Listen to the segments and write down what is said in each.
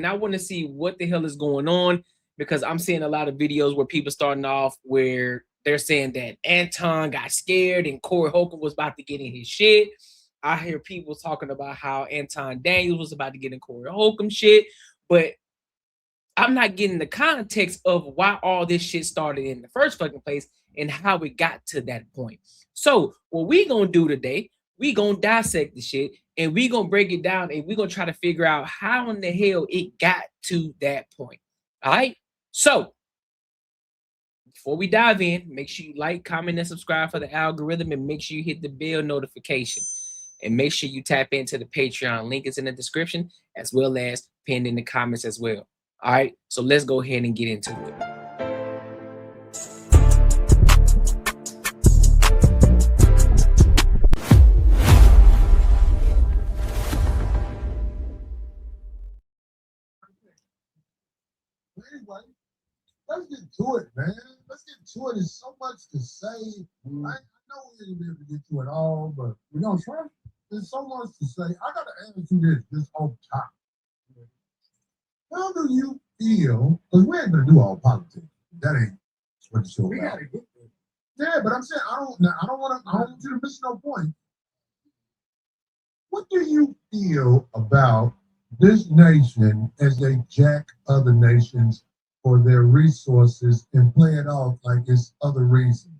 And I want to see what the hell is going on, because I'm seeing a lot of videos where people starting off where they're saying that Anton got scared and Corey Holcomb was about to get in his shit. I hear people talking about how Anton Daniels was about to get in Corey Holcomb shit, but I'm not getting the context of why all this shit started in the first fucking place and how it got to that point. So what we gonna do today, we gonna dissect the shit and we gonna break it down and we gonna try to figure out how in the hell it got to that point. All right. So before we dive in, make sure you like, comment, and subscribe for the algorithm, and make sure you hit the bell notification. And make sure you tap into the Patreon. Link is in the description, as well as pinned in the comments as well. All right, so let's go ahead and get into it. Anyway, let's get to it, man. Let's get to it. There's so much to say. I know we ain't gonna be able to get to it all, but we're gonna try. There's so much to say. I gotta ask you this, just off top. How do you feel? Because we ain't gonna do all politics. That ain't what the show about. We gotta get there. Yeah, but I'm saying I don't want you to miss no point. What do you feel about this nation as they jack other nations for their resources and play it off like it's other reasons?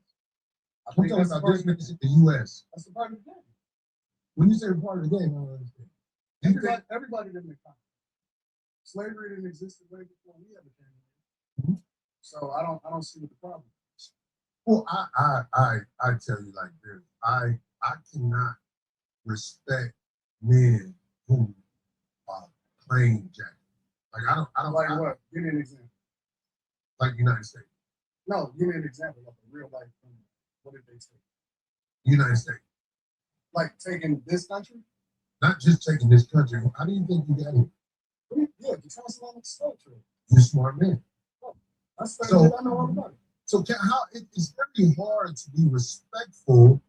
I'm talking about this nation, the U.S. That's a part of the game. When you say part of the game, I don't understand. Everybody didn't come. Slavery didn't exist way before we ever came. So I don't see what the problem is. Well, I tell you like this. I cannot respect men who claim jack. Like I don't like what? Give me an example. Like the United States. No, give me an example of a real life thing. What did they say? United States. Like taking this country? Not just taking this country. How do you think you got here? Yeah, the transatlantic slave trade. You're a smart man. Oh, so I know all about it. So how it's very hard to be respectful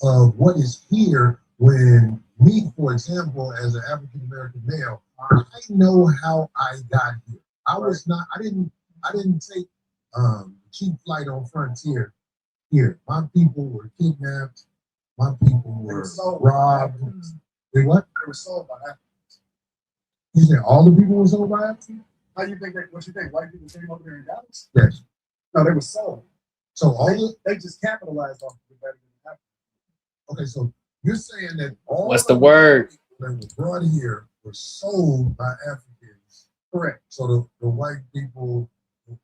of what is here when me, for example, as an African American male, I know how I got here. I didn't take cheap flight on Frontier here. My people were kidnapped. My people were robbed. They what? They were sold by Africans. You said all the people were sold by Africans? How you think what you think? White people came over there in Dallas? Yes. No, they were sold. So they just capitalized off of it better than Africans. Okay, so you're saying that all what's the word that were brought here were sold by Africans. Correct. So the white people,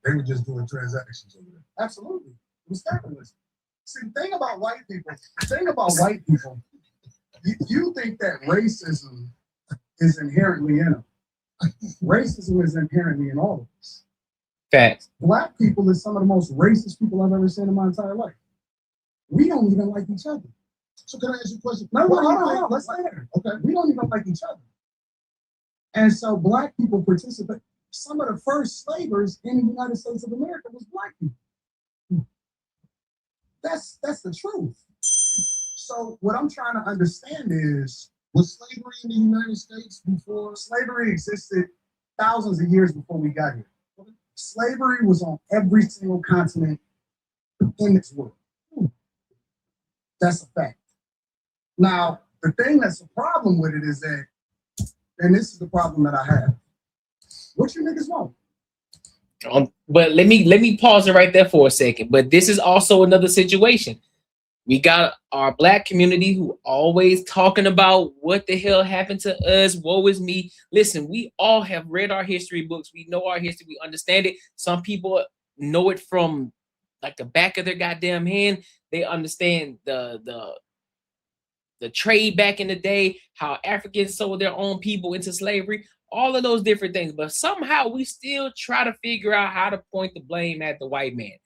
they were just doing transactions over there. Absolutely. It was capitalism. See, the thing about white people, you think that racism is inherently in them. Racism is inherently in all of us. Facts. Black people is some of the most racist people I've ever seen in my entire life. We don't even like each other. So can I ask you a question? No, hold on. Let's stay there. Okay. We don't even like each other. And so black people participate. Some of the first slavers in the United States of America was black people. That's the truth. So what I'm trying to understand is, was slavery in the United States before? Slavery existed thousands of years before we got here. Slavery was on every single continent in this world. That's a fact. Now, the thing that's a problem with it is that, and this is the problem that I have. What you niggas want? But let me pause it right there for a second. But this is also another situation. We got our black community who always talking about what the hell happened to us. Woe is me. Listen, we all have read our history books. We know our history. We understand it. Some people know it from like the back of their goddamn hand. They understand the trade back in the day, how Africans sold their own people into slavery, all of those different things. But somehow we still try to figure out how to point the blame at the white man.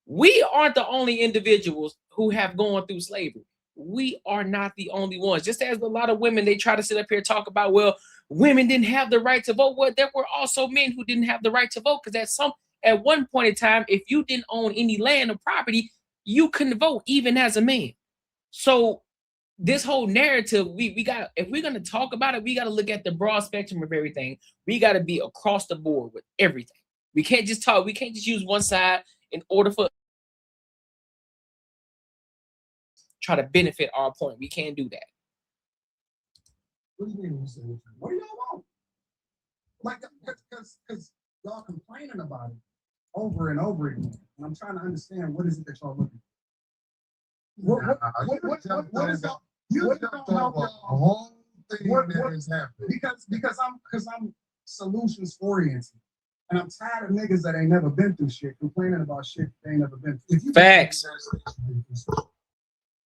We aren't the only individuals who have gone through slavery. We are not the only ones. Just as a lot of women, they try to sit up here and talk about, well, women didn't have the right to vote. Well, there were also men who didn't have the right to vote, because at one point in time, if you didn't own any land or property, you couldn't vote even as a man. So this whole narrative, we got, if we're gonna talk about it, we got to look at the broad spectrum of everything. We got to be across the board with everything. We can't just talk. We can't just use one side in order for try to benefit our point. We can't do that. What do you mean when you say what? What do y'all want? Like, because y'all complaining about it over and over again, and I'm trying to understand what is it that y'all looking for. What is y'all? You don't know a whole thing what has happened. because I'm solutions oriented, and I'm tired of niggas that ain't never been through shit complaining about shit they ain't never been through. Facts.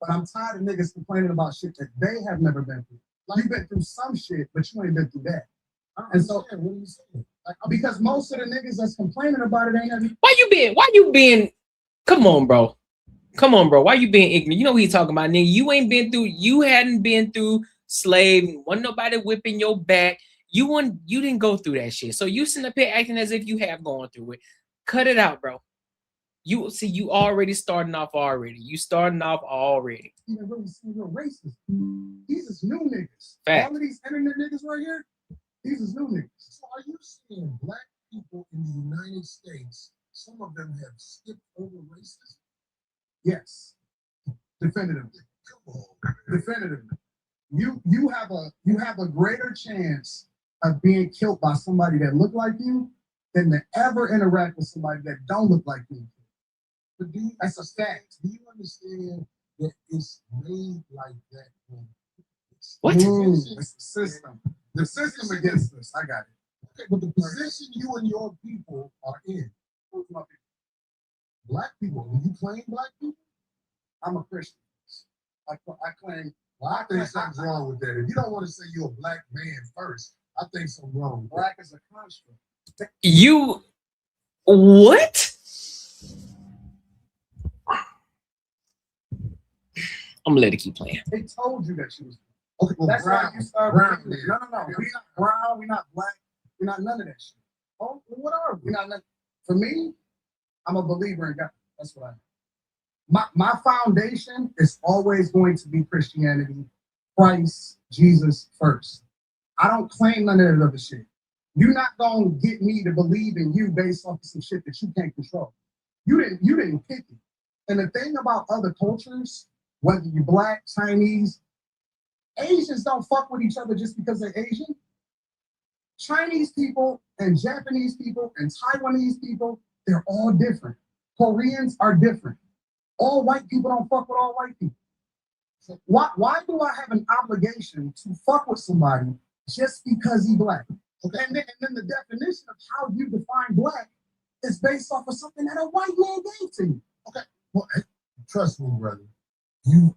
But I'm tired of niggas complaining about shit that they have never been through. Like, you've been through some shit, but you ain't been through that. And so, what are you saying? Like, because most of the niggas that's complaining about it ain't ever. Why you being? Come on, bro. Come on, bro. Why you being ignorant? You know what he talking about, nigga. You ain't been through. You hadn't been through slave. Wasn't nobody whipping your back. You didn't go through that shit. So you sitting up here acting as if you have gone through it. Cut it out, bro. You see, you already starting off already. You starting off already. You ain't really seen real racist. These is new niggas. Fact. All of these internet niggas right here, these is new niggas. So are you seeing black people in the United States? Some of them have skipped over racism. Yes, definitively. Come on, Definitively. You have a greater chance of being killed by somebody that look like you than to ever interact with somebody that don't look like you. But that's a fact. Do you understand that it's made like that? What? It's the system. The system against us. I got it. Okay, but the position you and your people are in. Black people. Do you claim black people? I'm a Christian. I claim. Well, I think something's wrong with that. If you don't want to say you're a black man first, I think something's wrong with black is a construct. You what? I'm gonna let it keep playing. They told you that she was. Okay, well, that's brown, why you started. Brown, No. We're not brown. We're not black. We're not none of that shit. Oh, what are we? We're not none. For me, I'm a believer in God. That's what I am. My foundation is always going to be Christianity, Christ, Jesus first. I don't claim none of that other shit. You're not gonna get me to believe in you based off of some shit that you can't control. You didn't pick it. And the thing about other cultures, whether you're black, Chinese, Asians don't fuck with each other just because they're Asian. Chinese people and Japanese people and Taiwanese people, they're all different. Koreans are different. All white people don't fuck with all white people. So why do I have an obligation to fuck with somebody just because he's black? Okay, and then the definition of how you define black is based off of something that a white man gave to you. Okay, well, trust me, brother. You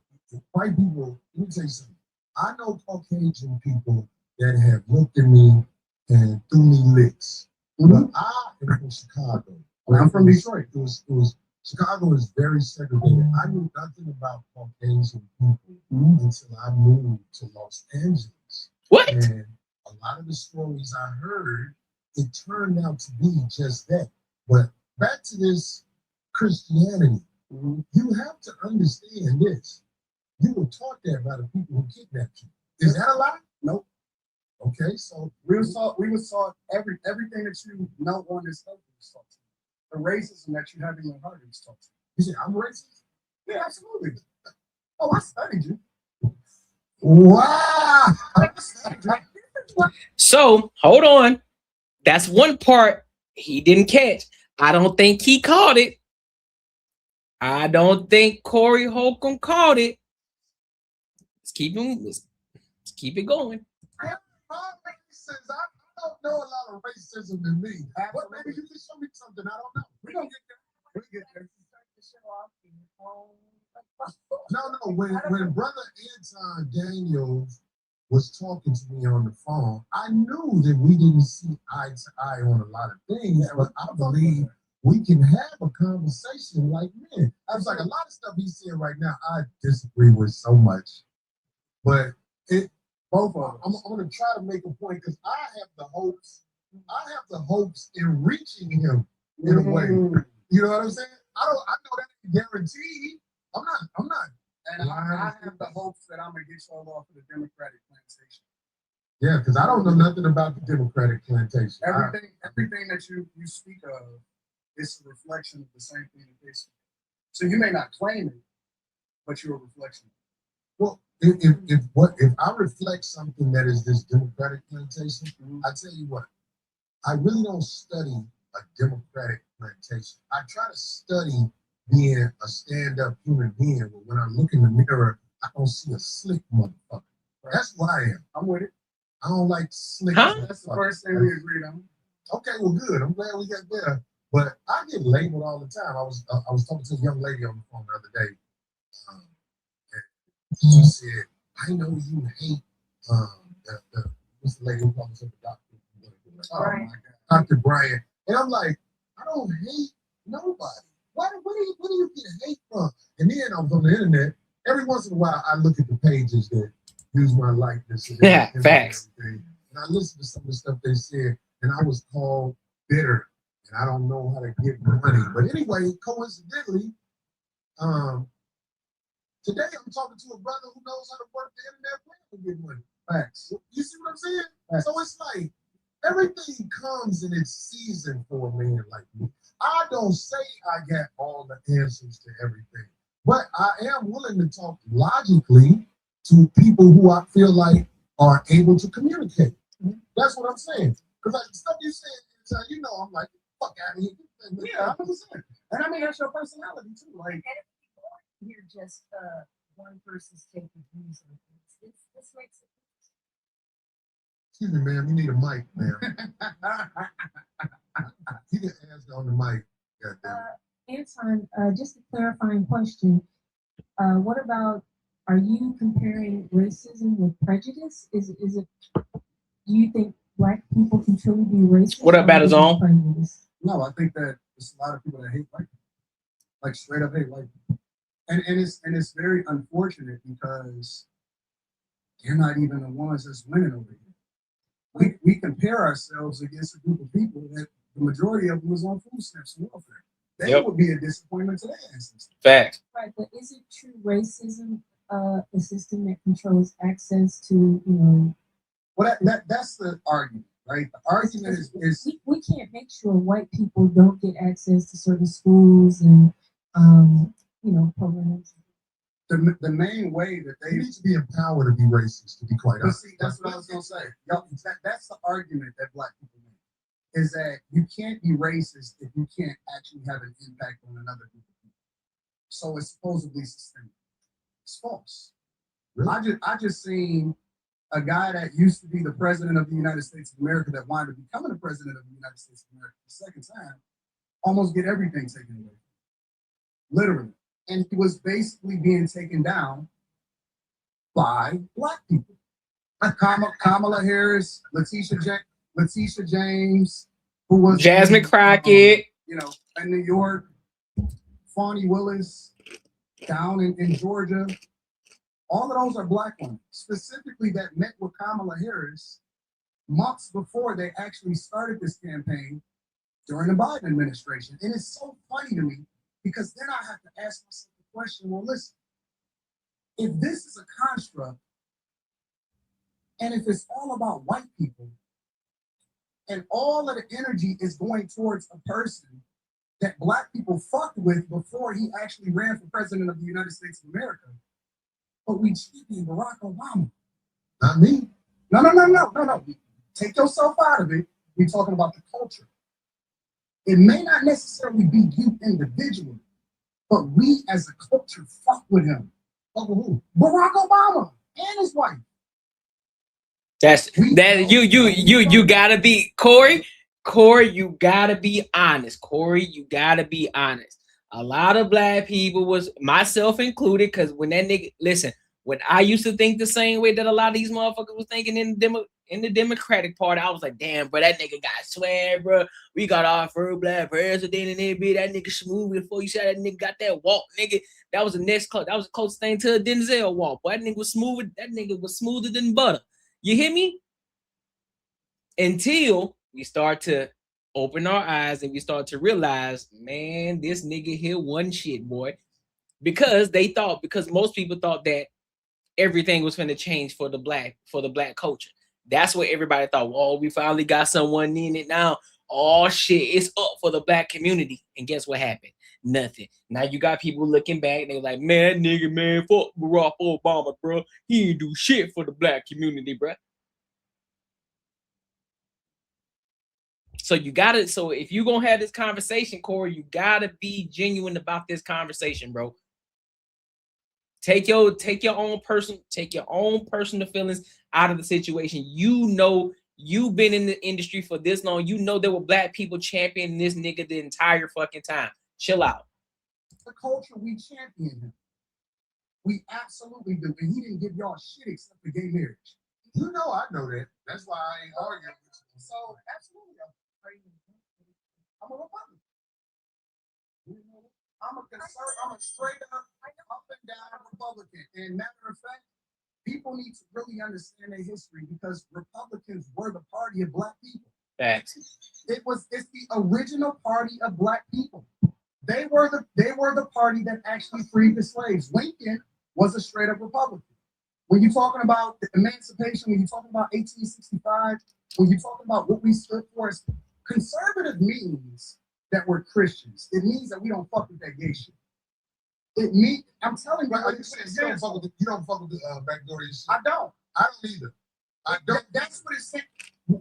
white people, let me tell you something. I know Caucasian people that have looked at me and threw me licks. But I am from Chicago. I'm from Detroit. It was Chicago is very segregated. I knew nothing about Caucasian people until I moved to Los Angeles. What? And a lot of the stories I heard, it turned out to be just that. But back to this Christianity, you have to understand this. You were taught that by the people who kidnapped you. Is that a lie? Nope. Okay, so we were taught everything that you know on this earth was taught to you. The racism that you have in your heart is taught to you. you say I'm racist? Yeah, absolutely. Oh, I studied you. Wow. So hold on. That's one part he didn't catch. I don't think he caught it. I don't think Corey Holcomb caught it. Let's keep it going. I don't know a lot of racism in me. But maybe you can show me something I don't know. We're gonna get there. We'll get there. No. When brother Anton Daniels was talking to me on the phone, I knew that we didn't see eye to eye on a lot of things, but I believe we can have a conversation like men. I was like, a lot of stuff he's saying right now, I disagree with so much. But both of them. I'm going to try to make a point because I have the hopes in reaching him in a way. You know what I'm saying? I know that ain't guaranteed. I'm not And I have the hopes that I'm gonna get sold off of the Democratic plantation. Yeah, because I don't know nothing about the Democratic plantation. Everything that you speak of is a reflection of the same thing that they say. So you may not claim it, but you're a reflection. Well, if I reflect something that is this Democratic plantation, I tell you what, I really don't study a Democratic plantation. I try to study being a stand-up human being, but when I look in the mirror, I don't see a slick motherfucker. That's what I am. I'm with it. I don't like slick. That's the first thing we agreed on. Okay, well, good. I'm glad we got there. But I get labeled all the time. I was talking to a young lady on the phone the other day. And she said, "I know you hate what's the lady who calls herself a doctor? Oh my God, Dr. Brian." And I'm like, I don't hate nobody. Where do you get hate from? And then I was on the internet. Every once in a while, I look at the pages that use my likeness. Yeah, facts. And I listen to some of the stuff they said, and I was called bitter, and I don't know how to get money. But anyway, coincidentally, today I'm talking to a brother who knows how to work the internet to get money. Facts. You see what I'm saying? Facts. So it's like everything comes in its season for a man like me. I don't say I got all the answers to everything, but I am willing to talk logically to people who I feel like are able to communicate. That's what I'm saying. Because like the stuff you said, you know, I'm like, fuck out of here. Yeah, 100%. And I mean, that's your personality too. Like, and if you're just one person's taking views on things, this makes it. Excuse me, ma'am. You need a mic, ma'am. You can answer on the mic. Anton, just a clarifying question. What about, are you comparing racism with prejudice? Is it, do you think Black people can truly be racist? What up, Battles On? No, I think that there's a lot of people that hate white people. Like straight up hate white people. And it's very unfortunate because they're not even the ones that's winning over here. We compare ourselves against a group of people that the majority of them was on food stamps and welfare. They would be a disappointment to their ancestors. Fact. Right, but is it true racism a system that controls access to, you know? Well, that's the argument, right? The argument is we can't make sure white people don't get access to certain schools and you know, programs. The main way that they need to be empowered to be racist, to be quite honest. See, that's what I was gonna say. That's the argument that Black people make, is that you can't be racist if you can't actually have an impact on another group of people. So it's supposedly systemic. It's false. Really? I just seen a guy that used to be the president of the United States of America that wanted to become the president of the United States of America the second time, almost get everything taken away. Literally. And he was basically being taken down by Black people. Kamala Harris, Letitia James, who was Jasmine Crockett, you know, in New York, Fani Willis, down in Georgia. All of those are Black women, specifically that met with Kamala Harris months before they actually started this campaign during the Biden administration. And it's so funny to me because then I have to ask myself the question, well, listen, if this is a construct and if it's all about white people and all of the energy is going towards a person that Black people fucked with before he actually ran for president of the United States of America, but we champion Barack Obama. Not me. No. Take yourself out of it. We're talking about the culture. It may not necessarily be you individually, but we as a culture fuck with him. Fuck with who? Barack Obama and his wife. You gotta be Corey, you gotta be honest. Corey, you gotta be honest. A lot of Black people, was myself included, because when that nigga, listen, when I used to think the same way that a lot of these motherfuckers was thinking in the Democratic Party, I was like, damn, bro, that nigga got swag, bro. We got our first Black president and that nigga smooth before you said that nigga got that walk, nigga. That was the closest thing to a Denzel walk. Boy, that nigga was smoother than butter. You hear me? Until we start to open our eyes and we start to realize, man, this nigga here one shit, boy. because most people thought that everything was going to change for the black culture. That's what everybody thought. Well, we finally got someone in it now. Oh shit, it's up for the black community. And guess what happened? Nothing. Now you got people looking back. They're like, man, nigga, man, fuck Barack Obama, bro. He ain't do shit for the black community, bro. So you gotta. So if you gonna have this conversation, Corey, you gotta be genuine about this conversation, bro. Take your own personal feelings out of the situation. You know, you've been in the industry for this long. You know there were black people championing this nigga the entire fucking time. Chill out. The culture, we champion him. We absolutely do. And he didn't give y'all shit except for gay marriage. You know, I know that. That's why I ain't arguing with you. So absolutely, I'm a Republican. I'm a straight up and down Republican. And matter of fact, people need to really understand their history because Republicans were the party of black people. Facts. It's the original party of black people. They were the party that actually freed the slaves. Lincoln was a straight up Republican. When you're talking about the emancipation, when you're talking about 1865, when you're talking about what we stood for as conservative means that we're Christians. It means that we don't fuck with that gay shit. It means, I'm telling you, you saying you don't fuck with the backdoor shit. I don't either. I don't. That's what it's saying.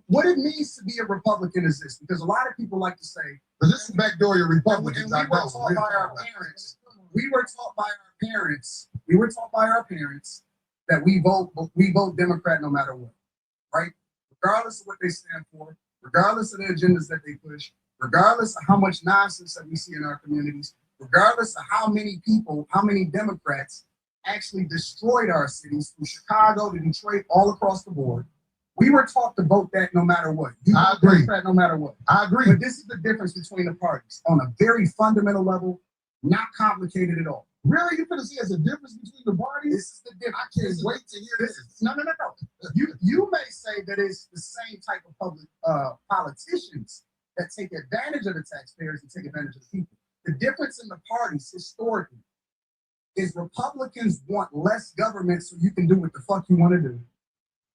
What it means to be a Republican is this, because a lot of people like to say, but this is backdoor your Republicans. We were taught by our parents. We were taught by our parents that we vote Democrat no matter what, right? Regardless of what they stand for, regardless of the agendas that they push, regardless of how much nonsense that we see in our communities, regardless of how many Democrats actually destroyed our cities from Chicago to Detroit, all across the board. We were taught to vote that no matter what. I agree. Democrat no matter what. I agree. But this is the difference between the parties on a very fundamental level, not complicated at all. Really? You're gonna see as a difference between the parties? This is the difference. I can't wait to hear this. No. You may say that it's the same type of public politicians that take advantage of the taxpayers and take advantage of the people. The difference in the parties historically is Republicans want less government so you can do what the fuck you want to do.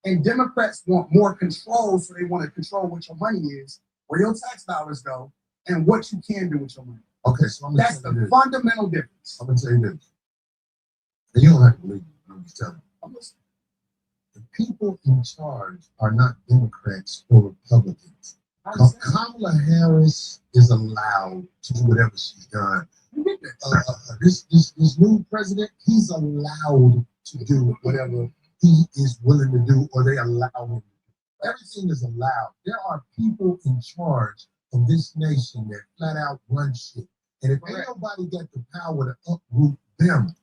And Democrats want more control, so they want to control what your money is, where your tax dollars go, and what you can do with your money. Okay, so that's the fundamental difference. I'm gonna tell you this. And you don't have to believe me, I'm just telling you. I'm listening. The people in charge are not Democrats or Republicans. Kamala Harris is allowed to do whatever she's done. This new president, he's allowed to do whatever he is willing to do, or they allow him to do. Everything is allowed. There are people in charge of this nation that flat out run shit. And if ain't nobody got the power to uproot them,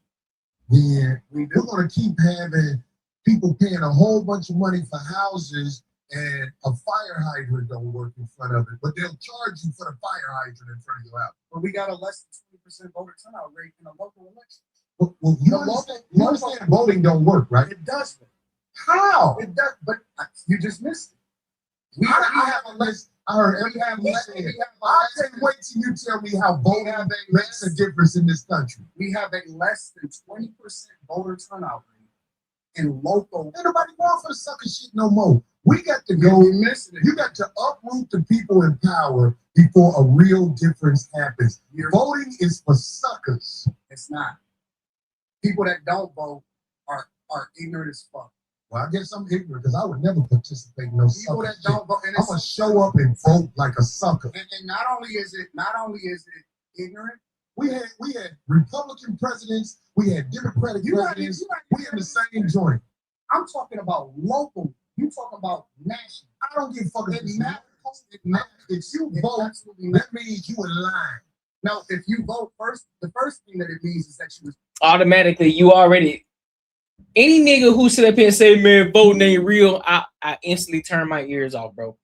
then we're going to keep having people paying a whole bunch of money for houses and a fire hydrant don't work in front of it, but they'll charge you for the fire hydrant in front of your house. But we got a less than 20% voter turnout rate in a local election. Well, you understand voting don't work, right? It does. How? It does, but you just missed it. I heard everything you said. I can't wait till you tell me how voting makes a difference in this country. We have a less than 20% voter turnout rate in local. Ain't nobody going for the sucker shit no more. We got to go. You got to uproot the people in power before a real difference happens. Voting is for suckers. It's not. People that don't vote are ignorant as fuck. Well, I guess I'm ignorant because I would never participate in no people that don't vote. I'm gonna show up and vote like a sucker. And not only is it ignorant. We had Republican presidents. We had Democratic presidents. We in the same joint. I'm talking about local. You talking about national. I don't give a fuck. If you vote, that means you in line. No, if you vote first, the first thing that it means is that you was automatically you already. Any nigga who sit up here and say, man, voting ain't real, I instantly turn my ears off, bro.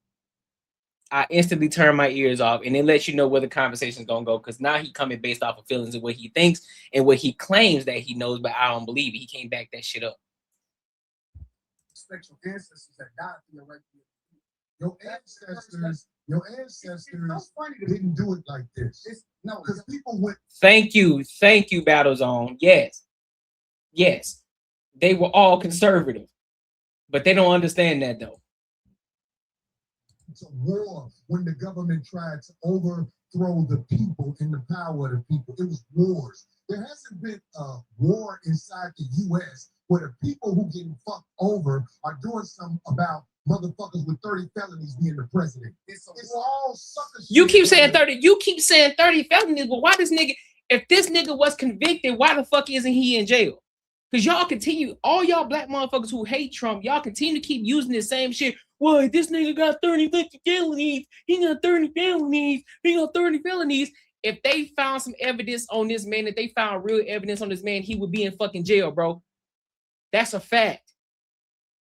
I instantly turn my ears off, and it lets you know where the conversation's gonna go, because now he coming based off of feelings of what he thinks and what he claims that he knows, but I don't believe it. He can't back that shit up. Respect your ancestors that died for your right. Your ancestors It's so funny to me. didn't do it like this. No, Because people went. Thank you, Battle Zone. Yes, they were all conservative, but they don't understand that though. It's a war when the government tried to overthrow the people and the power of the people. It was wars. There hasn't been a war inside the U.S. where the people who getting fucked over are doing something about motherfuckers with 30 felonies being the president. It's all sucker shit. You keep saying 30. You keep saying 30 felonies, but why this nigga? If this nigga was convicted, why the fuck isn't he in jail? Because y'all continue, all y'all black motherfuckers who hate Trump, y'all continue to keep using the same shit. Well, this nigga got 30 felonies. He got 30 felonies. He got 30 felonies. If they found some evidence on this man, if they found real evidence on this man, he would be in fucking jail, bro. That's a fact.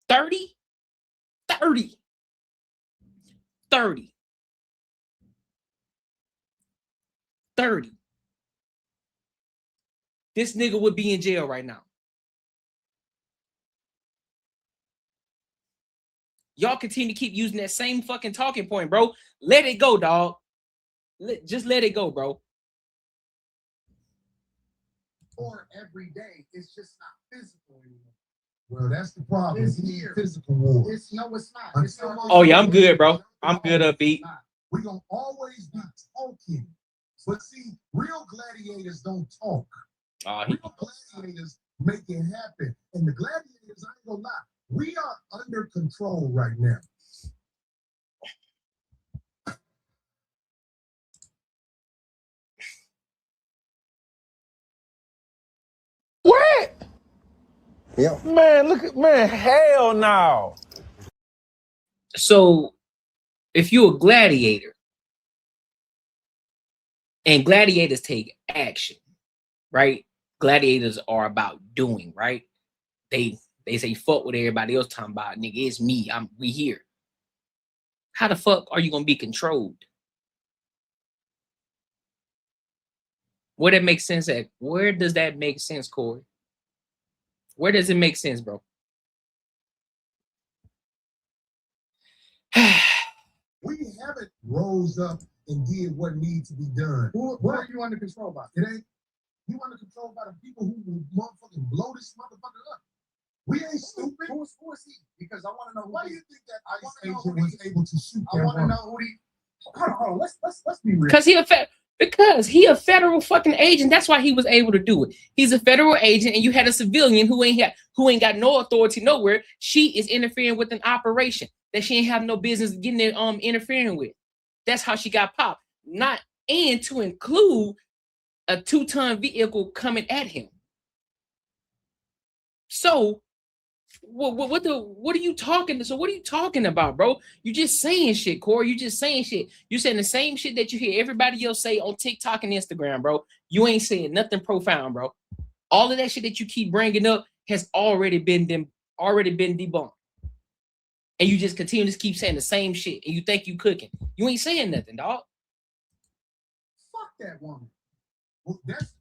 30? 30. 30. 30. This nigga would be in jail right now. Y'all continue to keep using that same fucking talking point, bro. Let it go, dog. Just let it go, bro. Or every day, it's just not physical anymore. Well, that's the problem. It's It's here. physical war. It's not. Oh yeah, I'm good, bro. I'm good upbeat. We're gonna always be talking. But see, real gladiators don't talk. Real gladiators make it happen. And the gladiators, I ain't gonna lie, we are under control right now. What? Yeah. Man, look at man, hell no. So if you're a gladiator and gladiators take action, right? Gladiators are about doing, right? They say fuck what everybody else talking about, nigga. It's me. We here. How the fuck are you gonna be controlled? Where that makes sense at? Where does that make sense, Corey? Where does it make sense, bro? We haven't rose up and did what needs to be done. Who are you under control by? It ain't you under control by the people who will motherfucking blow this motherfucker up. We ain't stupid. Who is he? Because I want to know. Why do you think that I ICE wanna know agent who was able to shoot I that want to woman? know who he. Hold on. Let's be real. Because he a federal fucking agent. That's why he was able to do it. He's a federal agent, and you had a civilian who ain't got no authority nowhere. She is interfering with an operation that she ain't have no business getting interfering with. That's how she got popped. Not and to include a 2-ton vehicle coming at him. So what are you talking? So what are you talking about, bro? You just saying shit, Corey. You just saying shit. You saying the same shit that you hear everybody else say on TikTok and Instagram, bro. You ain't saying nothing profound, bro. All of that shit that you keep bringing up has already been debunked. And you just continue to keep saying the same shit, and you think you cooking. You ain't saying nothing, dog. Fuck that woman. Well, that's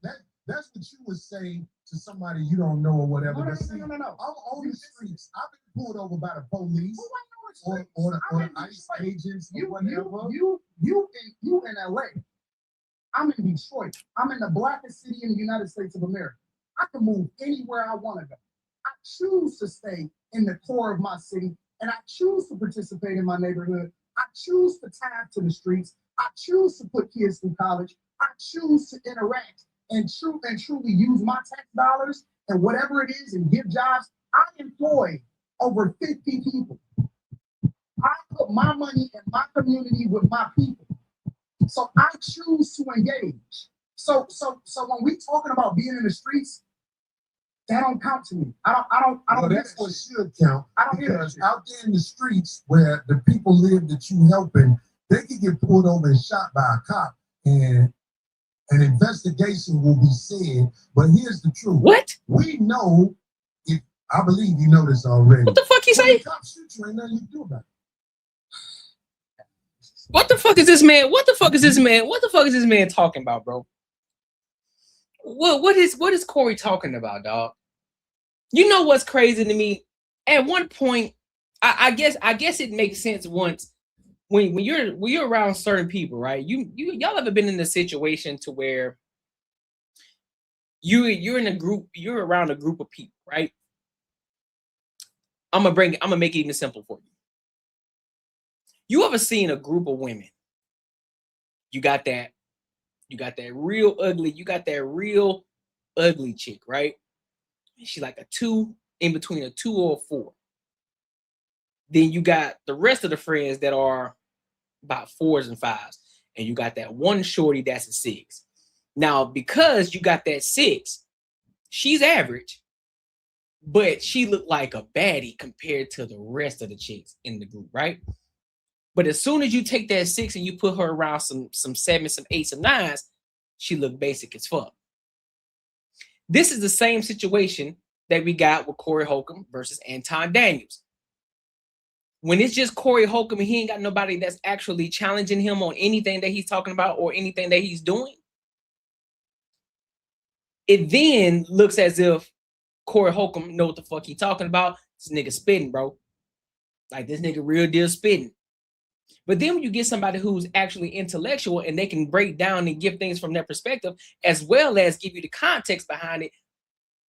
what you would say to somebody you don't know or whatever. No. I'm on the streets. I've been pulled over by the police or the ICE agents. You in LA. I'm in Detroit. I'm in the blackest city in the United States of America. I can move anywhere I want to go. I choose to stay in the core of my city, and I choose to participate in my neighborhood. I choose to tap to the streets. I choose to put kids through college. I choose to interact and truly use my tax dollars and whatever it is and give jobs. I employ over 50 people. I put my money in my community with my people. So I choose to engage. So when we talking about being in the streets, that don't count to me. I don't. Well, that's what should count. I don't hear Because out there in the streets where the people live that you helping, they can get pulled over and shot by a cop, and an investigation will be said. But here's the truth. What? We know, I believe you know this already. What the fuck he When say? the cops shoot you, ain't nothing you can do about it. What the fuck is this man? What the fuck is this man? What the fuck is this man talking about, bro? What is Corey talking about, dog? You know what's crazy to me? At one point, I guess it makes sense once when you're around certain people, right? Y'all ever been in a situation to where you're in a group, you're around a group of people, right? I'm gonna make it even simple for you. You ever seen a group of women? You got that real ugly chick, right? She's like a 2, in between a 2 or a 4. Then you got the rest of the friends that are about 4s and 5s, and you got that one shorty that's a 6. Now, because you got that 6, she's average, but she looked like a baddie compared to the rest of the chicks in the group, right? But as soon as you take that 6 and you put her around some 7s, some 8s, some 9s, she looked basic as fuck. This is the same situation that we got with Corey Holcomb versus Anton Daniels. When it's just Corey Holcomb and he ain't got nobody that's actually challenging him on anything that he's talking about or anything that he's doing, it then looks as if Corey Holcomb know what the fuck he talking about. This nigga spitting, bro. Like, this nigga real deal spitting. But then when you get somebody who's actually intellectual and they can break down and give things from their perspective, as well as give you the context behind it,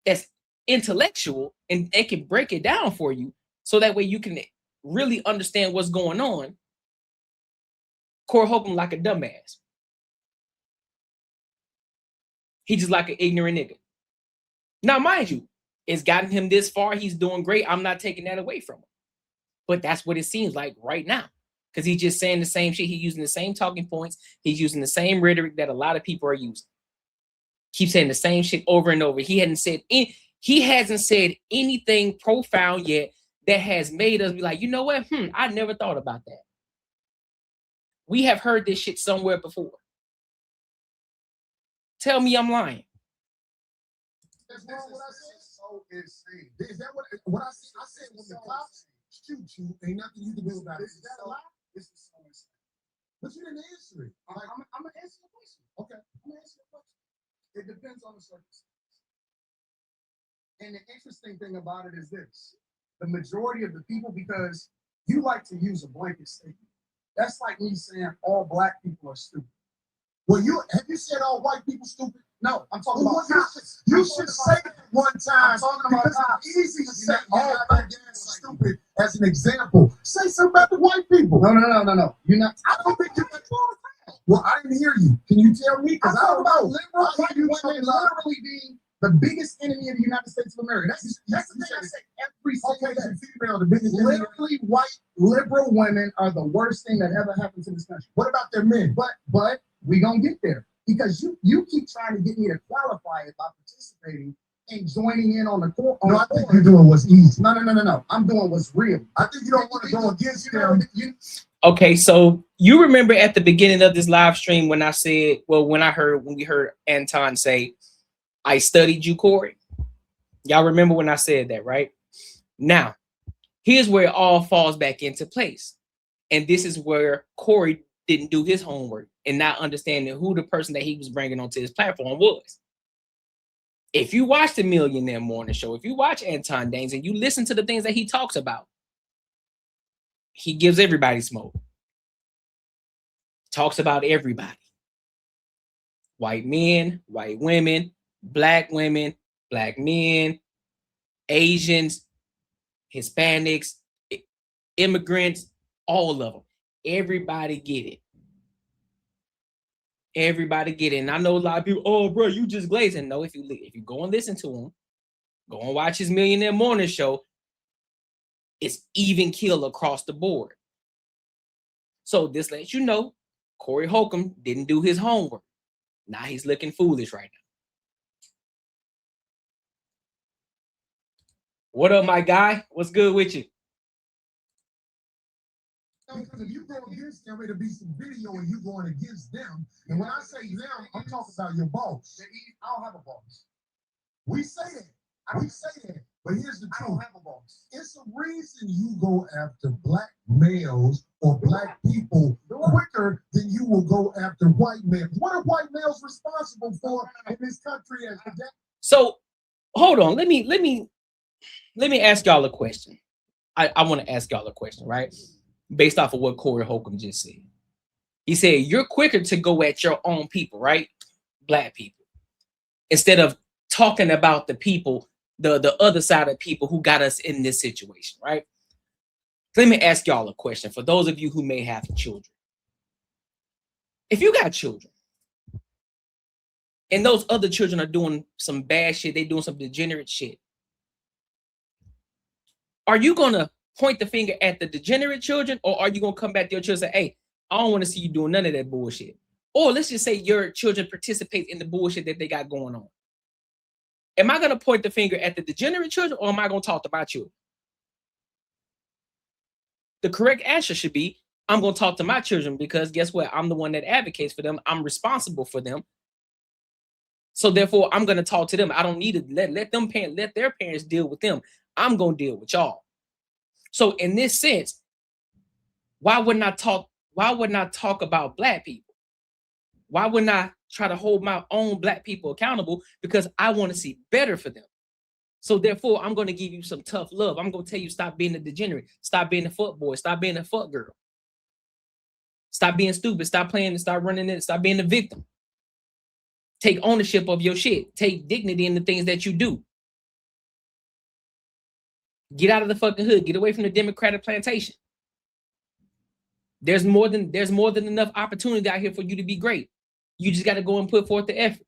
that's intellectual, and they can break it down for you, so that way you can really understand what's going on. Corey Holcomb like a dumbass. He just like an ignorant nigga. Now, mind you, it's gotten him this far. He's doing great. I'm not taking that away from him. But that's what it seems like right now. Because he's just saying the same shit. He's using the same talking points. He's using the same rhetoric that a lot of people are using. Keep saying the same shit over and over. He hasn't said anything profound yet that has made us be like, you know what? I never thought about that. We have heard this shit somewhere before. Tell me I'm lying. That's wrong what I said. So insane. Is that what I said? I said when the cops shoot you, ain't nothing you can do about it. Is that a lie? This is so insane. But you didn't answer it. I'm gonna answer the question. Okay. I'm gonna answer the question. It depends on the circumstances. And the interesting thing about it is this: the majority of the people, because you like to use a blanket statement. That's like me saying all black people are stupid. Well, have you said all white people stupid? No, I'm talking about cops. You should say it one time. I'm talking about cops. It's easy to say all black people are stupid as an example. Say something about the white people. No. You're not. I don't think you're. Well, I didn't hear you. Can you tell me? Because I don't know. Liberal white women literally being the biggest enemy of the United States of America. That's the thing I say every single day. Female, the biggest enemy. Literally, white liberal women are the worst thing that ever happened to this country. What about their men? But we gonna get there, because you keep trying to get me to qualify it by participating and joining in on the court. No, I think you're doing what's easy. No. I'm doing what's real. I think you don't want to go against them. Okay, so you remember at the beginning of this live stream when I said, when we heard Anton say, I studied you, Corey. Y'all remember when I said that, right? Now, here's where it all falls back into place. And this is where Corey didn't do his homework and not understanding who the person that he was bringing onto his platform was. If you watch the Millionaire Morning Show, if you watch Anton Daniels and you listen to the things that he talks about, he gives everybody smoke. Talks about everybody. White men, white women, black men, Asians, Hispanics, immigrants, all of them. Everybody get it. Everybody get it. And I know a lot of people, oh, bro, you just glazing. No, if you go and listen to him, go and watch his Millionaire Morning Show, it's even kill across the board. So this lets you know Corey Holcomb didn't do his homework. Now he's looking foolish right now. What up, my guy? What's good with you? Because if you go against them, it'll be some video and you going against them. And when I say them, I'm talking about your boss. I don't have a boss. We say that. We say that. But here's the truth. I don't have a boss. It's a reason you go after black males or black people quicker than you will go after white males. What are white males responsible for in this country as the day? So hold on. Let me ask y'all a question. I want to ask y'all a question, right? based off of what Corey Holcomb just said. He said, you're quicker to go at your own people, right? Black people, instead of talking about the people, the other side of people who got us in this situation, right? Let me ask y'all a question for those of you who may have children. If you got children and those other children are doing some bad shit, they doing some degenerate shit, are you gonna point the finger at the degenerate children, or are you gonna come back to your children and say, hey, I don't want to see you doing none of that bullshit? Or let's just say your children participate in the bullshit that they got going on. Am I gonna point the finger at the degenerate children, or am I gonna talk to my children? The correct answer should be, I'm gonna talk to my children, because guess what? I'm the one that advocates for them. I'm responsible for them. So therefore, I'm gonna talk to them. I don't need to let their parents deal with them. I'm gonna deal with y'all. So in this sense, why wouldn't I talk about Black people? Why wouldn't I try to hold my own Black people accountable? Because I want to see better for them. So therefore, I'm going to give you some tough love. I'm going to tell you, stop being a degenerate, stop being a fuck boy, stop being a fuck girl, stop being stupid, stop playing and stop running it, stop being a victim. Take ownership of your shit. Take dignity in the things that you do. Get out of the fucking hood. Get away from the Democratic plantation. There's more than enough opportunity out here for you to be great. You just got to go and put forth the effort.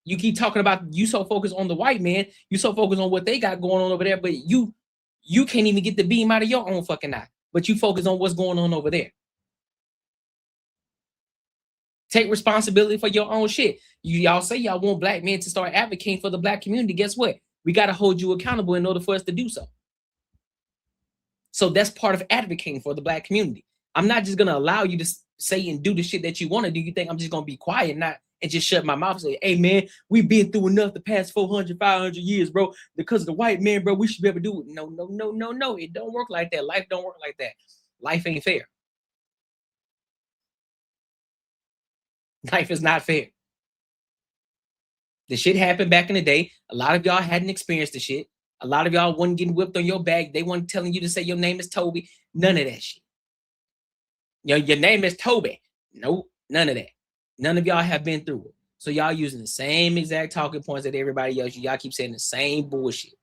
You keep talking about, you so focused on the white man, you so focused on what they got going on over there, but you can't even get the beam out of your own fucking eye. But you focus on what's going on over there. Take responsibility for your own shit. Y'all say y'all want Black men to start advocating for the Black community. Guess what? We got to hold you accountable in order for us to do so. So that's part of advocating for the Black community. I'm not just going to allow you to say and do the shit that you want to do. You think I'm just going to be quiet and just shut my mouth and say, hey, man, we've been through enough the past 400, 500 years, bro. Because of the white man, bro, we should be able to do it. No. It don't work like that. Life don't work like that. Life ain't fair. Life is not fair. The shit happened back in the day. A lot of y'all hadn't experienced the shit. A lot of y'all wasn't getting whipped on your back. They weren't telling you to say your name is Toby. None of that shit. Your name is Toby. Nope, none of that. None of y'all have been through it. So y'all using the same exact talking points that everybody else. Y'all keep saying the same bullshit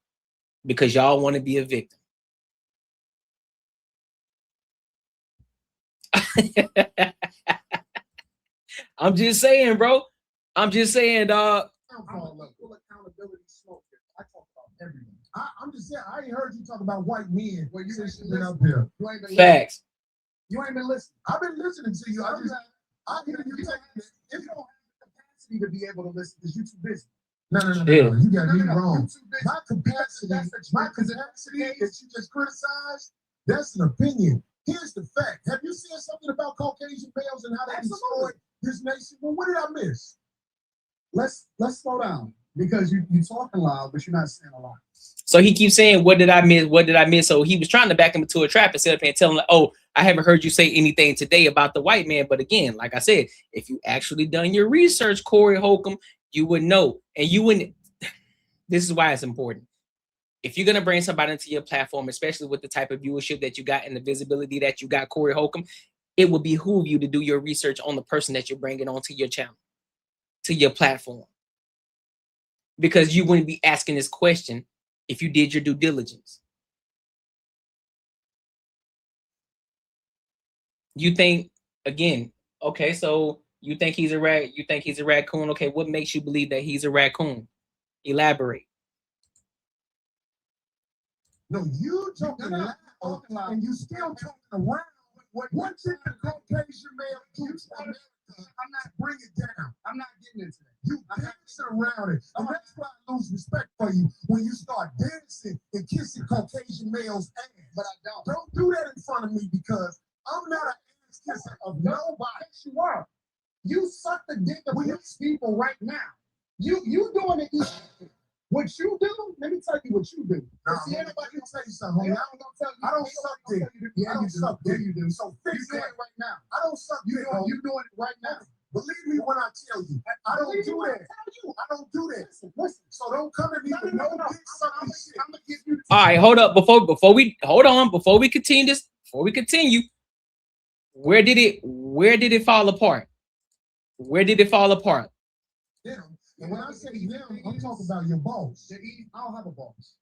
because y'all want to be a victim. I'm just saying, bro. I'm just saying, dog. Full accountability smoke. I talk about everything. I'm just saying, I ain't heard you talk about white men. Well, you ain't been up here. You ain't been Facts. You ain't been listening. I've been listening to you. I hear you taking it. If you don't have the capacity to be able to listen, because you're too busy. No. You got me wrong. My capacity that you just criticized, that's an opinion. Here's the fact. Have you seen something about Caucasian males and how they destroyed this nation? Well, what did I miss? Let's slow down, because you're talking loud, but you're not saying a lot. So he keeps saying, what did I miss? What did I miss? So he was trying to back him into a trap instead of telling him, oh, I haven't heard you say anything today about the white man. But again, like I said, if you actually done your research, Corey Holcomb, you would know. And you wouldn't. This is why it's important. If you're going to bring somebody into your platform, especially with the type of viewership that you got and the visibility that you got, Corey Holcomb, it will behoove you to do your research on the person that you're bringing onto your channel, to your platform. Because you wouldn't be asking this question if you did your due diligence. You think, again, okay, so you think he's a raccoon. Okay, what makes you believe that he's a raccoon? Elaborate. No, you talking loud, and you still talking around. What did the Caucasian male do to America? I'm not bringing it down. I'm not getting into that. You dance around it. And that's why I lose respect for you when you start dancing and kissing Caucasian males' ass. But I don't. Don't do that in front of me, because I'm not an ass kisser of nobody. Yes, you are. You suck the dick of these people right now. You doing it. What you do, let me tell you what you do. See, anybody can tell you something. I don't suck dick. Yeah, you suck dick. You do. So fix that right now. I don't suck dick. You're doing it right now. Believe me when I tell you. I don't do that. I don't do that. Listen. So don't come at me with no big sucking shit. I'm gonna give you. All right, hold up. Before we continue this, where did it fall apart? Where did it fall apart? Them. And when I say them, I'm talking about your boss. I don't have a boss.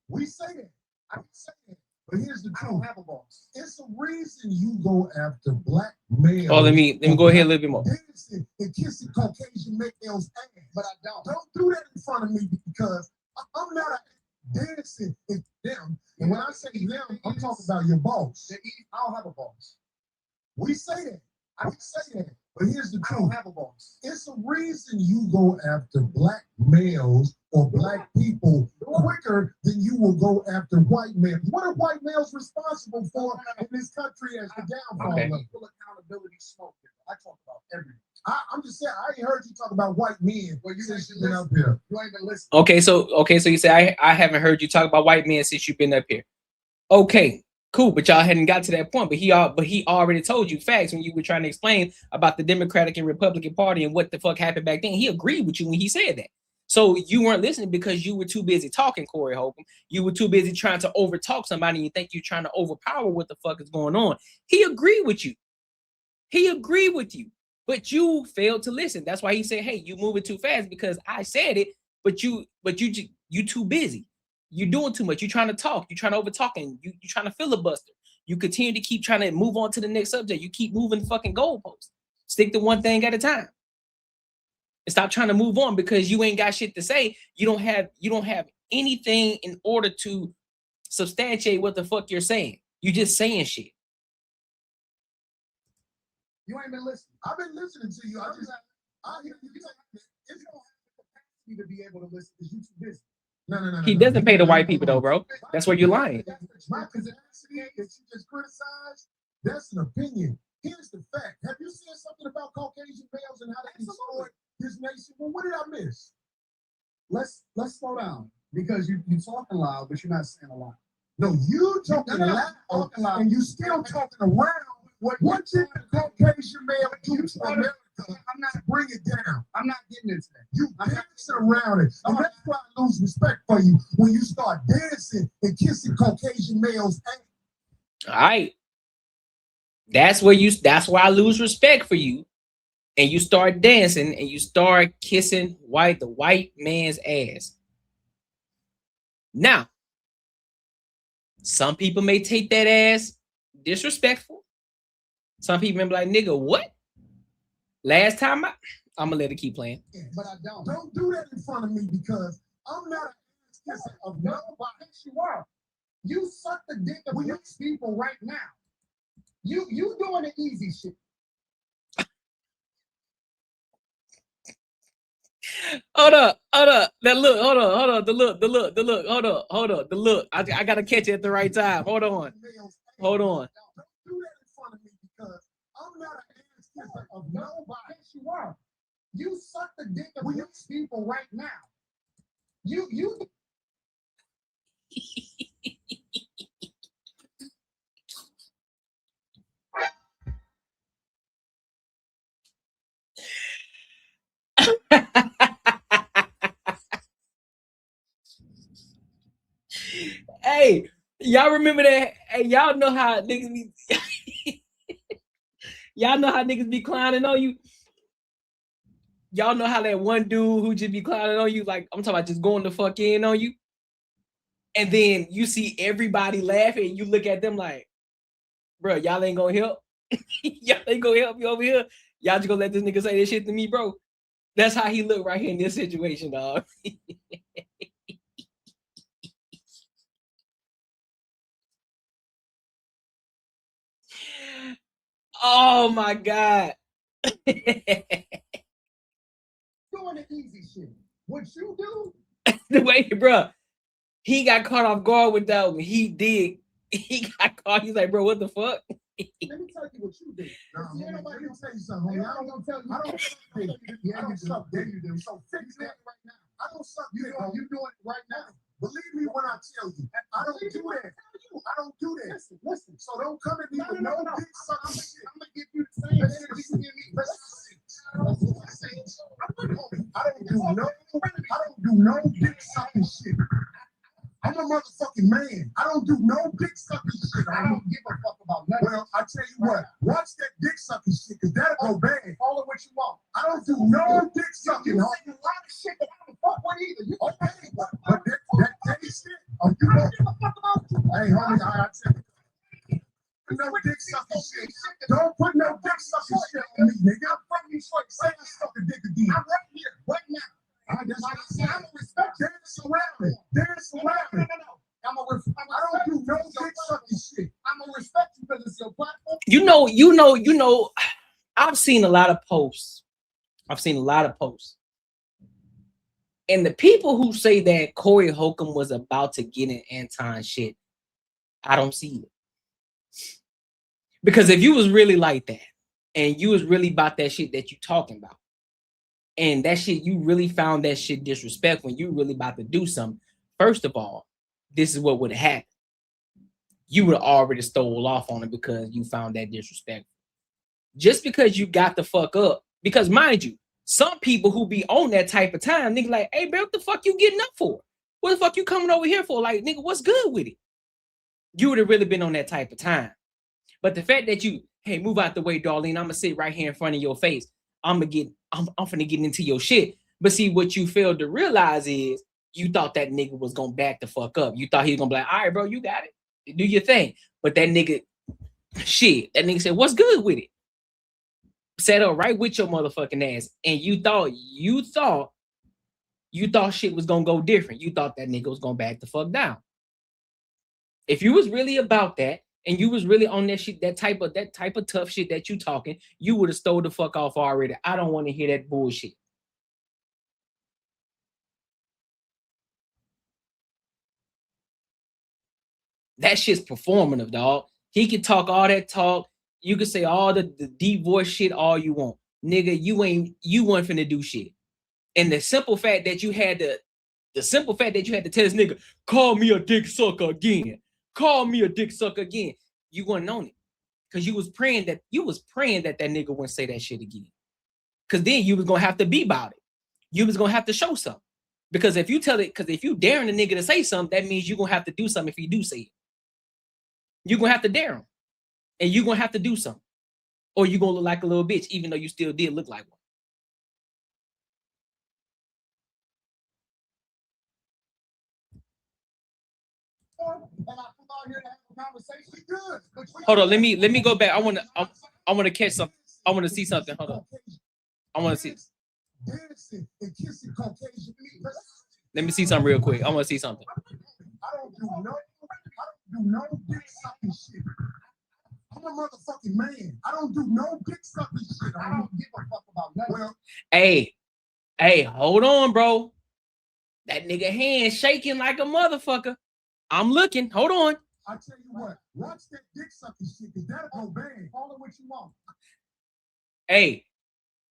We say that. I say that. But here's the truth. I don't have a boss. It's a reason you go after black males. Oh, let me go ahead a little bit more. Dancing and kissing Caucasian males' ass. But I don't. Don't do that in front of me because I'm not dancing with them. And when I say them, I'm talking about your boss. I don't have a boss. We say that. I say that. But here's the I truth. don't have a boss. It's a reason you go after black males or black people quicker than you will go after white males. What are white males responsible for in this country as the downfall Okay. of Equal accountability smoke. I talk about everything. I'm just saying, I ain't heard you talk about white men. Well, you since ain't you've been been up here. You ain't been listening. Okay, so you say I haven't heard you talk about white men since you've been up here. Okay, cool, but y'all hadn't got to that point. But he already told you facts when you were trying to explain about the Democratic and Republican Party and what the fuck happened back then. He agreed with you when he said that. So you weren't listening because you were too busy talking, Corey Holcomb. You were too busy trying to overtalk somebody and you think you're trying to overpower what the fuck is going on. He agreed with you. He agreed with you, but you failed to listen. That's why he said, hey, you moving too fast because I said it, but you too busy. You're doing too much. You're trying to talk. You're trying to overtalk and you're trying to filibuster. You continue to keep trying to move on to the next subject. You keep moving the fucking goalposts. Stick to one thing at a time. And stop trying to move on because you ain't got shit to say. You don't have anything in order to substantiate what the fuck you're saying. You're just saying shit. You ain't been listening. I've been listening to you. I hear you. You don't have the capacity to be able to listen because you're too busy. No. He doesn't pay the white people though, bro. That's where you're lying. My capacity that you just criticized, that's an opinion. Here's the fact. Have you said something about Caucasian males and how they destroyed this nation? Well, what did I miss? Let's slow down because you're talking loud, but you're not saying a lot. No, you talking loud, and you still talking around. What did the Caucasian male do to America? I'm not bring it down. I'm not getting into that. You dancing around it, and that's why I lose respect for you when you start dancing and kissing Caucasian males' ass. All right. That's why I lose respect for you. And you start dancing and you start kissing the white man's ass. Now, some people may take that as disrespectful. Some people may be like, nigga, what? Last time I'm gonna let it keep playing. But I don't. Don't do that in front of me because I'm not a kisser of nobody. You are. You suck the dick of these people right now. You doing the easy shit. Hold up. That look, hold on. The look, hold up. The look. I gotta catch it at the right time. Hold on. Don't do that in front of me because I'm not a kisser of nobody. Yes, you are. You suck the dick of these people right now. You Hey, y'all remember that? Hey, y'all know how niggas be y'all know how niggas be clowning on you. Y'all know how that one dude who just be clowning on you, like I'm talking about just going the fuck in on you. And then you see everybody laughing and you look at them like, bro, y'all ain't gonna help. Y'all ain't gonna help me over here. Y'all just gonna let this nigga say this shit to me, bro. That's how he look right here in this situation, dog. Oh my God. doing the easy shit. What you do? The way, bro, he got caught off guard with that one. He did. He got caught. He's like, bro, what the fuck? Let me tell you what you do. No, let me tell you something. I don't tell you. I don't suck dick. Yeah, you do. Yeah, you do. So fix that right now. I don't suck dick. You do it right now. Believe me when I tell you. I don't do that. I don't do that. Listen. So don't come at me with no big sucking shit. I'm gonna give you the same energy you give me. do no dick sucking shit. I'm a motherfucking man. I don't do no dick sucking shit. I don't give a fuck about nothing. Well, I tell you what, watch that dick sucking shit, cause that'll go bad. Call it what you want. I don't do no dick sucking. You say a lot of shit that I don't fuck with either. You okay, but that shit. Oh, you I don't give a fuck about you. Hey, homie, I tell you. No dick sucking shit. Don't put no dick sucking shit on me, nigga. I'm from Detroit. Say I suck a dick again. I'm right here, right now. I'm a respect. Dance around it. Dance around it. I don't do no dick sucking shit. I'm gonna respect you because it's your platform. You know. I've seen a lot of posts. And the people who say that Corey Holcomb was about to get in Anton shit, I don't see it. Because if you was really like that, and you was really about that shit that you talking about, and that shit, you really found that shit disrespectful, when you really about to do something, first of all, this is what would have happened. You would have already stole off on it because you found that disrespectful. Just because you got the fuck up, because mind you, some people who be on that type of time, nigga, like, hey, bro, what the fuck you getting up for? What the fuck you coming over here for? Like, nigga, what's good with it? You would have really been on that type of time. But the fact that you, hey, move out the way, Darlene, I'm gonna sit right here in front of your face. I'm finna get into your shit. But see, what you failed to realize is you thought that nigga was gonna back the fuck up. You thought he was gonna be like, all right, bro, you got it. Do your thing. But that nigga, that nigga said, what's good with it? Sat up right with your motherfucking ass. And you thought shit was gonna go different. You thought that nigga was gonna back the fuck down. If you was really about that, and you was really on that shit, that type of tough shit that you talking, you would have stole the fuck off already. I don't want to hear that bullshit. That shit's performative, dog. He can talk all that talk. You can say all the deep voice shit all you want. Nigga, you weren't finna do shit. And the simple fact that you had to tell this nigga, call me a dick sucker again. Call me a dick sucker again. You weren't on it. Because you was praying that that nigga wouldn't say that shit again. Because then you was gonna have to be about it. You was gonna have to show something. Because if you daring the nigga to say something, that means you're gonna have to do something if he do say it. You're gonna have to dare him. And you're gonna have to do something. Or you're gonna look like a little bitch, even though you still did look like one. Hold on, let me go back. I wanna catch something. I wanna see something. Hold on. I wanna see. Let me see something real quick. I wanna see something. I don't do no dick sucking shit. I'm a motherfucking man. I don't do no dick sucking shit. I don't give a fuck about nothing. Well, hey, hold on, bro. That nigga hand shaking like a motherfucker. I'm looking. Hold on. I tell you what, watch that dick sucking shit, because that'll go bad. Call it what you want. Hey,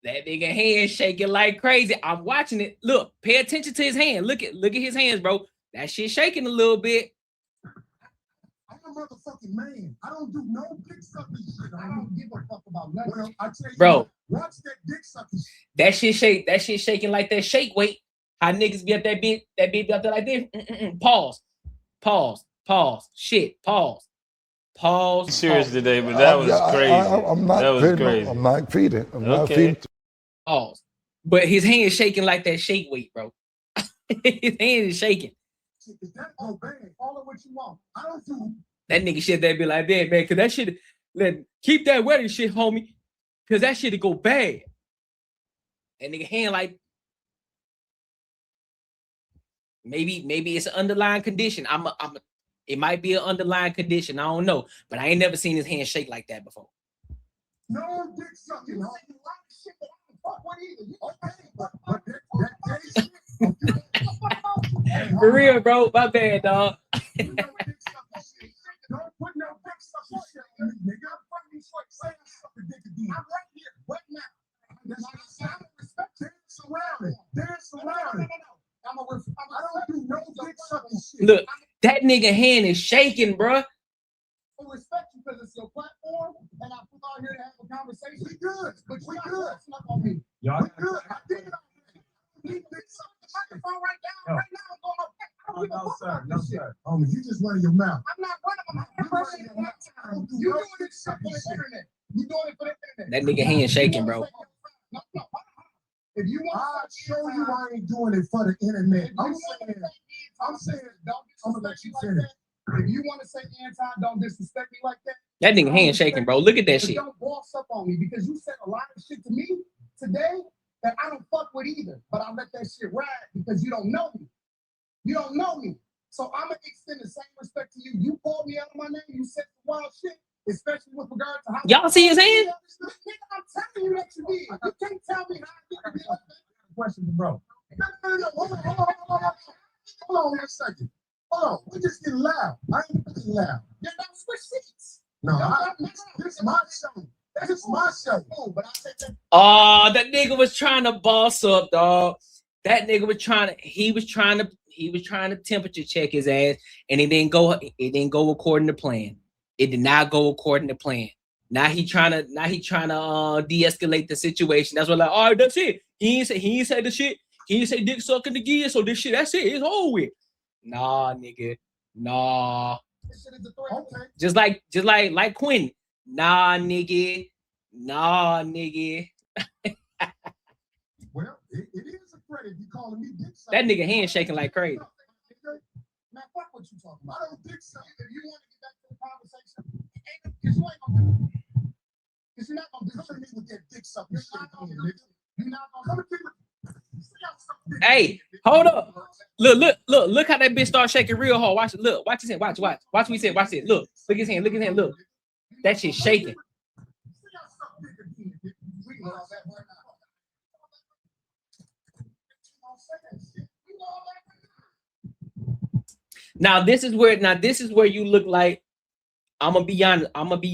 that nigga hand shaking like crazy. I'm watching it. Look, pay attention to his hand. Look at his hands, bro. That shit shaking a little bit. I'm a motherfucking man. I don't do no dick sucking shit. I don't give a fuck about nothing. Well, I tell you, bro, what, watch that dick sucking shit. That shit shaking like that shake weight. How niggas be up that bitch up there like this. Pause. Shit. Pause. Serious today, but that was crazy. That was crazy. I'm not feeding. I'm not feeding. Pause. But his hand is shaking like that shake weight, bro. His hand is shaking. That go bad. Call it what you want. I don't do. That nigga shit that be like that, man. Cause that shit, keep that wedding shit, homie. Cause that shit go bad. That nigga hand like. Maybe it's an underlying condition. It might be an underlying condition. I don't know, but I ain't never seen his hand shake like that before. No dick sucking. For real, bro. My bad, dog. Don't put no dick sucking shit on me, nigga. I'm from Detroit. Say I suck a dick again. I'm right here, right now. Dance around it. I don't do no dick sucking shit. Look, that nigga hand is shaking, bro. I respect you because it's your platform, and I put out here to have a conversation. We good, but we good. That's not on me. We good. I did it already. sir. No, sir. Homie, you just running your mouth. I'm not running my mouth. I'm running your mouth. You doing this shit for the internet. You doing it for the internet. That nigga hand shaking, bro. No. If you want I'll show you I ain't doing it for the internet. I'm saying, I'm gonna let you finish. If you want to say anti, don't disrespect me like that. That nigga hand shaking, bro. Look at that shit. Don't boss up on me because you said a lot of shit to me today that I don't fuck with either. But I let that shit ride because you don't know me. You don't know me. So I'm gonna extend the same respect to you. You called me out of my name. You said some wild shit, especially with regard to how y'all see his hand. I'm telling you that you did. You can't tell me how I did it. Question, bro. No. Hold on a second. Hold on. We just getting loud. I ain't getting loud. Then don't switch seats. No, this is my show. This is my show. But I said that. Oh, that nigga was trying to boss up, dog. That nigga was trying to. He was trying to temperature check his ass, and it didn't go. It didn't go according to plan. It did not go according to plan. Now he trying to de-escalate the situation. That's what, like, all right, that's it. He ain't say the shit. He ain't say dick sucking again. So this shit, that's it. It's over with. Nah, nigga. Nah. Okay. Just like Quinn. Nah, nigga. Nah, nigga. Well, it is a threat if you calling me dick sucking. That nigga hand shaking like crazy. Man, fuck what you talking about. I don't dick suck. If you want to get back to the conversation, because you ain't gonna do it. Because you're not gonna do it with that dick sucking shit. You're not gonna come and Hey, hold up. Look how that bitch start shaking real hard. Watch it. Look, watch his hand. Watch what he said. Watch it. Look his hand. Look. That shit shaking. Now this is where you look like, I'm gonna be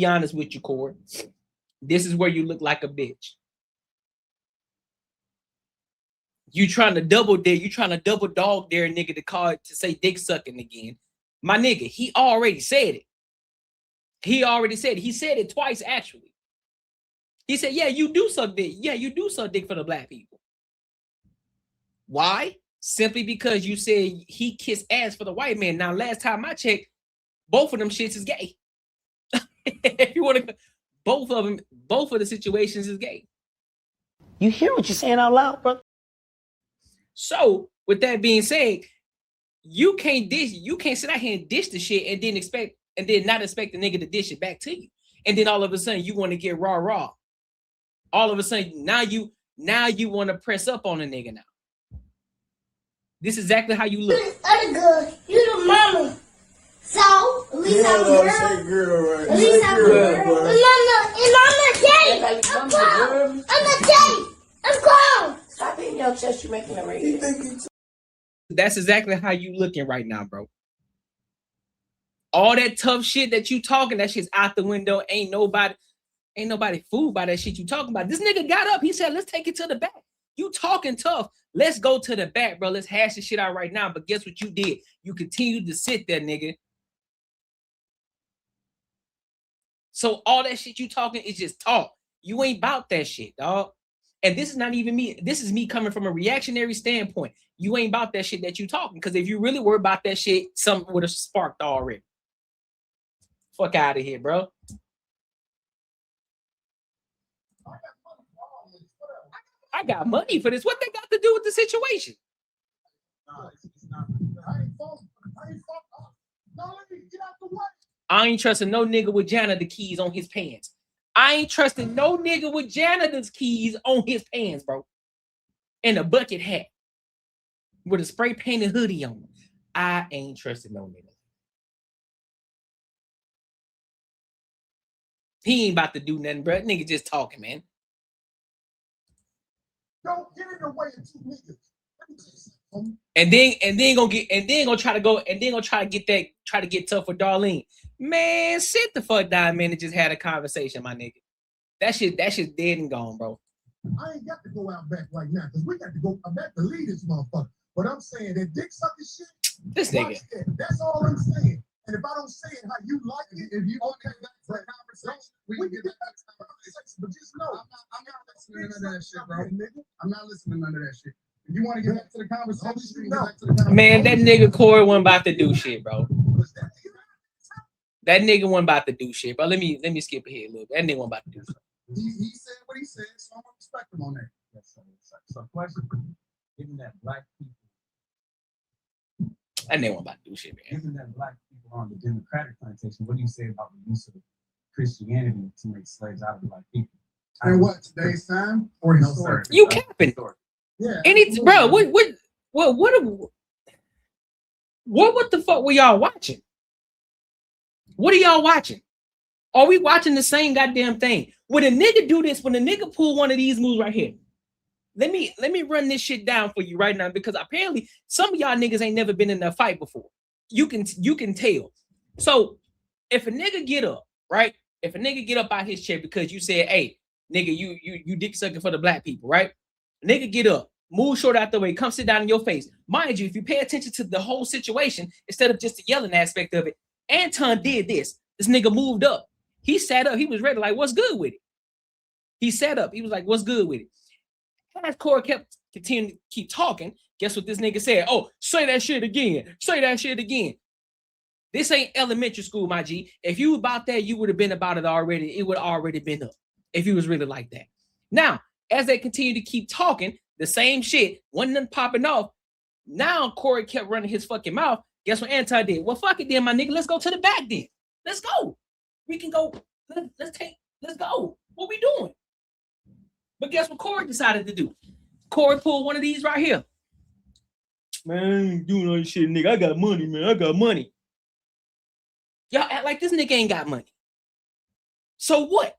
honest with you, Court. This is where you look like a bitch. You trying to double dare, you trying to double dog dare a nigga to say dick sucking again. My nigga, he already said it. He said it twice, actually. He said, yeah, you do suck dick. Yeah, you do suck dick for the black people. Why? Simply because you said he kissed ass for the white man. Now, last time I checked, both of them shits is gay. If you want to, both of the situations is gay. You hear what you're saying out loud, brother? So, with that being said, you can't sit out here and dish the shit and then not expect the nigga to dish it back to you. And then all of a sudden you want to get raw. All of a sudden now you want to press up on a nigga now. This is exactly how you look. Edgar, you the mama. So, at least I'm a girl. At least I'm a girl. And I'm not gay. I'm grown. I'm not gay. I'm grown. Stop beating your chest. You're making a radio. That's exactly how you looking right now, bro. All that tough shit that you talking, that shit's out the window. Ain't nobody fooled by that shit you talking about. This nigga got up. He said, let's take it to the back. You talking tough. Let's go to the back, bro. Let's hash this shit out right now. But guess what you did? You continued to sit there, nigga. So all that shit you talking is just talk. You ain't about that shit, dog. And this is not even me. This is me coming from a reactionary standpoint. You ain't about that shit that you talking. Because if you really were about that shit, something would have sparked already. Fuck out of here, bro. I got money for this. What they got to do with the situation? I ain't trusting no nigga with janitor keys on his pants. I ain't trusting no nigga with janitor's keys on his pants, bro. And a bucket hat with a spray painted hoodie on. I ain't trusting no nigga. He ain't about to do nothing, bro. Nigga just talking, man. Don't get in the way of two niggas. And then gonna try to get tough with Darlene. Man, sit the fuck down, man, and just had a conversation, my nigga. That shit dead and gone, bro. I ain't got to go out back right now because we got to go back to lead this motherfucker. But I'm saying that dick sucking shit. This nigga. That's all I'm saying. And if I don't say it how you like it, if you okay back to that conversation, we can get back to that conversation. But just know, I'm not listening to none of that shit, bro. I'm not listening to none of that shit. If you want to get back to the conversation, Man, that nigga Corey wasn't about to do shit, bro. That nigga wasn't about to do shit, bro. Let me skip ahead a little bit. That nigga wasn't about to do something. He said what he said, so I'm gonna respect him on that. Yes, so question, given that black people, That nigga wasn't about to do shit, man. given that black people on the Democratic plantation, what do you say about the use of Christianity to make slaves out of black people? And what, today's time or historic? You capping. Yeah. Bro, what the fuck were y'all watching? What are y'all watching? Are we watching the same goddamn thing? When a nigga do this, when a nigga pull one of these moves right here, let me run this shit down for you right now, because apparently some of y'all niggas ain't never been in a fight before. You can tell. So if a nigga get up, right? If a nigga get up out his chair because you said, hey, nigga, you dick sucking for the black people, right? Nigga get up, move short out the way, come sit down in your face. Mind you, if you pay attention to the whole situation, instead of just the yelling aspect of it, Anton did this. This nigga moved up. He sat up. He was ready, like, what's good with it? He sat up. He was like, what's good with it? As Corey continued to keep talking, guess what this nigga said? Oh, say that shit again. Say that shit again. This ain't elementary school, my G. If you about that, you would have been about it already. It would have already been up if you was really like that. Now, as they continue to keep talking, the same shit, wasn't nothing popping off. Now Corey kept running his fucking mouth. Guess what Anton did? Well, fuck it then, my nigga. Let's go to the back then. Let's go. We can go. Let's go. What we doing? But guess what Corey decided to do? Corey pulled one of these right here. Man, I ain't doing all this shit, nigga. I got money, man. I got money. Y'all act like this nigga ain't got money. So what?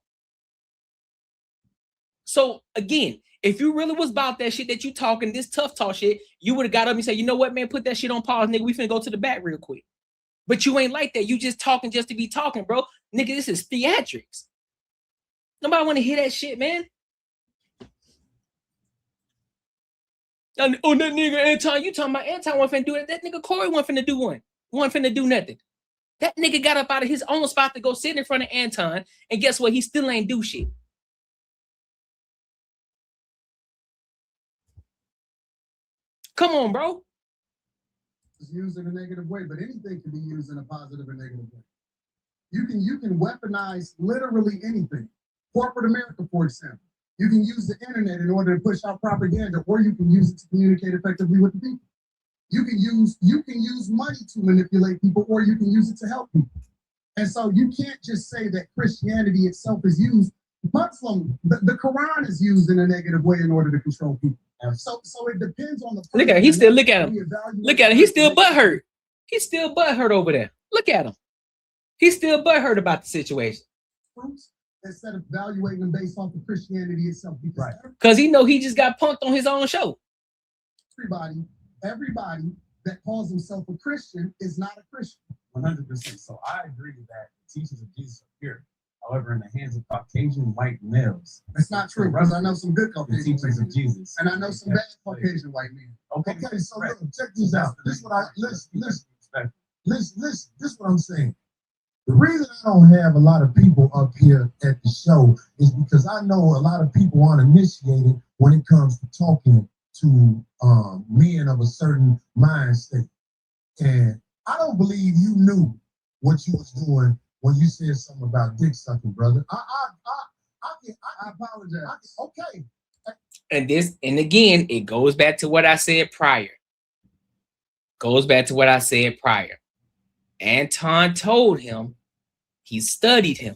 So again, if you really was about that shit that you talking, this tough talk shit, you would have got up and said, you know what, man, put that shit on pause, nigga. We finna go to the back real quick. But you ain't like that. You just talking just to be talking, bro. Nigga, this is theatrics. Nobody want to hear that shit, man. Oh, that nigga Anton, you talking about Anton wasn't finna do it. That nigga Corey wasn't finna do one. Wasn't finna do nothing. That nigga got up out of his own spot to go sit in front of Anton, and guess what? He still ain't do shit. Come on, bro. It's used in a negative way, but anything can be used in a positive or negative way. You can weaponize literally anything. Corporate America, for example. You can use the internet in order to push out propaganda, or you can use it to communicate effectively with the people. You can use money to manipulate people, or you can use it to help people. And so you can't just say that Christianity itself is used. Muslim, the Quran is used in a negative way in order to control people. So it depends on the person. Look at him. He still look at him. Look at him. He's still butthurt. He's still butthurt over there. Look at him. He's still butthurt about the situation. Instead of evaluating them based off of Christianity itself. Because he know he just got punked on his own show. Everybody that calls himself a Christian is not a Christian. 100%. So I agree that the teachings of Jesus are pure. However, in the hands of Caucasian white males, that's not true, because I know some good Caucasian teachings of Jesus, and I know some bad Caucasian white men. Okay, so look, check this out. This is what I listen. This is what I'm saying. The reason I don't have a lot of people up here at the show is because I know a lot of people aren't initiated when it comes to talking to men of a certain mind state. And I don't believe you knew what you was doing when you said something about dick sucking, brother. I apologize. Okay. And again, it goes back to what I said prior. Anton told him, he studied him.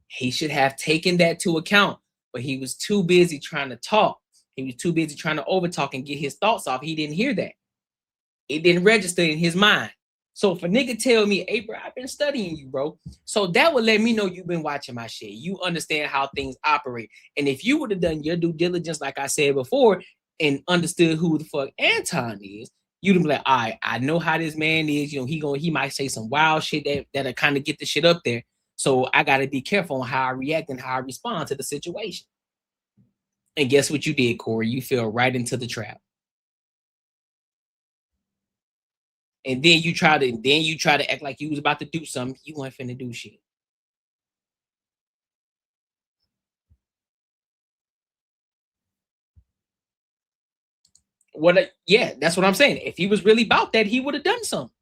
He should have taken that to account, but he was too busy trying to talk. He was too busy trying to overtalk and get his thoughts off. He didn't hear that. It didn't register in his mind. So if a nigga tell me, hey, bro, I've been studying you, bro. So that would let me know you've been watching my shit. You understand how things operate. And if you would have done your due diligence, like I said before, and understood who the fuck Anton is, you'd be like, all right, I know how this man is. You know, he might say some wild shit that'll kind of get the shit up there. So I got to be careful on how I react and how I respond to the situation. And guess what you did, Corey? You fell right into the trap. And then you try to act like you was about to do something. You weren't finna do shit. Yeah, that's what I'm saying. If he was really about that, he would have done something.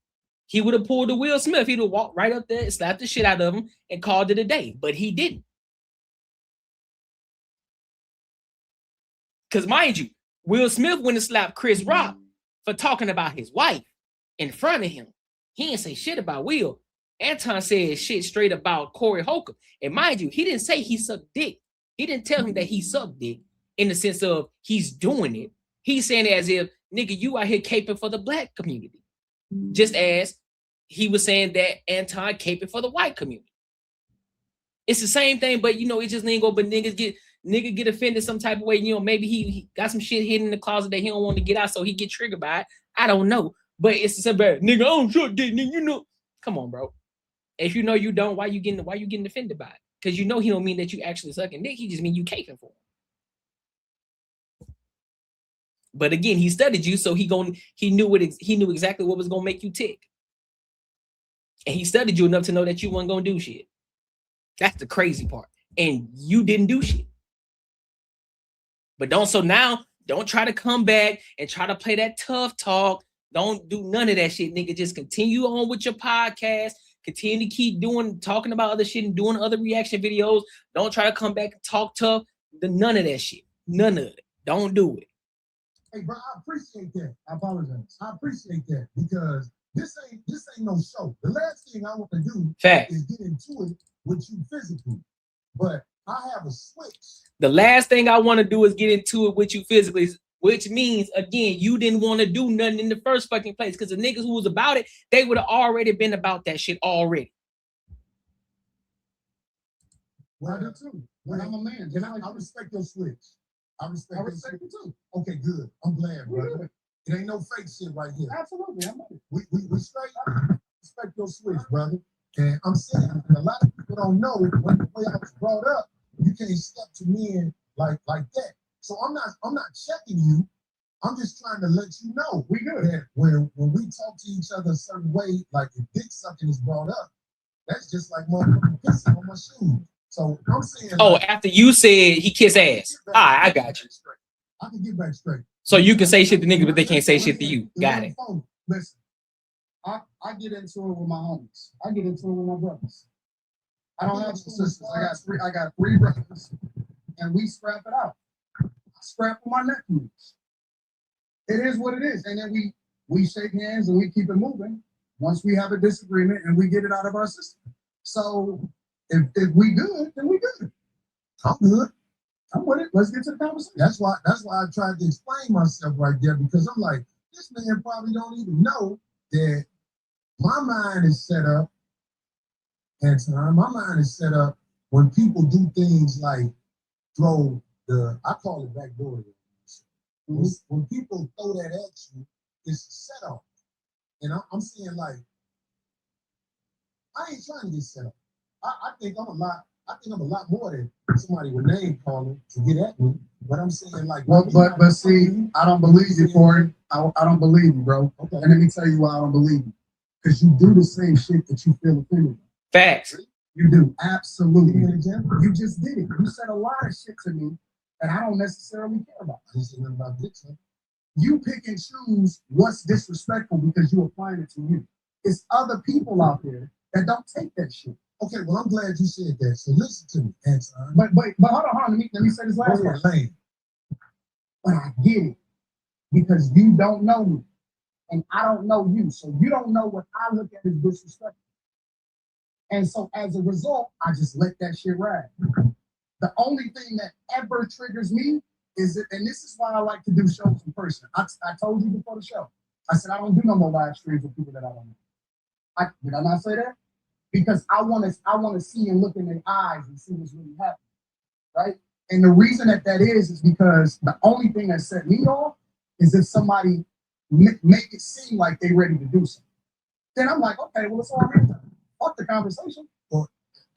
He would have pulled the Will Smith. He'd have walked right up there, slapped the shit out of him, and called it a day. But he didn't. Because mind you, Will Smith went and slapped Chris Rock for talking about his wife in front of him. He didn't say shit about Will. Anton said shit straight about Corey Holcomb. And mind you, he didn't say he sucked dick. He didn't tell him that he sucked dick in the sense of he's doing it. He's saying it as if, nigga, you out here caping for the black community. Just as he was saying that Anton caping for the white community. It's the same thing, but you know, it just lingo, but nigga get offended some type of way. You know, maybe he got some shit hidden in the closet that he don't want to get out, so he get triggered by it. I don't know. But it's so bad. Nigga, I don't suck dick, nigga, you know. Come on, bro. If you know you don't, why you getting offended by it? Because you know he don't mean that you actually sucking dick, he just mean you caping for him. But again, he studied you, so he knew exactly what was gonna make you tick. And he studied you enough to know that you weren't gonna do shit. That's the crazy part. And you didn't do shit. But don't try to come back and try to play that tough talk. Don't do none of that shit, nigga. Just continue on with your podcast. Continue to keep talking about other shit and doing other reaction videos. Don't try to come back and talk tough. None of that shit. None of it. Don't do it. Hey, bro, I appreciate that. I apologize. I appreciate that because this ain't no show. The last thing I want to do is get into it with you physically. But I have a switch. The last thing I want to do is get into it with you physically, which means, again, you didn't want to do nothing in the first fucking place because the niggas who was about it, they would have already been about that shit already. Well, I do too. When I'm a man, I respect your switch. I respect you too. Okay, good. I'm glad, brother. It ain't no fake shit right here. Absolutely. We straight respect your switch, brother. And I'm saying, a lot of people don't know it. When the way I was brought up, you can't step to men like that. So I'm not checking you. I'm just trying to let you know we good that when we talk to each other a certain way, like if dick sucking is brought up, that's just like motherfucking pissing on my shoes. So I'm saying, after you said he kiss ass. All right, I got you. I can get back straight. So you can say shit to niggas, but they can't say shit to you. Got it. Listen, I get into it with my homies. I get into it with my brothers. I don't have two sisters. I got three brothers, and we scrap it out. I scrap with my nephews. It is what it is, and then we shake hands and we keep it moving. Once we have a disagreement and we get it out of our system. So if we good, then we good. I'm good. I'm with it. Let's get to the conversation. That's why I tried to explain myself right there because I'm like, this man probably don't even know that my mind is set up. Anton, my mind is set up when people do things like throw I call it backdoor. When people throw that at you, it's a set off. And I'm saying like, I ain't trying to get set up. I think I'm a lot more than somebody with name calling to get at me. But I'm saying like, but see, I don't believe you, Corey. I don't believe you, bro. Okay. And let me tell you why I don't believe you. Because you do the same shit that you feel offended. Facts. You do, absolutely. You just did it. You said a lot of shit to me that I don't necessarily care about. I just know about this. You pick and choose what's disrespectful because you're applying it to you. It's other people out there that don't take that shit. Okay, well, I'm glad you said that. So listen to me, Anton. But hold on. Let me say this last part. But I get it because you don't know me, and I don't know you, so you don't know what I look at as disrespectful. And so as a result, I just let that shit ride. The only thing that ever triggers me is it, and this is why I like to do shows in person. I told you before the show. I said I don't do no more live streams with people that I don't know. Did I not say that? Because I want to see and look in their eyes and see what's really happening, right? And the reason that is because the only thing that set me off is if somebody make it seem like they're ready to do something. Then I'm like, okay, well, it's all right. Fuck the conversation. Well,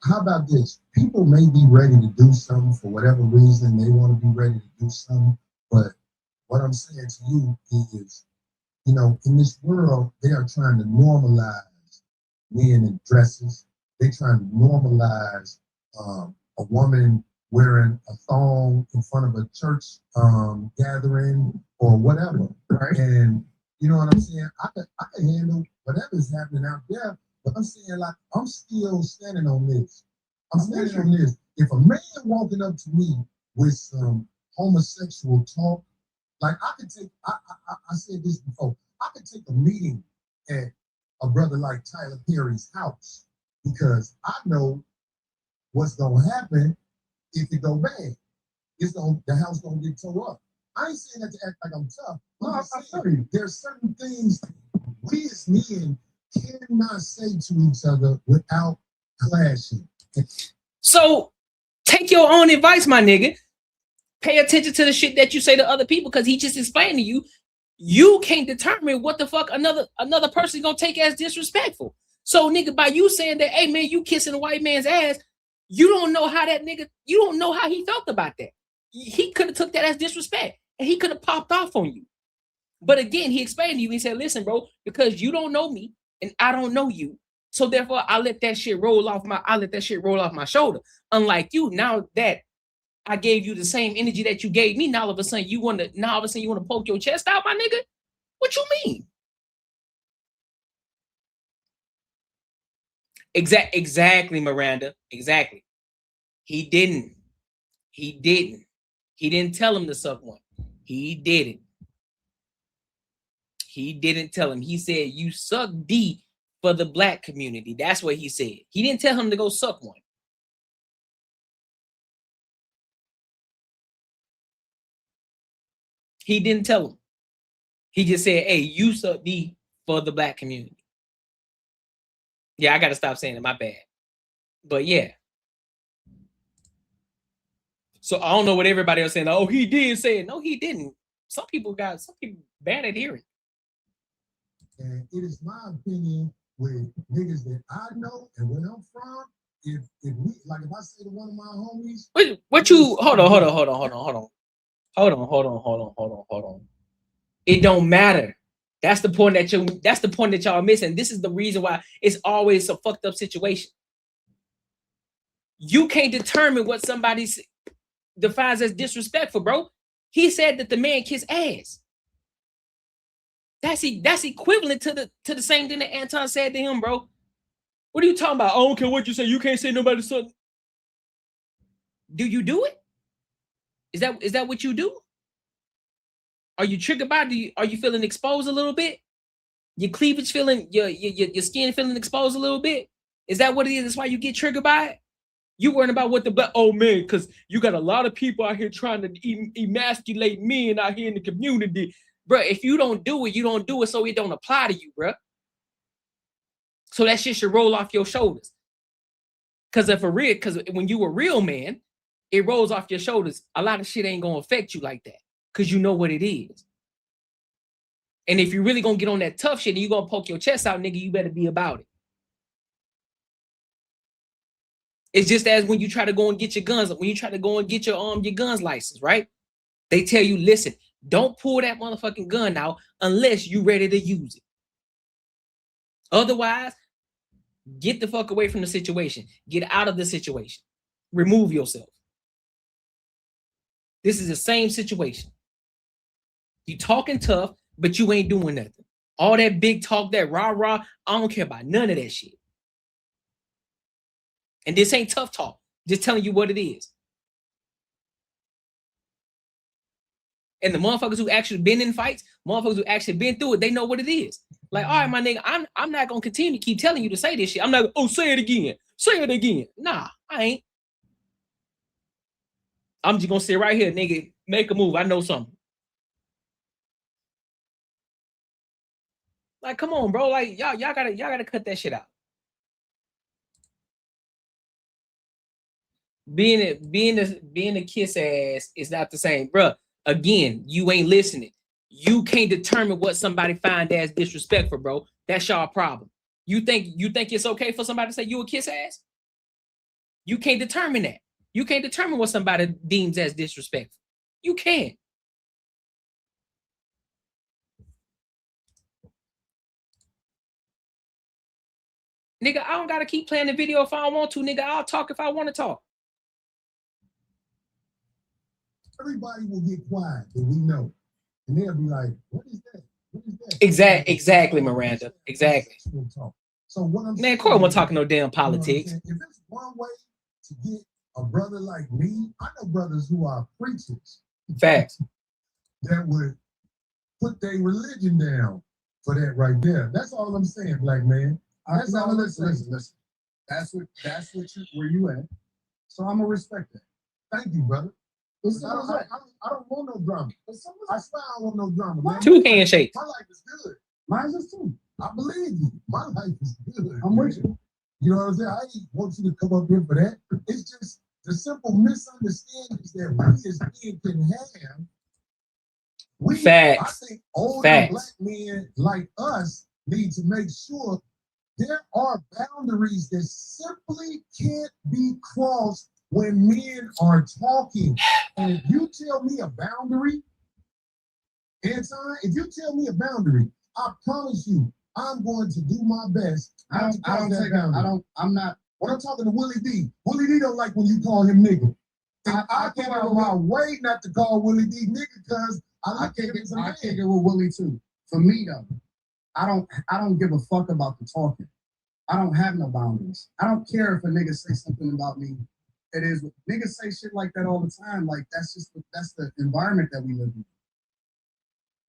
how about this? People may be ready to do something for whatever reason they want to be ready to do something. But what I'm saying to you is, you know, in this world, they are trying to normalize men in dresses. They're trying to normalize a woman wearing a thong know, in front of a church gathering or whatever. Right. And you know what I'm saying? I can handle whatever's happening out there, but I'm saying like I'm still standing on this. I'm standing on this. If a man walking up to me with some homosexual talk, like I could take, I said this before, I could take a meeting at a brother like Tyler Perry's house because I know what's gonna happen if it go bad. The house gonna get tore up. I ain't saying that to act like I'm tough. No, I'm saying there's certain things we as men cannot say to each other without clashing. So take your own advice, my nigga. Pay attention to the shit that you say to other people because he just explained to you. You can't determine what the fuck another person gonna take as disrespectful. So nigga, by you saying that, hey man, you kissing a white man's ass, you don't know how that nigga, you don't know how he felt about that. He could have took that as disrespect and he could have popped off on you. But again, he explained to you, he said, listen, bro, because you don't know me and I don't know you. So therefore I let that shit roll off my shoulder. Unlike you, now that I gave you the same energy that you gave me, now all of a sudden you want to poke your chest out, my nigga? What you mean? Exactly, Miranda. Exactly. He didn't tell him to suck one. He didn't tell him. He said, you suck D for the black community. That's what he said. He didn't tell him to go suck one. He didn't tell him. He just said, hey, you suck D for the black community. Yeah, I got to stop saying it. My bad. But yeah. So I don't know what everybody else saying. Oh, he did say it. No, he didn't. Some people bad at hearing. And it is my opinion with niggas that I know and where I'm from, if we, like if I say to one of my homies, hold on. It don't matter. That's the point that y'all missing. This is the reason why it's always a fucked up situation. You can't determine what somebody defines as disrespectful, bro. He said that the man kissed ass. That's equivalent to the same thing that Anton said to him, bro. What are you talking about? I don't care what you say. You can't say nobody's son. Do you do it? Is that what you do? Are you triggered by it? Are you feeling exposed a little bit? Your cleavage feeling, your skin feeling exposed a little bit? Is that what it is? That's why you get triggered by it? You worrying about what the black, oh man, because you got a lot of people out here trying to emasculate men out here in the community. Bro, if you don't do it, you don't do it, so it don't apply to you, bro. So that shit should roll off your shoulders. Because when you a real man, it rolls off your shoulders. A lot of shit ain't gonna affect you like that. Because you know what it is. And if you're really gonna get on that tough shit and you're gonna poke your chest out, nigga, you better be about it. It's just as when you try to go and get your guns, when you try to go and get your guns license, right? They tell you, listen, don't pull that motherfucking gun out unless you're ready to use it. Otherwise, get the fuck away from the situation. Get out of the situation. Remove yourself. This is the same situation. You talking tough, but you ain't doing nothing. All that big talk, that rah-rah, I don't care about none of that shit. And this ain't tough talk. Just telling you what it is. And the motherfuckers who actually been in fights, motherfuckers who actually been through it, they know what it is. Like, all right, my nigga, I'm not gonna continue to keep telling you to say this shit. I'm not, say it again. Say it again. Nah, I ain't. I'm just gonna sit right here, nigga, make a move. I know something. Like, come on, bro. Like, y'all gotta cut that shit out. Being a kiss ass is not the same, bro. Again, you ain't listening. You can't determine what somebody find as disrespectful, bro. That's y'all problem. You think it's okay for somebody to say you a kiss ass? You can't determine that. You can't determine what somebody deems as disrespectful. You can't. Nigga, I don't gotta keep playing the video if I don't want to, nigga. I'll talk if I want to talk. everybody will get quiet that we know. And they'll be like, what is that? What is that? Exactly, Miranda. Exactly. So what I'm saying, Corey won't talk no damn politics. If it's one way to get a brother like me, I know brothers who are preachers. Facts. That would put their religion down for that right there. That's all I'm saying, black man. That's all I'm saying. Listen. That's where you at. So I'm gonna respect that. Thank you, brother. I don't want no drama. I swear I don't want no drama, man. 2 handshakes. My life is good. Mine's just too. I believe you. My life is good. I'm with you. You know what I'm saying? I ain't want you to come up here for that. It's just the simple misunderstandings that we as men can have. Facts. I think older black men like us need to make sure there are boundaries that simply can't be crossed when men are talking. And if you tell me a boundary, Anton, if you tell me a boundary, I promise you, I'm going to do my best. I'm not. When I'm talking to Willie D, Willie D don't like when you call him nigga. I can't go my way not to call Willie D nigga because I can't get with Willie too. For me though, I don't give a fuck about the talking. I don't have no boundaries. I don't care if a nigga say something about me. It is niggas say shit like that all the time. Like that's the environment that we live in.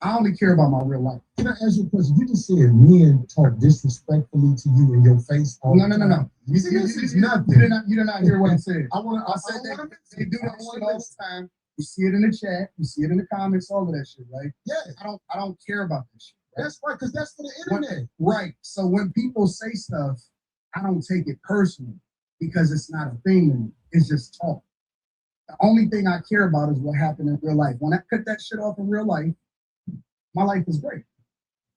I only care about my real life. Can I ask you a question? You just said men talk disrespectfully to you in your face all the time. No. You did not hear what I said. I said that they do that shit all the time. You see it in the chat, you see it in the comments, all of that shit, right? Yeah. I don't care about this shit. Right? That's right, because that's for the internet. Right. So when people say stuff, I don't take it personally because it's not a thing to me. It's just talk. The only thing I care about is what happened in real life. When I cut that shit off in real life, my life is great.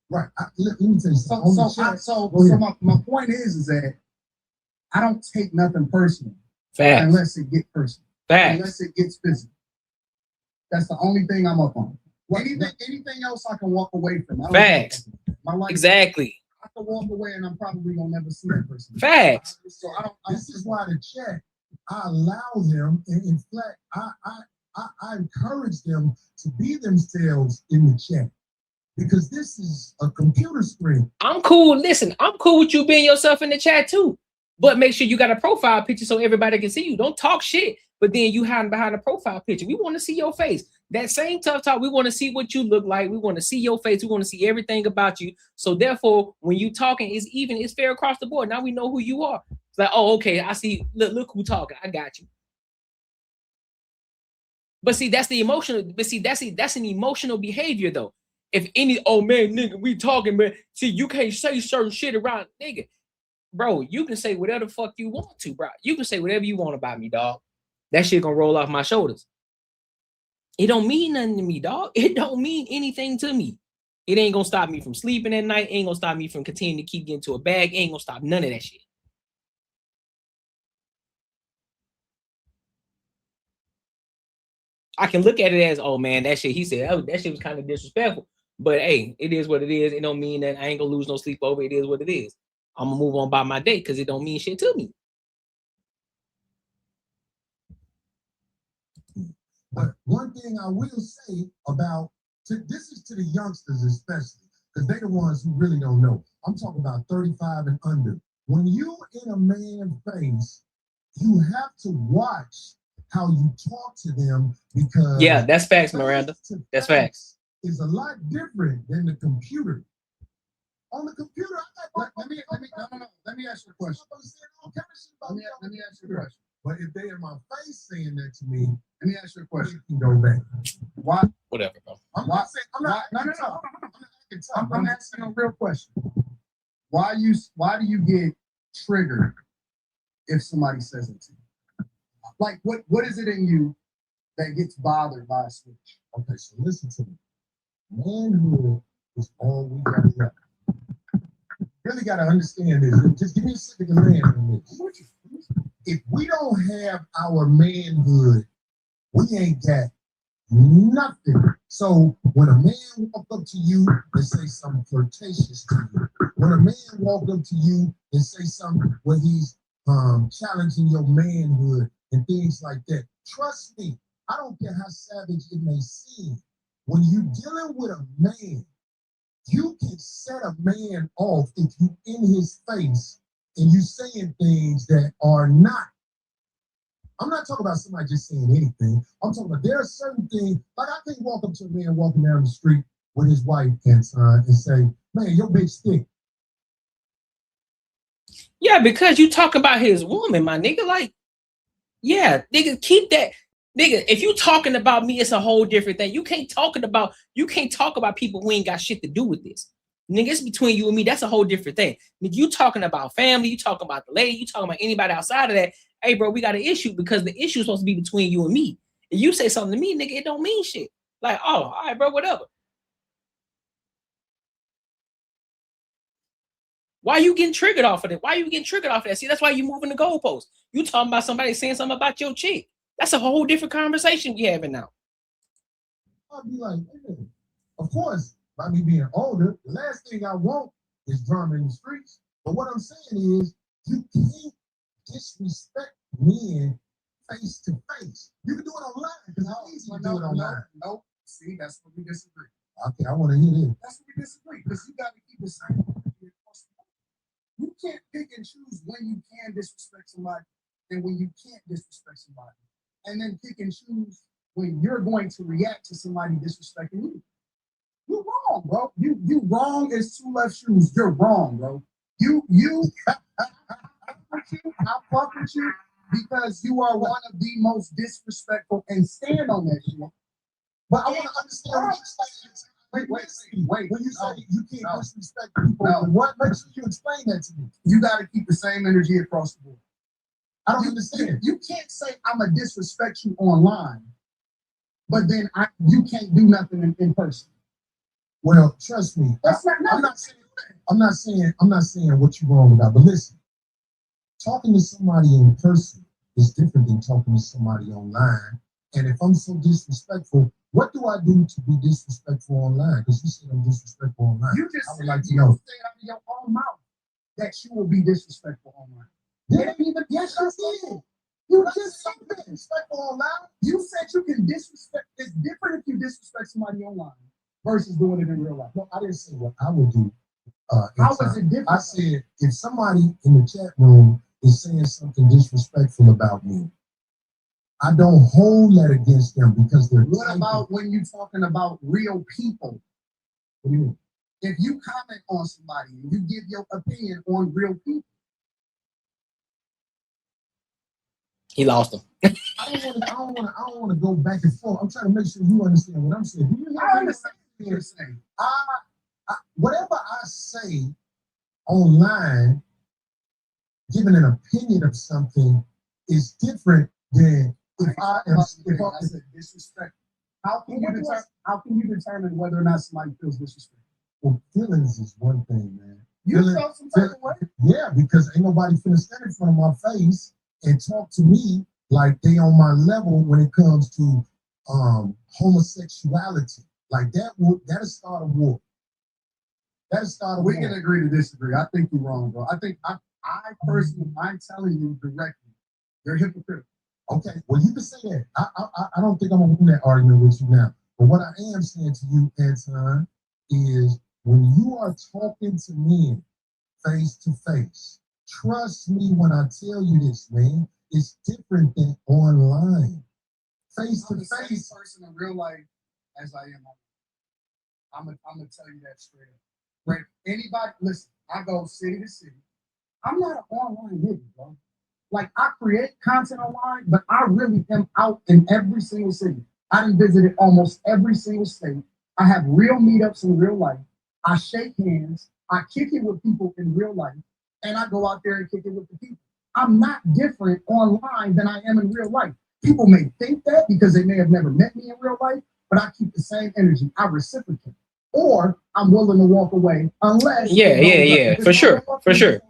Right. Let me tell you something. So my point is that I don't take nothing personal. Facts. Unless it gets personal. Facts. Unless it gets physical. That's the only thing I'm up on. Anything else I can walk away from. Facts. My life, exactly. I can walk away and I'm probably gonna never see that person. Facts. So this is why the chat, I allow them, and in fact, I encourage them to be themselves in the chat. Because this is a computer screen. I'm cool. Listen, I'm cool with you being yourself in the chat too. But make sure you got a profile picture so everybody can see you. Don't talk shit, but then you hiding behind a profile picture. We want to see your face. That same tough talk, we want to see what you look like. We want to see your face. We want to see everything about you. So therefore, when you talking, it's fair across the board. Now we know who you are. It's like, oh, okay, I see. Look who talking. I got you. But see, that's the emotional. But see, that's an emotional behavior though. If any old man nigga, we talking, man. See, you can't say certain shit around nigga. Bro, you can say whatever the fuck you want to, bro. You can say whatever you want about me, dog. That shit gonna roll off my shoulders. It don't mean nothing to me, dog. It don't mean anything to me. It ain't gonna stop me from sleeping at night. Ain't gonna stop me from continuing to keep getting to a bag. Ain't gonna stop none of that shit. I can look at it as, oh man, that shit, he said, oh, that shit was kind of disrespectful. But hey, it is what it is. It don't mean that I ain't gonna lose no sleep over. It is what it is. I'm gonna move on by my day because it don't mean shit to me. But one thing I will say about, this is to the youngsters especially, because they're the ones who really don't know. I'm talking about 35 and under. When you in a man's face, you have to watch how you talk to them because that's facts, Miranda. That's facts. Is a lot different than the computer. On the computer, let me ask you a question. Let me ask you a question. But if they in my face saying that to me, let me ask you a question. You can go back. Why? Whatever, bro. I'm asking a real question. Why do you get triggered if somebody says it to you? Like, what is it in you that gets bothered by a switch? Okay, so listen to me. Manhood is all we got to have. Really got to understand this. Just give me a second to land on this. If we don't have our manhood, we ain't got nothing. So when a man walk up to you and say something flirtatious to you, when a man walk up to you and say something where he's challenging your manhood and things like that, trust me, I don't care how savage it may seem. When you're dealing with a man, you can set a man off if you in his face and you saying things that are not. I'm not talking about somebody just saying anything. I'm talking about there are certain things, like I can't walk up to a man walking down the street with his wife, Anton, and say, man, your bitch stink. Yeah, because you talk about his woman, my nigga. Like, yeah, nigga, keep that. Nigga, if you talking about me, it's a whole different thing. You can't talk about people who ain't got shit to do with this. Nigga, it's between you and me. That's a whole different thing. Nigga, you talking about family, you talking about the lady, you talking about anybody outside of that. Hey, bro, we got an issue because the issue is supposed to be between you and me. If you say something to me, nigga, it don't mean shit. Like, oh, all right, bro, whatever. Why you getting triggered off of it? Why you getting triggered off of that? See, that's why you moving the goalpost. You talking about somebody saying something about your chick. That's a whole different conversation we having now. I'll be like, hey, of course, by me being older, the last thing I want is drama in the streets. But what I'm saying is, you can't disrespect men face to face. You can do it online because how easy to do it online. No, see, that's what we disagree. Okay, I want to hear this. That's what we disagree because you got to keep the same. You can't pick and choose when you can disrespect somebody and when you can't disrespect somebody. And then pick and choose when you're going to react to somebody disrespecting you. You're wrong, bro. You wrong as two left shoes. You're wrong, bro. I fuck with you because you are one of the most disrespectful and stand on that shit. But I want to understand what you're saying. Wait. When you say you can't disrespect people, what makes you explain that to me? You got to keep the same energy across the board. I don't understand. You can't say I'm gonna disrespect you online, but then you can't do nothing in person. Well, trust me. I'm not saying what you're wrong about, but listen, talking to somebody in person is different than talking to somebody online. And if I'm so disrespectful, what do I do to be disrespectful online? Because you said I'm disrespectful online. You just I would like to know. Say out of your own mouth that you will be disrespectful online. Yes, I did. You just said disrespectful online. You said you can disrespect. It's different if you disrespect somebody online versus doing it in real life. No, I didn't say what I would do. How is it different? I said if somebody in the chat room is saying something disrespectful about me, I don't hold that against them because they're. What about when you're talking about real people? What do you mean? If you comment on somebody and you give your opinion on real people. He lost him. I don't want to go back and forth. I'm trying to make sure you understand what I'm saying. I understand what you're saying. Whatever I say online, giving an opinion of something is different than if I said disrespect. How can you determine whether or not somebody feels disrespectful? Well, feelings is one thing, man. You felt some type of way? Yeah, because ain't nobody finna stand in front of my face and talk to me like they on my level when it comes to homosexuality. Like that'll start a war. That'll start a war. We can agree to disagree. I think you're wrong, bro. I think I personally, I'm telling you directly, you're hypocritical. Okay, well you can say that. I don't think I'm gonna win that argument with you now. But what I am saying to you, Anton, is when you are talking to men face to face, trust me when I tell you this, man. It's different than online. Face to face. I'm the same person in real life as I am online. I'm gonna tell you that straight up. Right? Anybody, listen, I go city to city. I'm not an online nigga, bro. Like I create content online, but I really am out in every single city. I done visited almost every single state. I have real meetups in real life. I shake hands. I kick it with people in real life, and I go out there and kick it with the people. I'm not different online than I am in real life. People may think that because they may have never met me in real life, but I keep the same energy. I reciprocate. Or I'm willing to walk away unless... Yeah, for sure. We just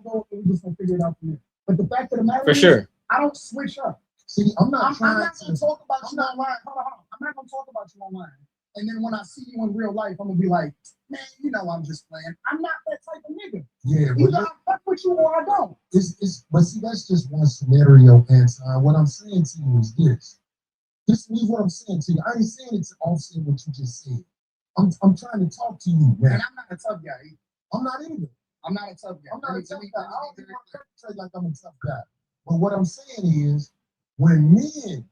gonna figure it out from there. But the fact of the matter is, I don't switch up. See, I'm not going to talk about you online. Hold on. I'm not going to talk about you online. And then when I see you in real life, I'm going to be like, man, you know I'm just playing. I'm not that type of nigga. Yeah, either I fuck with you or I don't. But see, that's just one scenario, Anton. What I'm saying to you is this. Listen to what I'm saying to you. I ain't saying it to offset what you just said. I'm trying to talk to you, man. And I'm not a tough guy either. I'm not either. I'm not a tough guy. I'm not a tough guy. I don't even want to portray like I'm a tough guy. But what I'm saying is, when men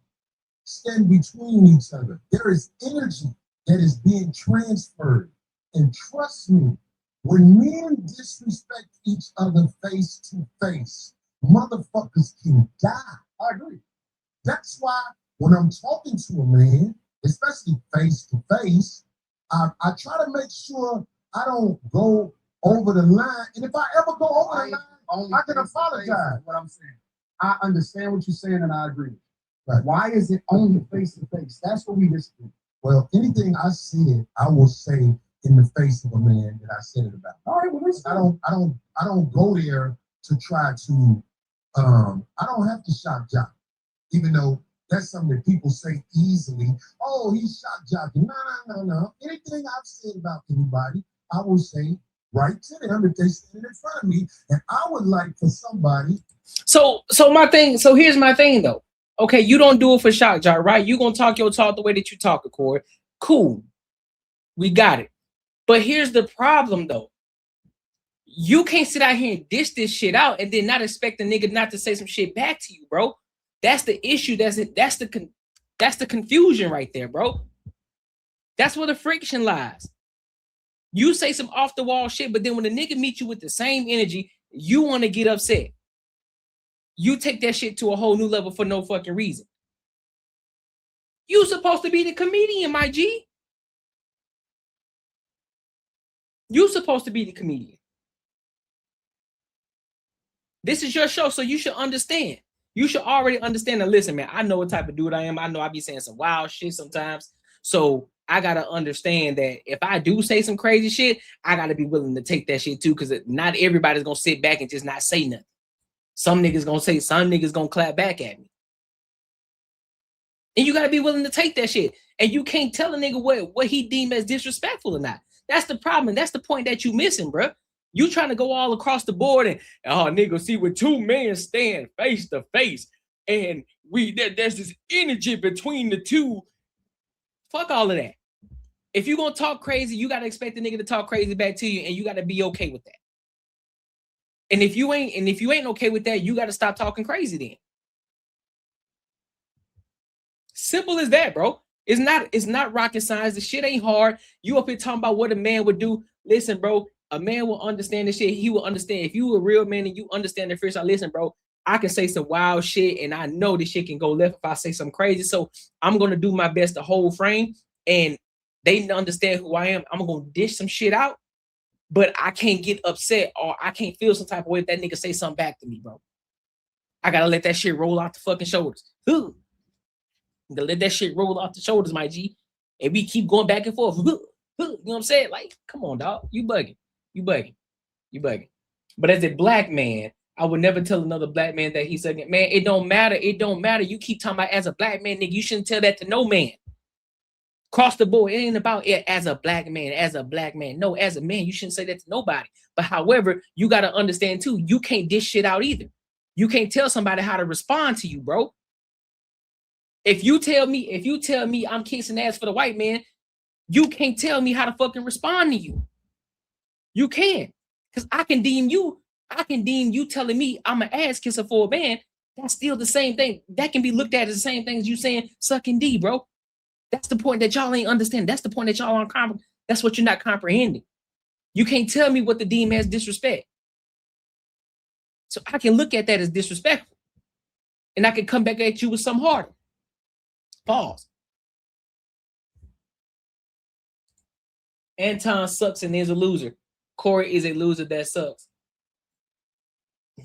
stand between each other, there is energy that is being transferred. And trust me, when men disrespect each other face to face, motherfuckers can die. I agree. That's why when I'm talking to a man, especially face to face, I try to make sure I don't go over the line. And if I ever go over the line, I can apologize. What I'm saying. I understand what you're saying and I agree. Right. Why is it only face to face? That's what we disagree. Well, anything I said, I will say in the face of a man that I said it about. All right, well, I don't go there to try to I don't have to shock jock, even though that's something that people say easily. Oh, he's shock jocking. No. Anything I've said about anybody, I will say right to them if they stand in front of me. And I would like for somebody. So here's my thing though. Okay, you don't do it for shock jock, right? You gonna talk your talk the way that you talk, Corey. Cool. We got it. But here's the problem though. You can't sit out here and dish this shit out and then not expect the nigga not to say some shit back to you, bro. That's the issue. That's the confusion right there, bro. That's where the friction lies. You say some off the wall shit, but then when the nigga meet you with the same energy, you want to get upset. You take that shit to a whole new level for no fucking reason. You supposed to be the comedian, my G. You supposed to be the comedian. This is your show, so you should understand. You should already understand and listen, man. I know what type of dude I am. I know I be saying some wild shit sometimes. So I gotta understand that if I do say some crazy shit, I gotta be willing to take that shit too, because not everybody's gonna sit back and just not say nothing. Some niggas gonna say, some niggas gonna clap back at me. And you gotta be willing to take that shit. And you can't tell a nigga what he deemed as disrespectful or not. That's the problem. That's the point that you missing, bro. You trying to go all across the board and nigga, see, when two men stand face to face and there's this energy between the two. Fuck all of that. If you're gonna talk crazy, you gotta expect the nigga to talk crazy back to you, and you gotta be okay with that. And if you ain't okay with that, you gotta stop talking crazy then. Simple as that, bro. It's not rocket science. The shit ain't hard. You up here talking about what a man would do. Listen, bro. A man will understand this shit. He will understand. If you a real man and you understand the first, listen, bro, I can say some wild shit and I know this shit can go left if I say something crazy. So I'm going to do my best to hold frame and they understand who I am. I'm going to dish some shit out, but I can't get upset or I can't feel some type of way if that nigga say something back to me, bro. I got to let that shit roll off the fucking shoulders. I'm going to let that shit roll off the shoulders, my G. And we keep going back and forth. You know what I'm saying? Like, come on, dog. You bugging. But as a black man, I would never tell another black man that he's ugly. Man, it don't matter. You keep talking about as a black man, nigga. You shouldn't tell that to no man. Across the board, it ain't about it as a black man. No, as a man, you shouldn't say that to nobody. But however, you got to understand too, you can't dish shit out either. You can't tell somebody how to respond to you, bro. If you tell me I'm kissing ass for the white man, you can't tell me how to fucking respond to you. You can, because I can deem you telling me I'm an ass kisser for a man. That's still the same thing. That can be looked at as the same thing as you saying sucking D, bro. That's the point that y'all ain't understand. That's the point that y'all aren't comprehending. That's what you're not comprehending. You can't tell me what the deem as disrespect. So I can look at that as disrespectful. And I can come back at you with some harder. Pause. Anton sucks and is a loser. Corey is a loser that sucks.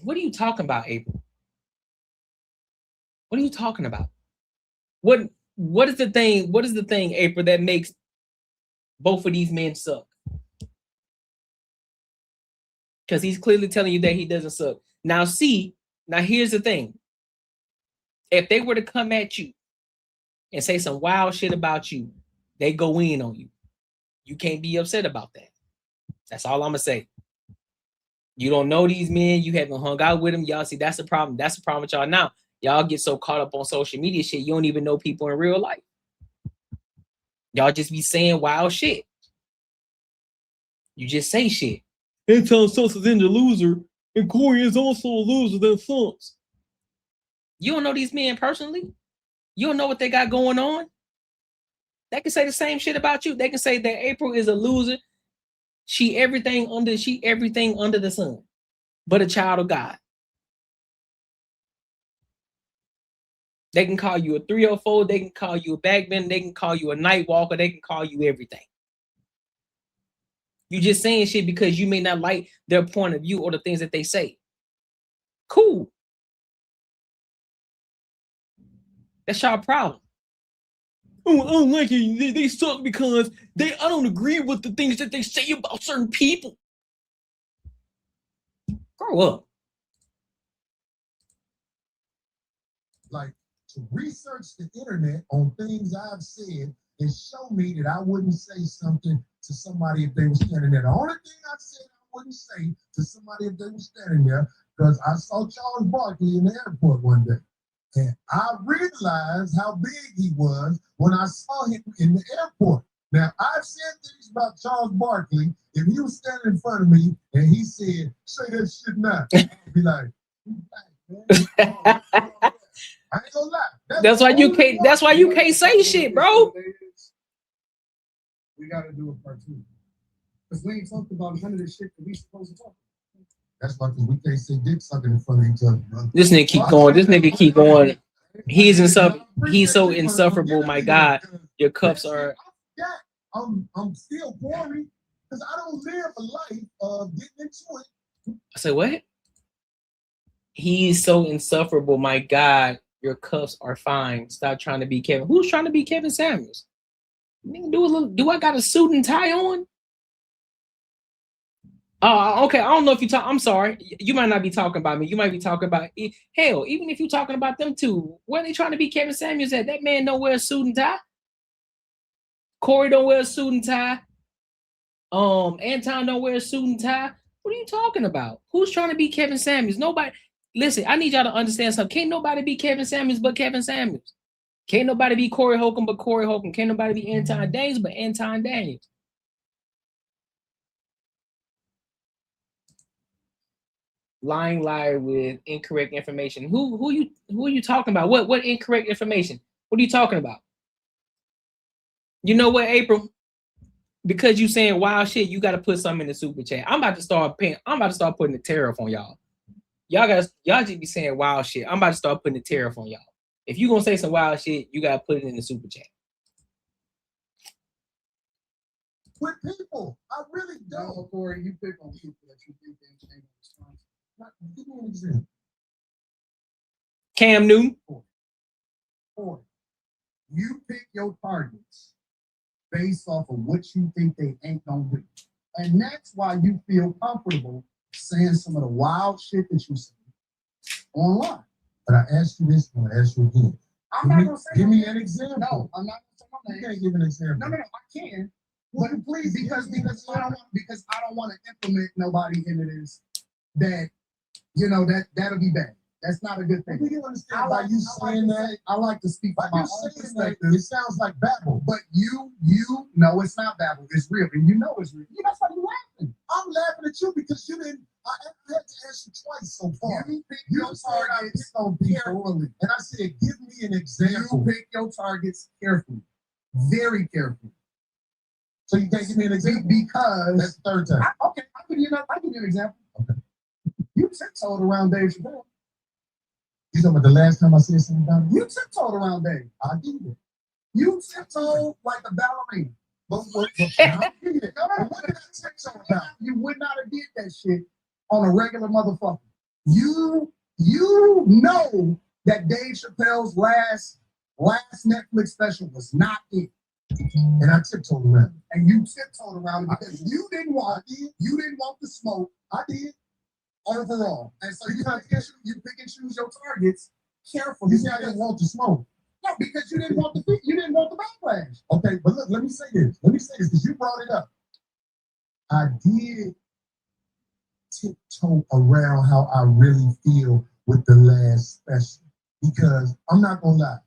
What are you talking about, April? What are you talking about? What is the thing, April, that makes both of these men suck? Because he's clearly telling you that he doesn't suck. Now here's the thing. If they were to come at you and say some wild shit about you, they go in on you. You can't be upset about that. That's all I'm gonna say. You don't know these men. You haven't hung out with them. Y'all see, that's the problem. That's the problem with y'all now. Y'all get so caught up on social media shit, you don't even know people in real life. Y'all just be saying wild shit. You just say shit. Anton Suns is in the loser, and Corey is also a loser than Suns. You don't know these men personally. You don't know what they got going on. They can say the same shit about you. They can say that April is a loser. She everything under the sun, but a child of God. They can call you a 304. They can call you a backbender. They can call you a night walker. They can call you everything. You just saying shit because you may not like their point of view or the things that they say. Cool. That's y'all problem. Oh, I don't like it. They suck because I don't agree with the things that they say about certain people. Grow up. Like, to research the internet on things I've said and show me that I wouldn't say something to somebody if they were standing there. The only thing I said I wouldn't say to somebody if they were standing there, because I saw Charles Barkley in the airport one day. And I realized how big he was when I saw him in the airport. Now, I've said things about Charles Barkley. If he was standing in front of me and he said, say that shit now, I'd be like, I ain't gonna lie. That's why you can't. That's why you can't say shit, bro. We gotta do a part 2 because we ain't talked about none of this shit that we supposed to talk. That's why we can't say dick sucking in front of each other, bro. This nigga keep going. This nigga keep going. He's so insufferable. My God, your cuffs are. I'm still boring because I don't live a life of getting into it. I said what? He's so insufferable. My God, your cuffs are fine. Stop trying to be Kevin. Who's trying to be Kevin Samuels? Do I got a suit and tie on? Okay. I don't know if you talk. I'm sorry. You might not be talking about me. You might be talking about hell. Even if you're talking about them two, where are they trying to be Kevin Samuels at? That man don't wear a suit and tie. Corey don't wear a suit and tie. Anton don't wear a suit and tie. What are you talking about? Who's trying to be Kevin Samuels? Nobody. Listen, I need y'all to understand something. Can't nobody be Kevin Samuels but Kevin Samuels. Can't nobody be Corey Holcomb but Corey Holcomb. Can't nobody be Anton Daniels but Anton Daniels. Lying liar with incorrect information. Who are you talking about? What incorrect information? What are you talking about? You know what, April? Because you saying wild shit, you got to put something in the super chat. I'm about to start putting the tariff on y'all. Y'all just be saying wild shit. I'm about to start putting the tariff on y'all. If you gonna say some wild shit, you gotta put it in the super chat. With people, I really don't. No, Corey, you pick on people that you think they ain't responsible. Give me an example. Cam Newton. Corey, you pick your targets based off of what you think they ain't gonna do, and that's why you feel comfortable saying some of the wild shit that you say online. But I asked you this, I'm gonna ask you again. I'm not gonna say give me an example. No, I'm not gonna say my name. You can't give an example. No, I can. But please, because I don't want to implement nobody into this that that'll be bad. That's not a good thing. Do you understand by you saying that? I like to speak by my own perspective. It sounds like babble. But you know it's not babble. It's real, and you know it's real. That's why you laughing. I'm laughing at you because you didn't. I had to ask you twice so far. You pick your targets carefully, and I said, "Give me an example." You pick your targets carefully, very carefully. So you can't give me an example because that's the third time. I'll give you an example. Okay. You tiptoed around Dave Chappelle. You talking about the last time I said something about him? You tiptoed around Dave. I did. You tiptoed like a ballerina. But what did I tiptoe about? You would not have did that shit on a regular motherfucker. You know that Dave Chappelle's last Netflix special was not it. And I tiptoed around it. And you tiptoed around it because you didn't want the smoke. I did. Overall. And so you pick and choose your targets carefully. You say I didn't want the smoke. No, because you didn't want the backlash. Okay, but look, let me say this because you brought it up. I did tiptoe around how I really feel with the last special. because I'm not gonna lie.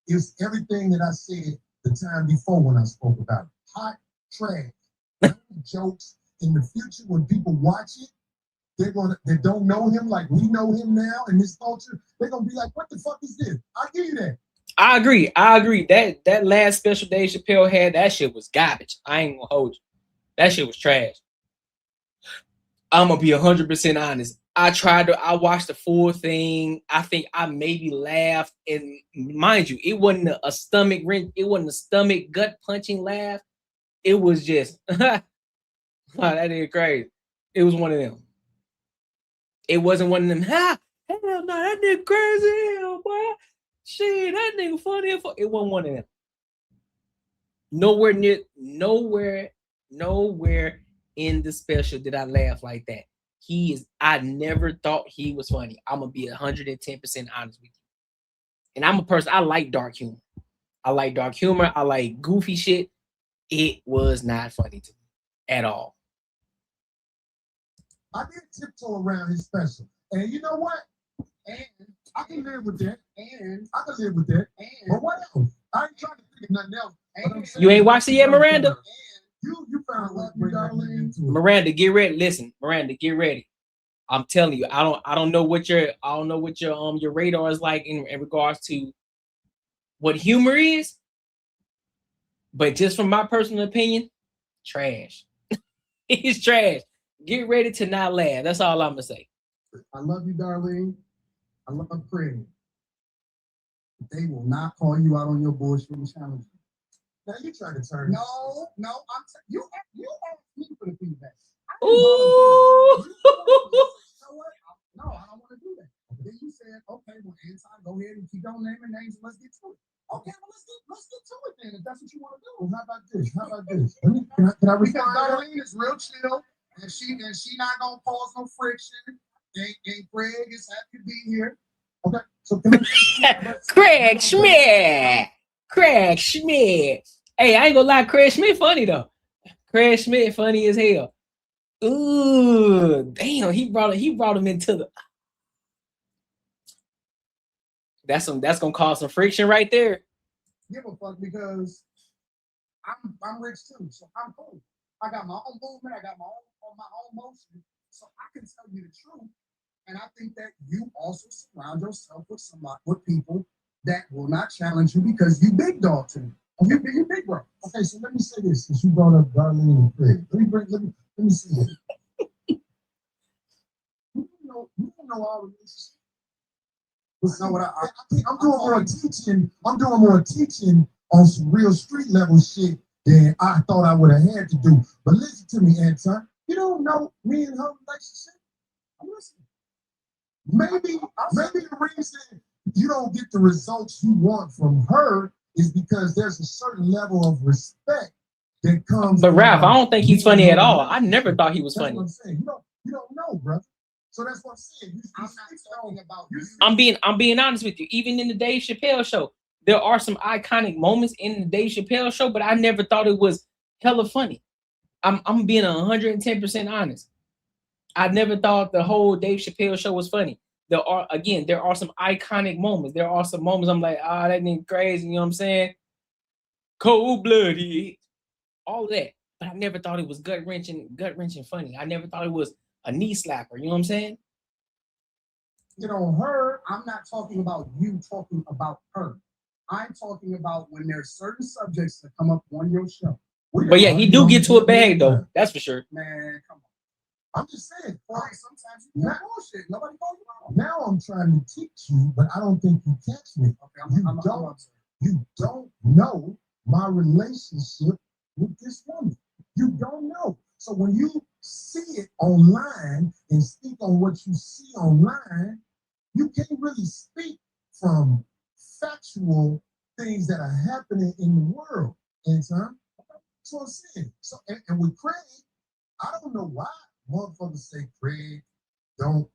It's everything that I said the time before when I spoke about it. Hot trash. Jokes in the future when people watch it, they don't know him like we know him now in this culture. They're gonna be like, what the fuck is this? I give you that. I agree. That last special Dave Chappelle had, that shit was garbage. I ain't gonna hold you. That shit was trash. I'm gonna be 100% honest. I watched the full thing. I think I maybe laughed, and mind you, it wasn't a stomach wrench. It wasn't a stomach gut punching laugh. It was just, wow, that is crazy. It was one of them. It wasn't one of them. Ha, hell no, that nigga crazy, hell, boy. Shit, that nigga funny. It wasn't one of them. Nowhere in the special did I laugh like that. I never thought he was funny. I'm gonna be 110% honest with you. And I'm a person, I like dark humor. I like goofy shit. It was not funny to me at all. I did tiptoe around his special. And you know what? And I can live with that. But what else? I ain't trying to think of nothing else. You ain't watched it yet, Miranda? You found what you got into. Miranda, get ready. Listen, Miranda, get ready. I'm telling you, I don't know what your radar is like in regards to what humor is, but just from my personal opinion, trash. It's trash. Get ready to not laugh. That's all I'm gonna say. I love you, Darlene. I love Craig. They will not call you out on your bullshit and challenge you. Now you trying to turn. No, you asked me for the feedback. Ooh. You know what? No, I don't want to do that. Then you said, okay, well, Anton, go ahead and keep on naming names and let's get to it. Okay, well, let's get to it then, if that's what you want to do. Well, how about this? Can I respond? Darlene is real chill, and she not gonna cause no friction. And Craig is happy to be here. Okay, so Craig Schmidt. Hey, I ain't gonna lie, Craig Schmidt funny though. Craig Schmidt funny as hell. Ooh, damn, he brought him into the. That's gonna cause some friction right there. Give a fuck because I'm rich too, so I'm cool. I got my own movement, I got my own motion, so I can tell you the truth. And I think that you also surround yourself with people that will not challenge you because you big dog to me. You big bro. Okay, so let me say this since you brought up Darlene and Craig. Let me say this. You don't know our relationship. I'm doing more teaching on some real street level shit than I thought I would have had to do. But listen to me, Anton. You don't know me and her relationship. I'm listening. Maybe the reason you don't get the results you want from her is because there's a certain level of respect that comes. But Ralph, I don't think he's funny at all. I never thought he was funny. That's what I'm saying. You don't know, brother. So that's what I'm saying. I'm not talking about you. I'm being honest with you. Even in the Dave Chappelle show, there are some iconic moments in the Dave Chappelle show, but I never thought it was hella funny. I'm being 110% honest. I never thought the whole Dave Chappelle show was funny. There are some iconic moments. There are some moments I'm like, that nigga crazy, you know what I'm saying? Cold-blooded, all of that. But I never thought it was gut-wrenching funny. I never thought it was a knee slapper, you know what I'm saying? Her, I'm not talking about you talking about her. I'm talking about when there's certain subjects that come up on your show. But yeah, he do get to a bag though. That's for sure. Man, come on. I'm just saying. Sometimes you do bullshit. Nobody calls you out. Now I'm trying to teach you, but I don't think you catch me. Okay, you don't know my relationship with this woman. You don't know. So when you see it online and speak on what you see online, you can't really speak from factual things that are happening in the world. Anton, that's what I'm saying. So and with Craig, I don't know why motherfuckers say Craig don't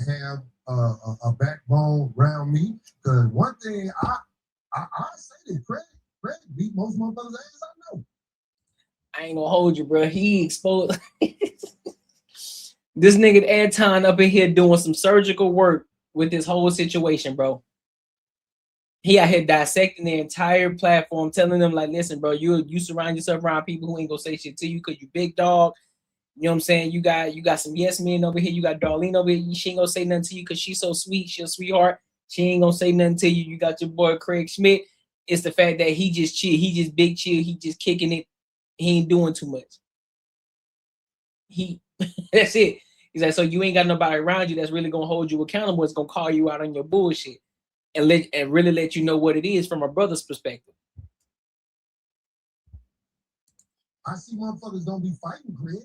have a backbone around me. Because one thing I say that Craig beat most motherfuckers' ass I know. I ain't gonna hold you, bro. He exposed this nigga Anton up in here doing some surgical work with this whole situation, bro. He out here dissecting the entire platform, telling them like, listen, bro, you surround yourself around people who ain't gonna say shit to you because you big dog. You know what I'm saying? You got some yes men over here. You got Darlene over here. She ain't gonna say nothing to you because she's so sweet. She's a sweetheart. She ain't gonna say nothing to you. You got your boy Craig Schmidt. It's the fact that he just chill. He just big chill. He just kicking it. He ain't doing too much. That's it. He's like, so you ain't got nobody around you that's really gonna hold you accountable. It's gonna call you out on your bullshit and really let you know what it is from a brother's perspective. I see motherfuckers don't be fighting, Craig.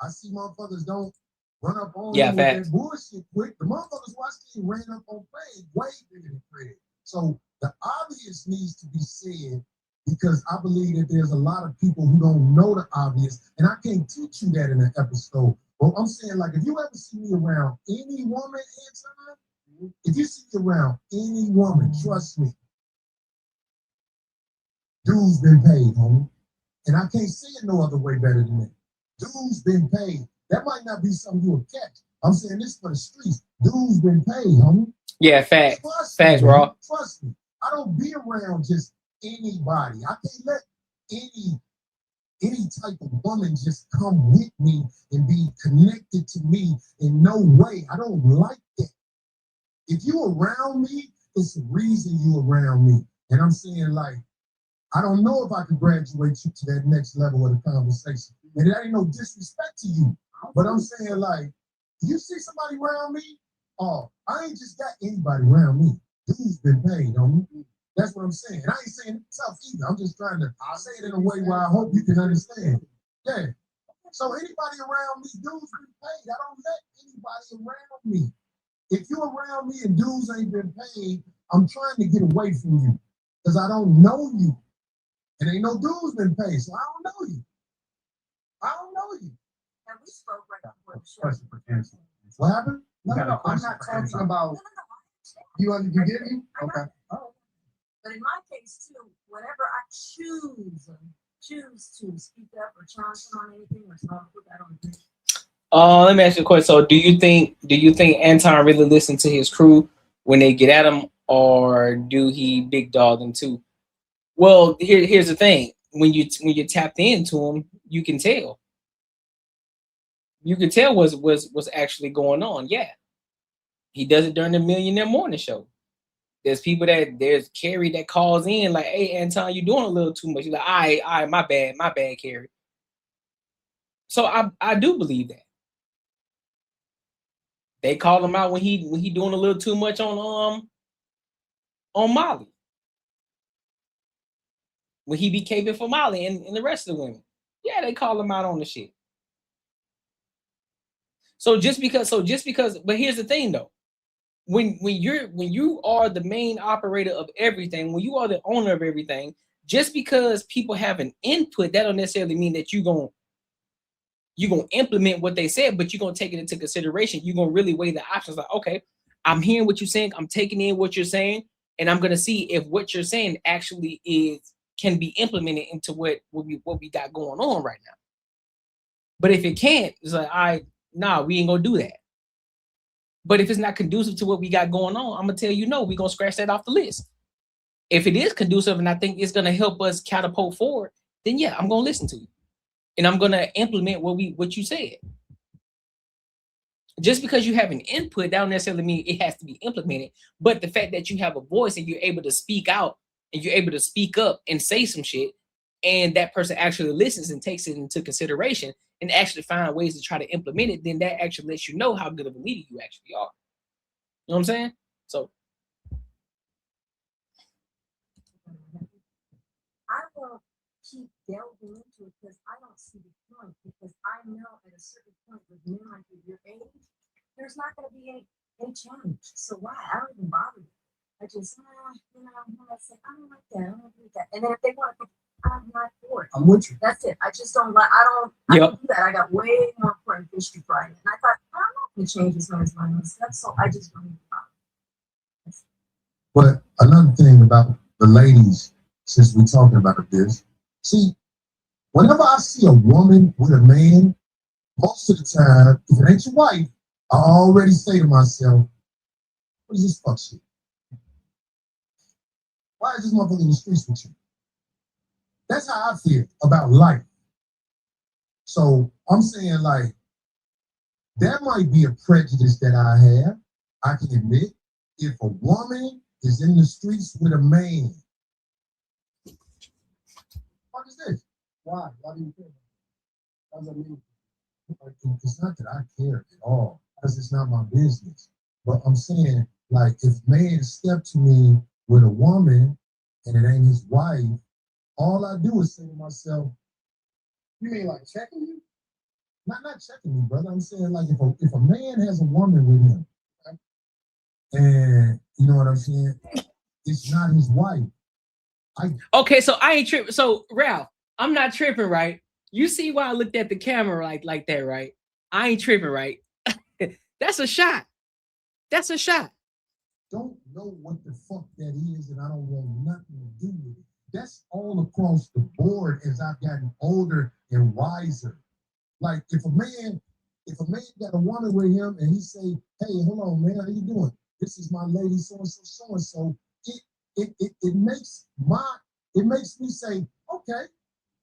I see motherfuckers don't run up on Yeah, him with that bullshit quick. The motherfuckers watch me ran up on Craig way bigger than Craig. So the obvious needs to be said because I believe that there's a lot of people who don't know the obvious, and I can't teach you that in an episode. But I'm saying, like, if you ever see me around any woman, Anton, if you see me around any woman, trust me, dude's been paid, homie. And I can't say it no other way better than that. Dude's been paid. That might not be something you'll catch. I'm saying this for the streets. Dude's been paid, homie. Yeah, facts. Facts, bro. Trust me. I don't be around just anybody. I can't let any type of woman just come with me and be connected to me in no way. I don't like that. If you around me, it's the reason you around me. And I'm saying, like, I don't know if I can graduate you to that next level of the conversation. And that ain't no disrespect to you. But I'm saying, like, you see somebody around me? Oh, I ain't just got anybody around me. Dude's been paid, homie. That's what I'm saying. And I ain't saying it tough either. I'm just trying to say it in a way where I hope you can understand. Yeah. So anybody around me, dudes been paid. I don't let anybody around me. If you around me and dudes ain't been paid, I'm trying to get away from you because I don't know you. And ain't no dudes been paid, so I don't know you. I don't know you. And we spoke right before the show. Question for Anton. What happened? No, I'm not talking about. You get me? Okay. Oh. But in my case too, whenever I choose to speak up or challenge someone on anything or talk with that on this. Let me ask you a question. So do you think Anton really listened to his crew when they get at him, or do he big dog them too? Well, here's the thing. When you tapped into him, you can tell. You can tell what's actually going on. Yeah. He does it during the Millionaire Morning Show. There's Carrie that calls in like, hey, Anton, you doing a little too much. He's like, all right, my bad, Carrie. So I do believe that. They call him out when he doing a little too much on Molly. When he be caping for Molly and the rest of the women. Yeah, they call him out on the shit. So just because, but here's the thing though. When you are the main operator of everything, when you are the owner of everything, just because people have an input, that don't necessarily mean that you're gonna implement what they said, but you're gonna take it into consideration. You're gonna really weigh the options. Like, okay, I'm hearing what you're saying, I'm taking in what you're saying, and I'm gonna see if what you're saying actually can be implemented into what we got going on right now. But if it can't, it's like, we ain't gonna do that. But if it's not conducive to what we got going on, I'm gonna tell you no, we're gonna scratch that off the list. If it is conducive and I think it's gonna help us catapult forward, then yeah, I'm gonna listen to you. And I'm gonna implement what you said. Just because you have an input, that don't necessarily mean it has to be implemented. But the fact that you have a voice and you're able to speak out and you're able to speak up and say some shit, and that person actually listens and takes it into consideration and actually find ways to try to implement it, then that actually lets you know how good of a leader you actually are. You know what I'm saying? So I will keep delving into it because I don't see the point, because I know at a certain point with men like your age, there's not going to be any change. So why? I don't even bother. I just, I don't like that. I don't do that. And then if they want to, I'm not for it. I'm with you. That's it. I just don't like. I don't do that. I got way more important fish to fry. And I thought, I don't know if it changes my mind. That's so. I just don't even bother. But another thing about the ladies, since we're talking about this, see, whenever I see a woman with a man, most of the time, if it ain't your wife, I already say to myself, What is this fuck shit? Why is this motherfucker in the streets with you? That's how I feel about life. So I'm saying, like, that might be a prejudice that I have. I can admit, if a woman is in the streets with a man, what is this? Why? Why do you care? What does that mean? It's not that I care at all, because it's not my business. But I'm saying, like, if a man steps to me with a woman and it ain't his wife, all I do is say to myself, you mean like checking you? Not checking me, brother. I'm saying, like, if a man has a woman with him, and you know what I'm saying, it's not his wife. Okay, so I ain't tripping. So Ralph, I'm not tripping, right? You see why I looked at the camera like that, right? I ain't tripping, right? That's a shot. That's a shot. Don't know what the fuck that is, and I don't want nothing to do with it. That's all across the board as I've gotten older and wiser. Like, if a man got a woman with him and he say, hey, hold on, man, how you doing? This is my lady, so-and-so. It makes me say, okay,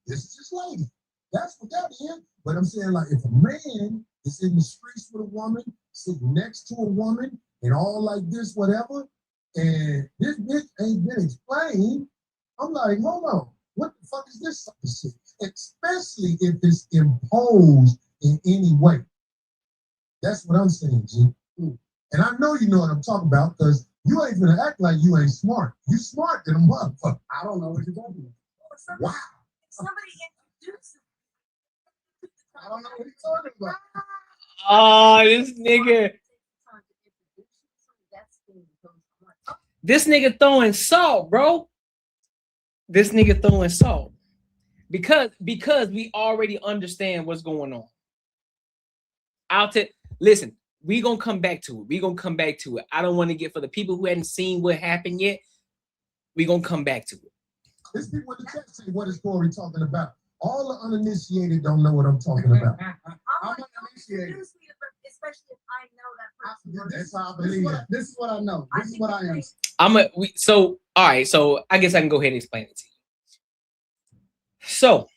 this is his lady. That's what that is. But I'm saying, like, if a man is in the streets with a woman, sitting next to a woman, and all like this, whatever, and this bitch ain't been explained, I'm like, hold on, what the fuck is this type of shit? Especially if it's imposed in any way. That's what I'm saying, G. And I know you know what I'm talking about, because you ain't gonna act like you ain't smart. You smart than a motherfucker. I don't know what you're talking about. Wow. Somebody introduced him. I don't know what you're talking about. Oh, this nigga. This nigga throwing salt, bro. This nigga throwing salt. Because we already understand what's going on. Listen, we gonna come back to it. I don't want to get, for the people who hadn't seen what happened yet, we gonna come back to it. This people in the chat say, what is Corey talking about? All the uninitiated don't know what I'm talking about. I'm uninitiated. Especially if I know that person. That's how I believe it. This is what I know. This is what I am. So all right, so I guess I can go ahead and explain it to you. So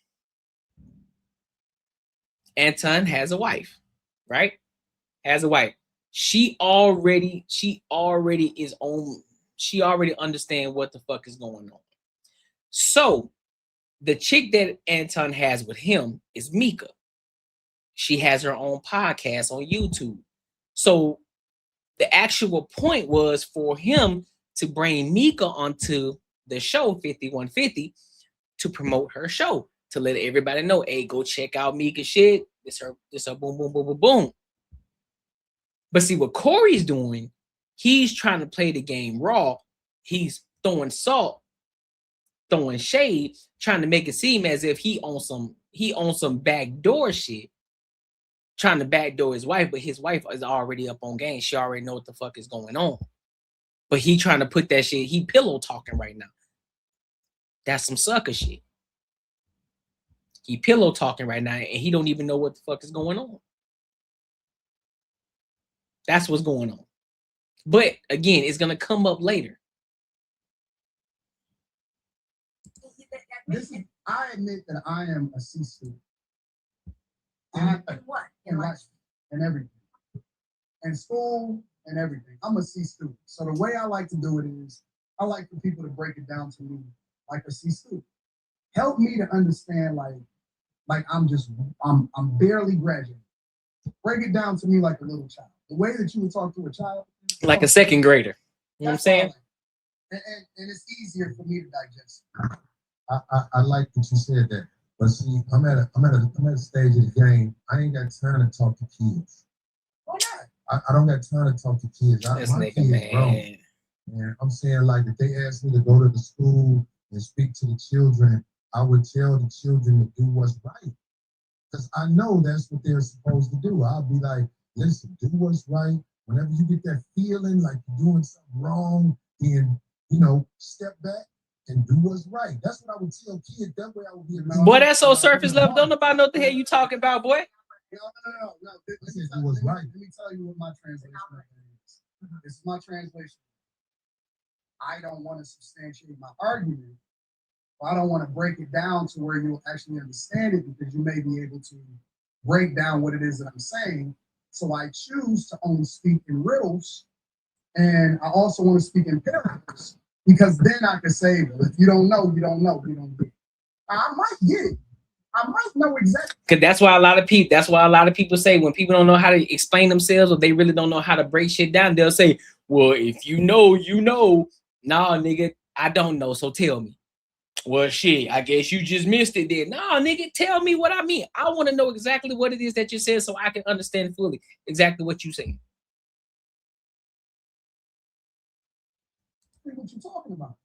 Anton has a wife, right? Has a wife. She already is on. She already understands what the fuck is going on. So the chick that Anton has with him is Mika. She has her own podcast on YouTube. So the actual point was for him to bring Mika onto the show 5150 to promote her show, to let everybody know, hey, go check out Mika's shit. This her boom, boom, boom, boom, boom. But see what Corey's doing, he's trying to play the game raw. He's throwing salt, throwing shade, trying to make it seem as if he owns some backdoor shit, trying to backdoor his wife, but his wife is already up on game. She already know what the fuck is going on. But he trying to put that shit, he pillow talking right now. That's some sucker shit. He pillow talking right now, and he don't even know what the fuck is going on. That's what's going on. But again, it's gonna come up later. I admit that I am a C student. In what? In life and everything. In school and everything. I'm a C student. So the way I like to do it is, I like for people to break it down to me like a C student. Help me to understand like I'm barely graduating. Break it down to me like a little child. The way that you would talk to a child. Like a second grader. You know what I'm saying? And it's easier for me to digest. I like that you said that. But see, I'm at a stage of the game. I ain't got time to talk to kids. Why not? I don't got time to talk to kids. This My nigga, kids man. grown. And I'm saying, like, if they ask me to go to the school and speak to the children, I would tell the children to do what's right. Because I know that's what they're supposed to do. I'll be like, listen, do what's right. Whenever you get that feeling like you're doing something wrong, then, step back and do what's right. That's what I would tell kids. That way I would be around. Boy, that's so surface level. Don't nobody know what the hell you talking about, boy. No. Let me Let me tell you what my translation is. This is my translation. I don't want to substantiate my argument. I don't want to break it down to where you'll actually understand it because you may be able to break down what it is that I'm saying. So I choose to only speak in riddles, and I also want to speak in parables because then I can say, well, if you don't know, you don't know. You don't get it. I might get it. I might know exactly. Because that's why a lot of people. That's why a lot of people say when people don't know how to explain themselves or they really don't know how to break shit down, they'll say, "Well, if you know, you know." Nah, nigga, I don't know. So tell me. Well, shit, I guess you just missed it then. Nah, nigga, tell me what I mean. I want to know exactly what it is that you said so I can understand fully exactly what you saying. What you're talking about.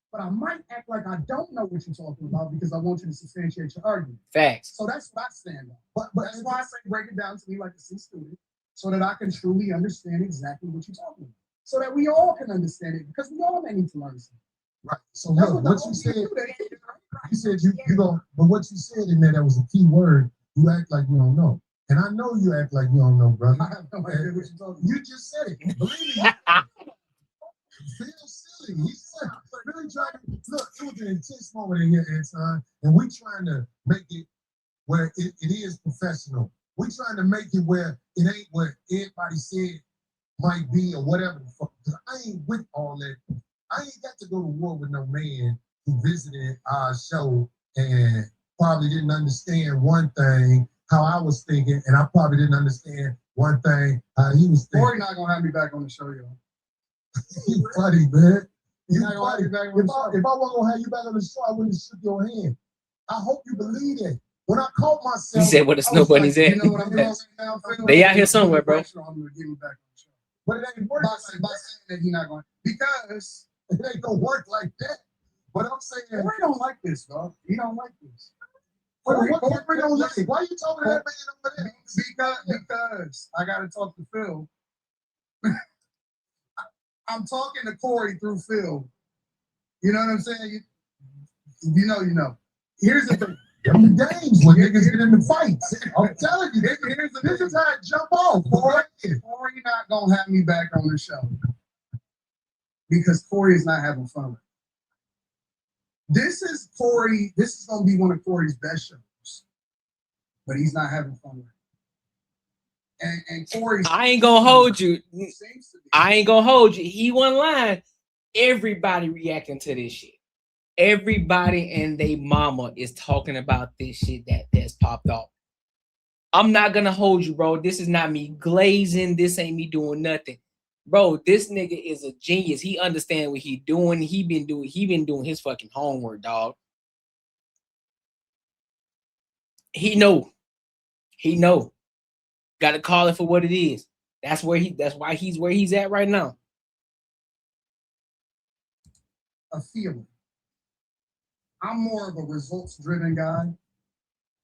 But I might act like I don't know what you're talking about because I want you to substantiate your argument. Facts. So that's what I stand on. But that's why I say break it down to me like a C student so that I can truly understand exactly what you're talking about. So that we all can understand it because we all may need to learn something. Right. So look, what you said, you said you don't, but what you said in there, that was a key word. You act like you don't know. And I know you act like you don't know, brother. I have no idea what you're talking about. You just said it. Believe me. Feel silly. He's really trying to look. It was an intense moment in here, Anton, and we trying to make it where it is professional. We're trying to make it where it ain't what everybody said might be or whatever the fuck. Because I ain't with all that. I ain't got to go to war with no man who visited our show and probably didn't understand one thing how I was thinking, and I probably didn't understand one thing how he was thinking. Corey not gonna have me back on the show, y'all. You funny, man. You You funny. If I wasn't gonna have you back on the show, I wouldn't have shook your hand. I hope you believe it. When I caught myself, He said, "What the snow bunnies at?" You know what I'm doing now? They out here somewhere, bro. I'm gonna get me back on the show. But it ain't work By like saying that. that he's not going because It ain't gonna work like that. But I'm saying, Corey don't like this, dog. He don't like this. Corey don't like it. Why you talking to that man over there? Because I gotta talk to Phil. I'm talking to Corey through Phil. You know what I'm saying? You know. Here's the thing. Them games when niggas get in the fights. I'm telling you, this is how it jump off. Corey not gonna have me back on the show because Corey is not having fun. This is gonna be one of Corey's best shows, but he's not having fun with it. And Corey, I ain't gonna hold you. I ain't gonna hold you. He wasn't lying. Everybody reacting to this shit. Everybody and they mama is talking about this shit that's popped off. I'm not gonna hold you, bro. This is not me glazing. This ain't me doing nothing, bro. This nigga is a genius. He understands what he doing. He been doing his fucking homework, dog. He know. Got to call it for what it is. That's why he's where he's at right now. A feeling. I'm more of a results-driven guy.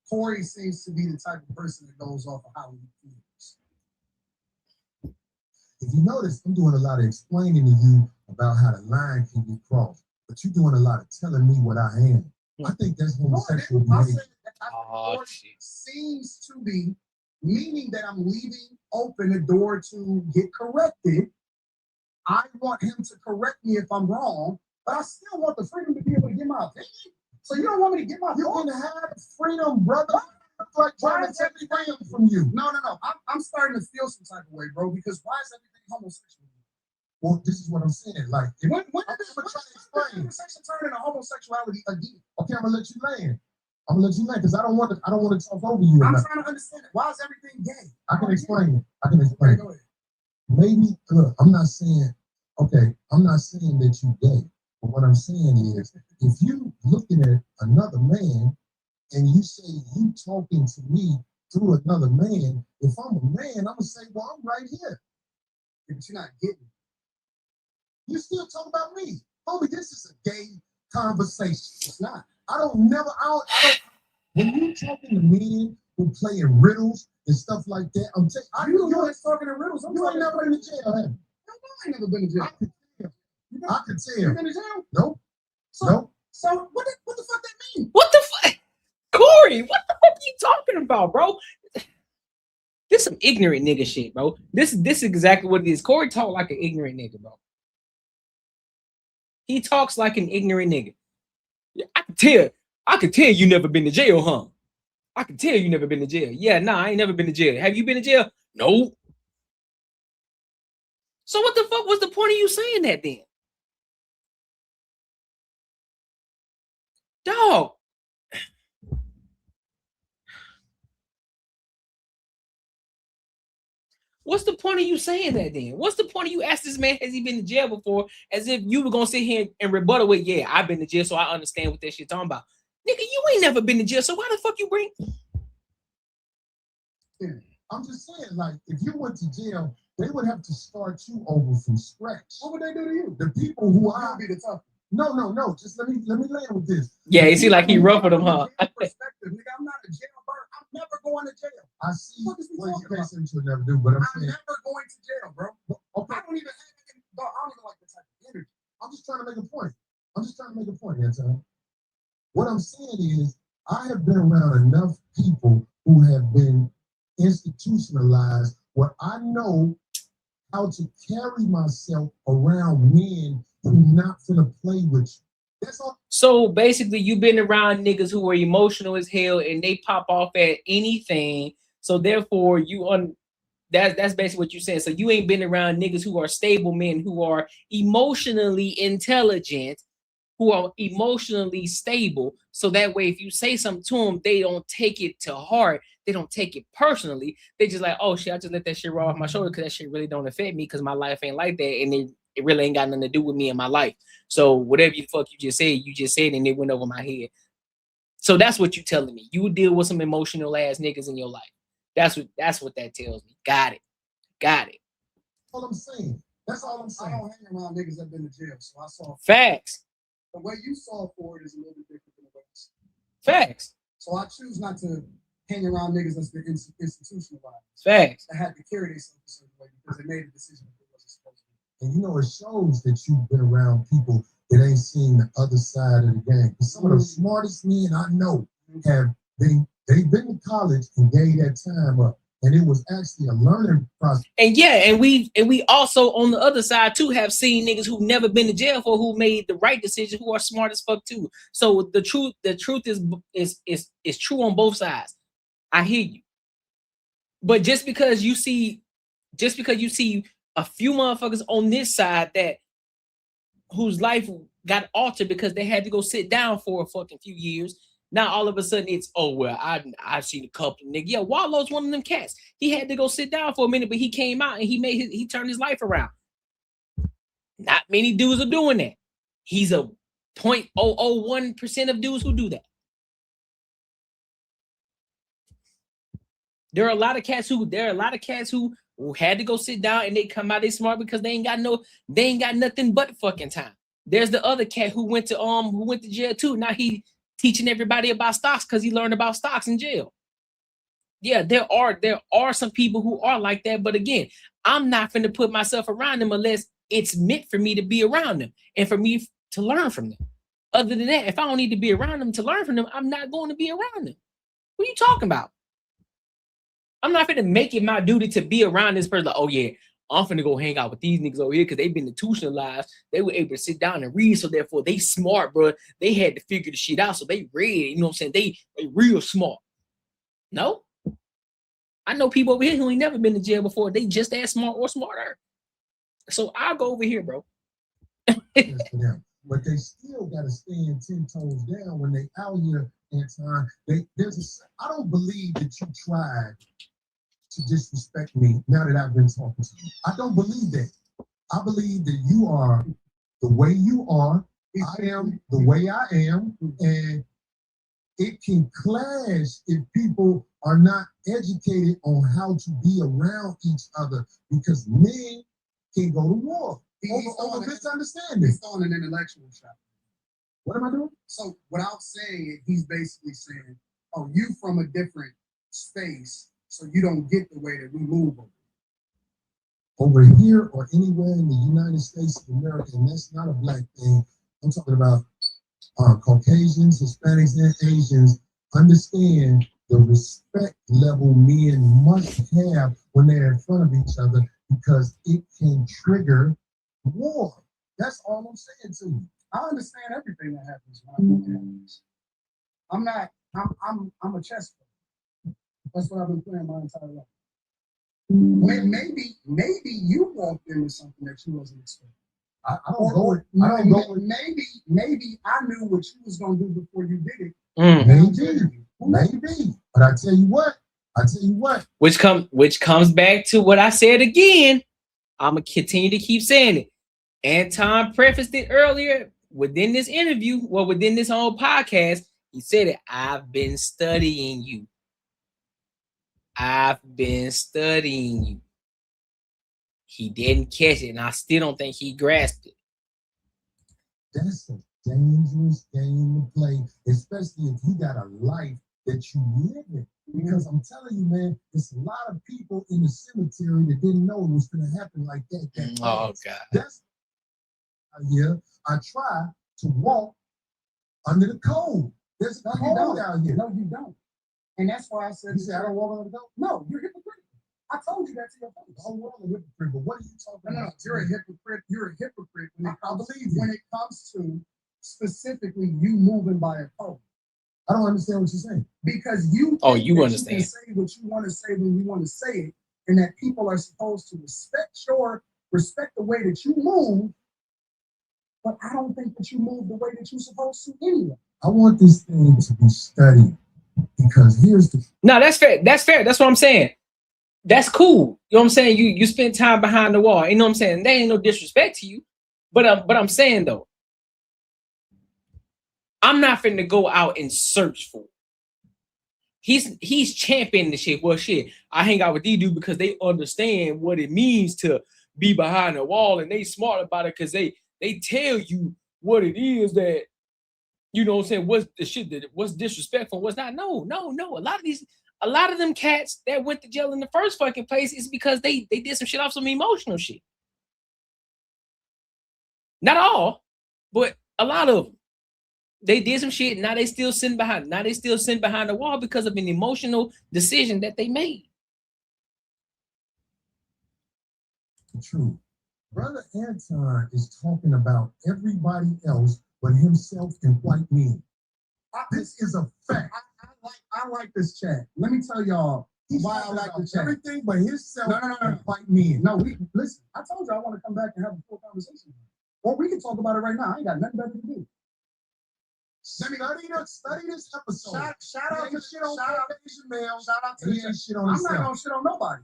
Corey seems to be the type of person that goes off of how he feels. If you notice, I'm doing a lot of explaining to you about how the line can be crossed, but you're doing a lot of telling me what I am. I think that's homosexual behavior. Corey seems to be, meaning that I'm leaving open the door to get corrected. I want him to correct me if I'm wrong, but I still want the freedom to be able to get my opinion. So you don't want me to get my You can have freedom, brother. Like trying to take freedom from you. No. I'm starting to feel some type of way, bro, because why is everything homosexual? Well, this is what I'm saying. Like, when did conversation turn into homosexuality again? Okay, I'm gonna let you land. Because I don't want to talk over you. I'm trying to understand it. Why is everything gay? I can explain it. Go ahead. Maybe look, I'm not saying that you gay. But what I'm saying is, if you looking at another man and you say you talking to me through another man, if I'm a man, I'm gonna say, well, I'm right here. But you're not getting it. You still talk about me. Homie, this is a gay conversation. It's not. I don't when you talking to men who play in riddles and stuff like that, I'm telling you, you ain't talking in riddles. You ain't never been to jail, have you? No, I ain't never been to jail. I can tell. You been to jail? Nope. So what the fuck that mean? What the fuck? Corey, what the fuck are you talking about, bro? This some ignorant nigga shit, bro. This is exactly what it is. Corey talk like an ignorant nigga, bro. He talks like an ignorant nigga. I can tell you never been to jail, huh? I can tell you never been to jail. Yeah, nah, I ain't never been to jail. Have you been to jail? No. So what the fuck was the point of you saying that then? Dog. What's the point of you saying that then? What's the point of you ask this man, has he been to jail before? As if you were gonna sit here and rebuttal with, yeah, I've been to jail, so I understand what that shit talking about. Nigga, you ain't never been to jail, so why the fuck you bring? Yeah. I'm just saying, like, if you went to jail, they would have to start you over from scratch. What would they do to you? The people who I'll be the tough. No. Just let me land with this. Yeah, you see, like he ruffled him, huh? Perspective, nigga, I'm not a jailbird. I'm never going to jail. I see what you can't say you'll never do, but I'm saying never going to jail, bro. Okay. I don't even like the type of energy. I'm just trying to make a point. Anton. What I'm saying is, I have been around enough people who have been institutionalized where I know how to carry myself around men who not finna play with you. That's all. So basically, you've been around niggas who are emotional as hell and they pop off at anything. So therefore, that's basically what you're saying. So you ain't been around niggas who are stable men, who are emotionally intelligent, who are emotionally stable. So that way, if you say something to them, they don't take it to heart. They don't take it personally. They just like, oh shit, I just let that shit roll off my shoulder because that shit really don't affect me because my life ain't like that, and it really ain't got nothing to do with me and my life. So whatever you just said, and it went over my head. So that's what you telling me. You deal with some emotional ass niggas in your life. That's what that tells me. Got it. That's all I'm saying. I don't hang around niggas that been to jail, so I saw facts. The way you saw for it is a little bit different than the way I saw. Facts. So I choose not to hang around niggas that's been institutionalized. Facts. I had to carry themselves a certain way because they made a decision that it wasn't supposed to be. And you know, it shows that you've been around people that ain't seen the other side of the game. Some of the smartest men I know they've been to college and gave that time up. And it was actually a learning process. And yeah, and we also on the other side too have seen niggas who've never been to jail for who made the right decision, who are smart as fuck too. So the truth is true on both sides. I hear you. But just because you see a few motherfuckers on this side that whose life got altered because they had to go sit down for a fucking few years. Now all of a sudden it's, oh well, I've seen a couple of niggas. Yeah, Wallow's one of them cats. He had to go sit down for a minute, but he came out and he turned his life around. Not many dudes are doing that. He's a 0.001% of dudes who do that. There are a lot of cats who had to go sit down and they come out, they smart because they ain't got nothing but fucking time. There's the other cat who went to jail too. Now he teaching everybody about stocks because he learned about stocks in jail. Yeah, there are some people who are like that, but again, I'm not finna put myself around them unless it's meant for me to be around them and for me to learn from them. Other than that, if I don't need to be around them to learn from them, I'm not going to be around them. What are you talking about? I'm not finna make it my duty to be around this person. Like, oh yeah, I'm finna go hang out with these niggas over here because they've been institutionalized. They were able to sit down and read, so therefore they smart, bro. They had to figure the shit out, so they read. You know what I'm saying? They real smart. No, I know people over here who ain't never been to jail before. They just as smart or smarter. So I'll go over here, bro. But they still gotta stand 10 toes down when they out here. Anton, I don't believe that you tried to disrespect me now that I've been talking to you. I don't believe that. I believe that you are the way you are. I am the way I am. And it can clash if people are not educated on how to be around each other because men can go to war over misunderstanding. He's throwing an intellectual shot. What am I doing? So without saying it, he's basically saying, oh, you from a different space, so you don't get the way that we move over here or anywhere in the United States of America, and that's not a black thing. I'm talking about Caucasians, Hispanics, and Asians understand the respect level men must have when they're in front of each other, because it can trigger war. That's all I'm saying to you. I understand everything that happens when I'm not. I'm a chess player. That's what I've been playing my entire life. Maybe you walked into something that you wasn't expecting. Maybe I knew what you was gonna do before you did it. Maybe. But I tell you what. Which comes back to what I said again. I'm gonna continue to keep saying it. Anton prefaced it earlier within this interview, well, within this whole podcast. He said it. I've been studying you. He didn't catch it, and I still don't think he grasped it. That's a dangerous game to play, especially if you got a life that you live in. Because I'm telling you, man, there's a lot of people in the cemetery that didn't know it was going to happen like that. Oh, God. That's here. I try to walk under the code. There's a code out here. No, you don't. And that's why I said, I don't walk under the code? No, you're hypocritical. I told you that to your face. I'm a hypocrite, but what are you talking about? No, you're a hypocrite. You're a hypocrite when it comes to specifically you moving by a code. I don't understand what you're saying. Because you understand. You can say what you want to say when you want to say it, and that people are supposed to respect the way that you move. But I don't think that you move the way that you're supposed to anyway. I want this thing to be studied, because here's the. No, that's fair. That's what I'm saying. That's cool. You know what I'm saying? You spend time behind the wall. You know what I'm saying? There ain't no disrespect to you. But I'm saying though, I'm not finna go out and search for it. He's championing the shit. Well, shit, I hang out with these dudes because they understand what it means to be behind the wall, and they smart about it because they tell you what it is that, you know what I'm saying, what's the shit that what's disrespectful, what's not. No. A lot of them cats that went to jail in the first fucking place is because they did some shit off some emotional shit. Not all, but a lot of them. They did some shit. Now they still sitting behind. Now they still sitting behind the wall because of an emotional decision that they made. True. Brother Anton is talking about everybody else but himself and white men. This is a fact. I like this chat. Let me tell y'all why I like the chat. Everything but himself and white men. No, listen. I told you I want to come back and have a full conversation. Or we can talk about it right now. I ain't got nothing better to do. Study this episode. Shout out to shit on Asian male. Shout out to the shit on I'm himself. not gonna shit on nobody.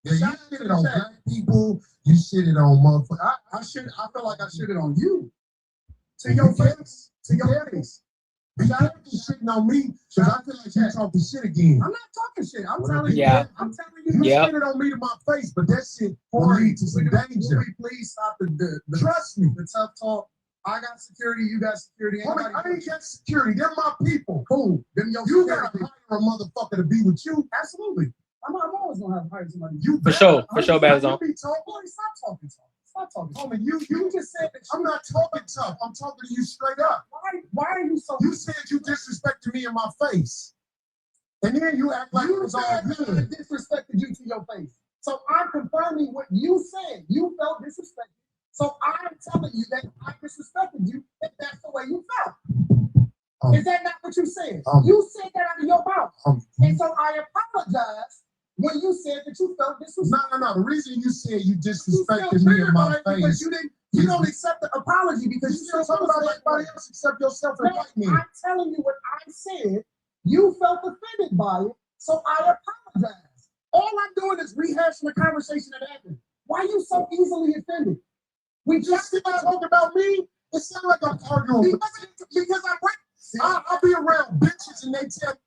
Yeah, you shitted on black people. You shitted on motherfuckers. I feel like I shitted on you. To your face. To your face. But y'all ain't shitting on me because I feel like you talking shit again. I'm not talking shit. I'm telling you. Yeah. I'm telling you. You shitted on me to my face, but that shit will lead to some danger. Please stop the trust me. The tough talk. I got security. You got security. I ain't got security. They're my people. Cool. You gotta hire a motherfucker to be with you. Absolutely. I'm always gonna have to hire somebody. For sure, Bazon. Stop talking tough. Stop talking. Homie, you just said that. I'm not talking tough. I'm talking to you straight up. Why are you so? You said you disrespected me in my face, and then you act like it was all good. I disrespected you to your face. So I'm confirming what you said. You felt disrespected. So I'm telling you that I disrespected you if that's the way you felt. Is that not what you said? You said that out of your mouth. And so I apologize when you said that you felt disrespected. No. The reason you said you disrespected me in my face. You don't accept the apology because you still talk about everybody else except yourself and white men. I'm telling you what I said. You felt offended by it, so I apologize. All I'm doing is rehashing the conversation that happened. Why are you so easily offended? We just talking about me. It sounds like I'm arguing because I'm right. I'll be around bitches and they tell.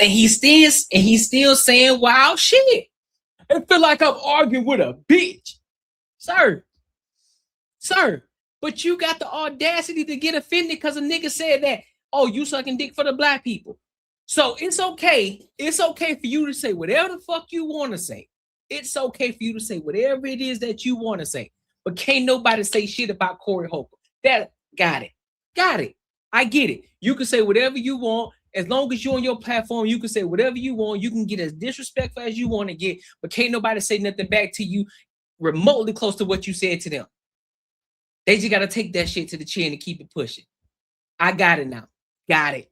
And he's still saying wild shit. I feel like I'm arguing with a bitch. Sir. But you got the audacity to get offended because a nigga said that, oh, you sucking dick for the black people. So it's okay. It's okay for you to say whatever the fuck you want to say. It's okay for you to say whatever it is that you want to say. But can't nobody say shit about Corey Holcomb. That got it. I get it. You can say whatever you want. As long as you're on your platform, you can say whatever you want. You can get as disrespectful as you want to get, but can't nobody say nothing back to you remotely close to what you said to them. They just got to take that shit to the chin and keep it pushing. I got it now. Got it.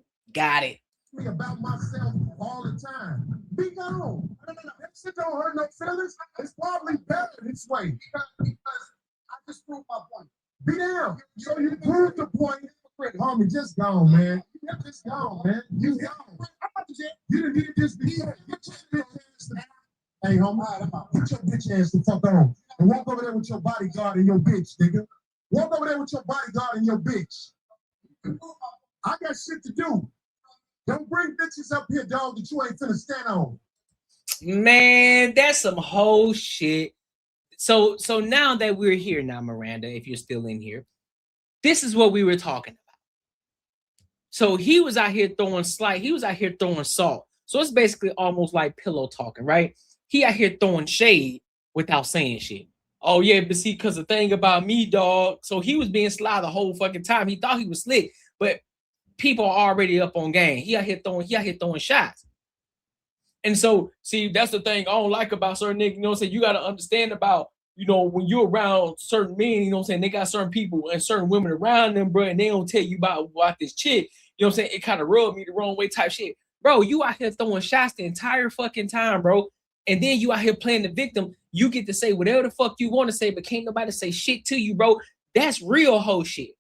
About myself all the time. Be gone. No. That shit don't hurt no feelings. It's probably better this way. Because I just proved my point. Be down. So you proved the point. Homie, just gone, man. Just gone, man. You gone. You didn't just be here. Hey, homie, get your bitch ass the fuck on. And walk over there with your bodyguard and your bitch, nigga. Walk over there with your bodyguard and your bitch. I got shit to do. Don't bring bitches up here, dog, that you ain't finna stand on. Man, that's some whole shit. So now that we're here now, Miranda, if you're still in here, this is what we were talking about. So he was out here throwing salt. So it's basically almost like pillow talking, right? He out here throwing shade without saying shit. Oh yeah, but see, because the thing about me, dog. So he was being sly the whole fucking time. He thought he was slick, but people are already up on game. He out here throwing shots. And so, see, that's the thing I don't like about certain niggas. You know what I'm saying? You got to understand about, you know, when you're around certain men, you know what I'm saying? They got certain people and certain women around them, bro, and they don't tell you about this chick. You know what I'm saying? It kind of rubbed me the wrong way type shit. Bro, you out here throwing shots the entire fucking time, bro. And then you out here playing the victim. You get to say whatever the fuck you want to say, but can't nobody say shit to you, bro. That's real hoe shit.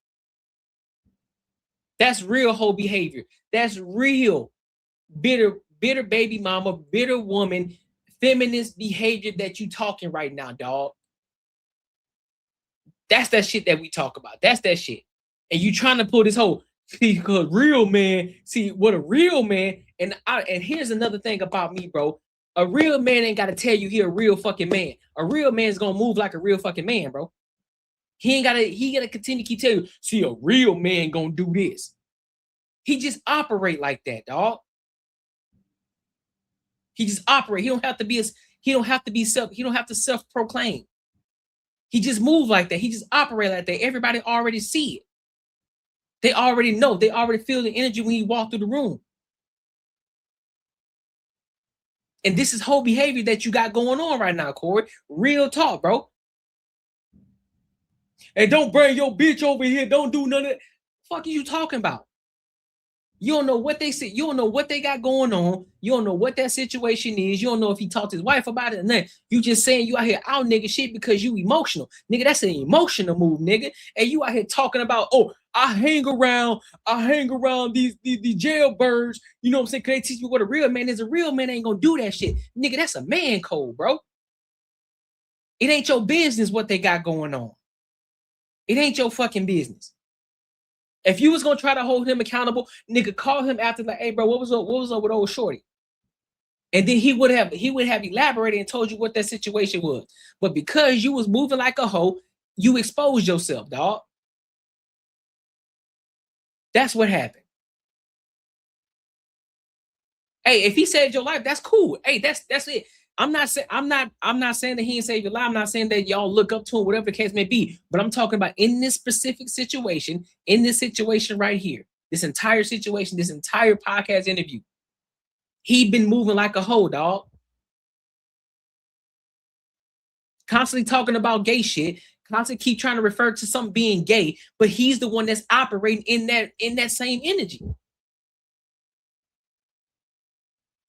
That's real hoe behavior. That's real bitter baby mama, bitter woman, feminist behavior that you talking right now, dog. That's that shit that we talk about. That's that shit. And you trying to pull this whole, see, because real man, see what a real man, and here's another thing about me, bro. A real man ain't got to tell you he a real fucking man. A real man's gonna move like a real fucking man, bro. He gotta continue to keep telling you, see, a real man gonna do this. He just operate like that, dog. He just operate. He don't have to self-proclaim. He just move like that. He just operate like that. Everybody already see it. They already know. They already feel the energy when you walk through the room. And this is whole behavior that you got going on right now, Corey. Real talk, bro. And don't bring your bitch over here. Don't do none of that. Fuck are you talking about? You don't know what they say. You don't know what they got going on. You don't know what that situation is. You don't know if he talked to his wife about it. And then you just saying you out here out nigga shit because you emotional. Nigga, that's an emotional move, nigga. And you out here talking about, oh, I hang around these jailbirds. You know what I'm saying? Cause they teach me what a real man is. A real man ain't gonna do that shit. Nigga, that's a man code, bro. It ain't your business what they got going on. It ain't your fucking business. If you was gonna try to hold him accountable, nigga, call him after like, hey, bro, what was up with old shorty? And then he would have elaborated and told you what that situation was. But because you was moving like a hoe, you exposed yourself, dog. That's what happened. Hey, if he saved your life, that's cool. Hey, that's it. I'm not saying that he ain't saved your life. I'm not saying that y'all look up to him, whatever the case may be. But I'm talking about in this specific situation, in this situation right here, this entire situation, this entire podcast interview, he been moving like a hoe, dog. Constantly talking about gay shit. Constantly keep trying to refer to something being gay, but he's the one that's operating in that same energy.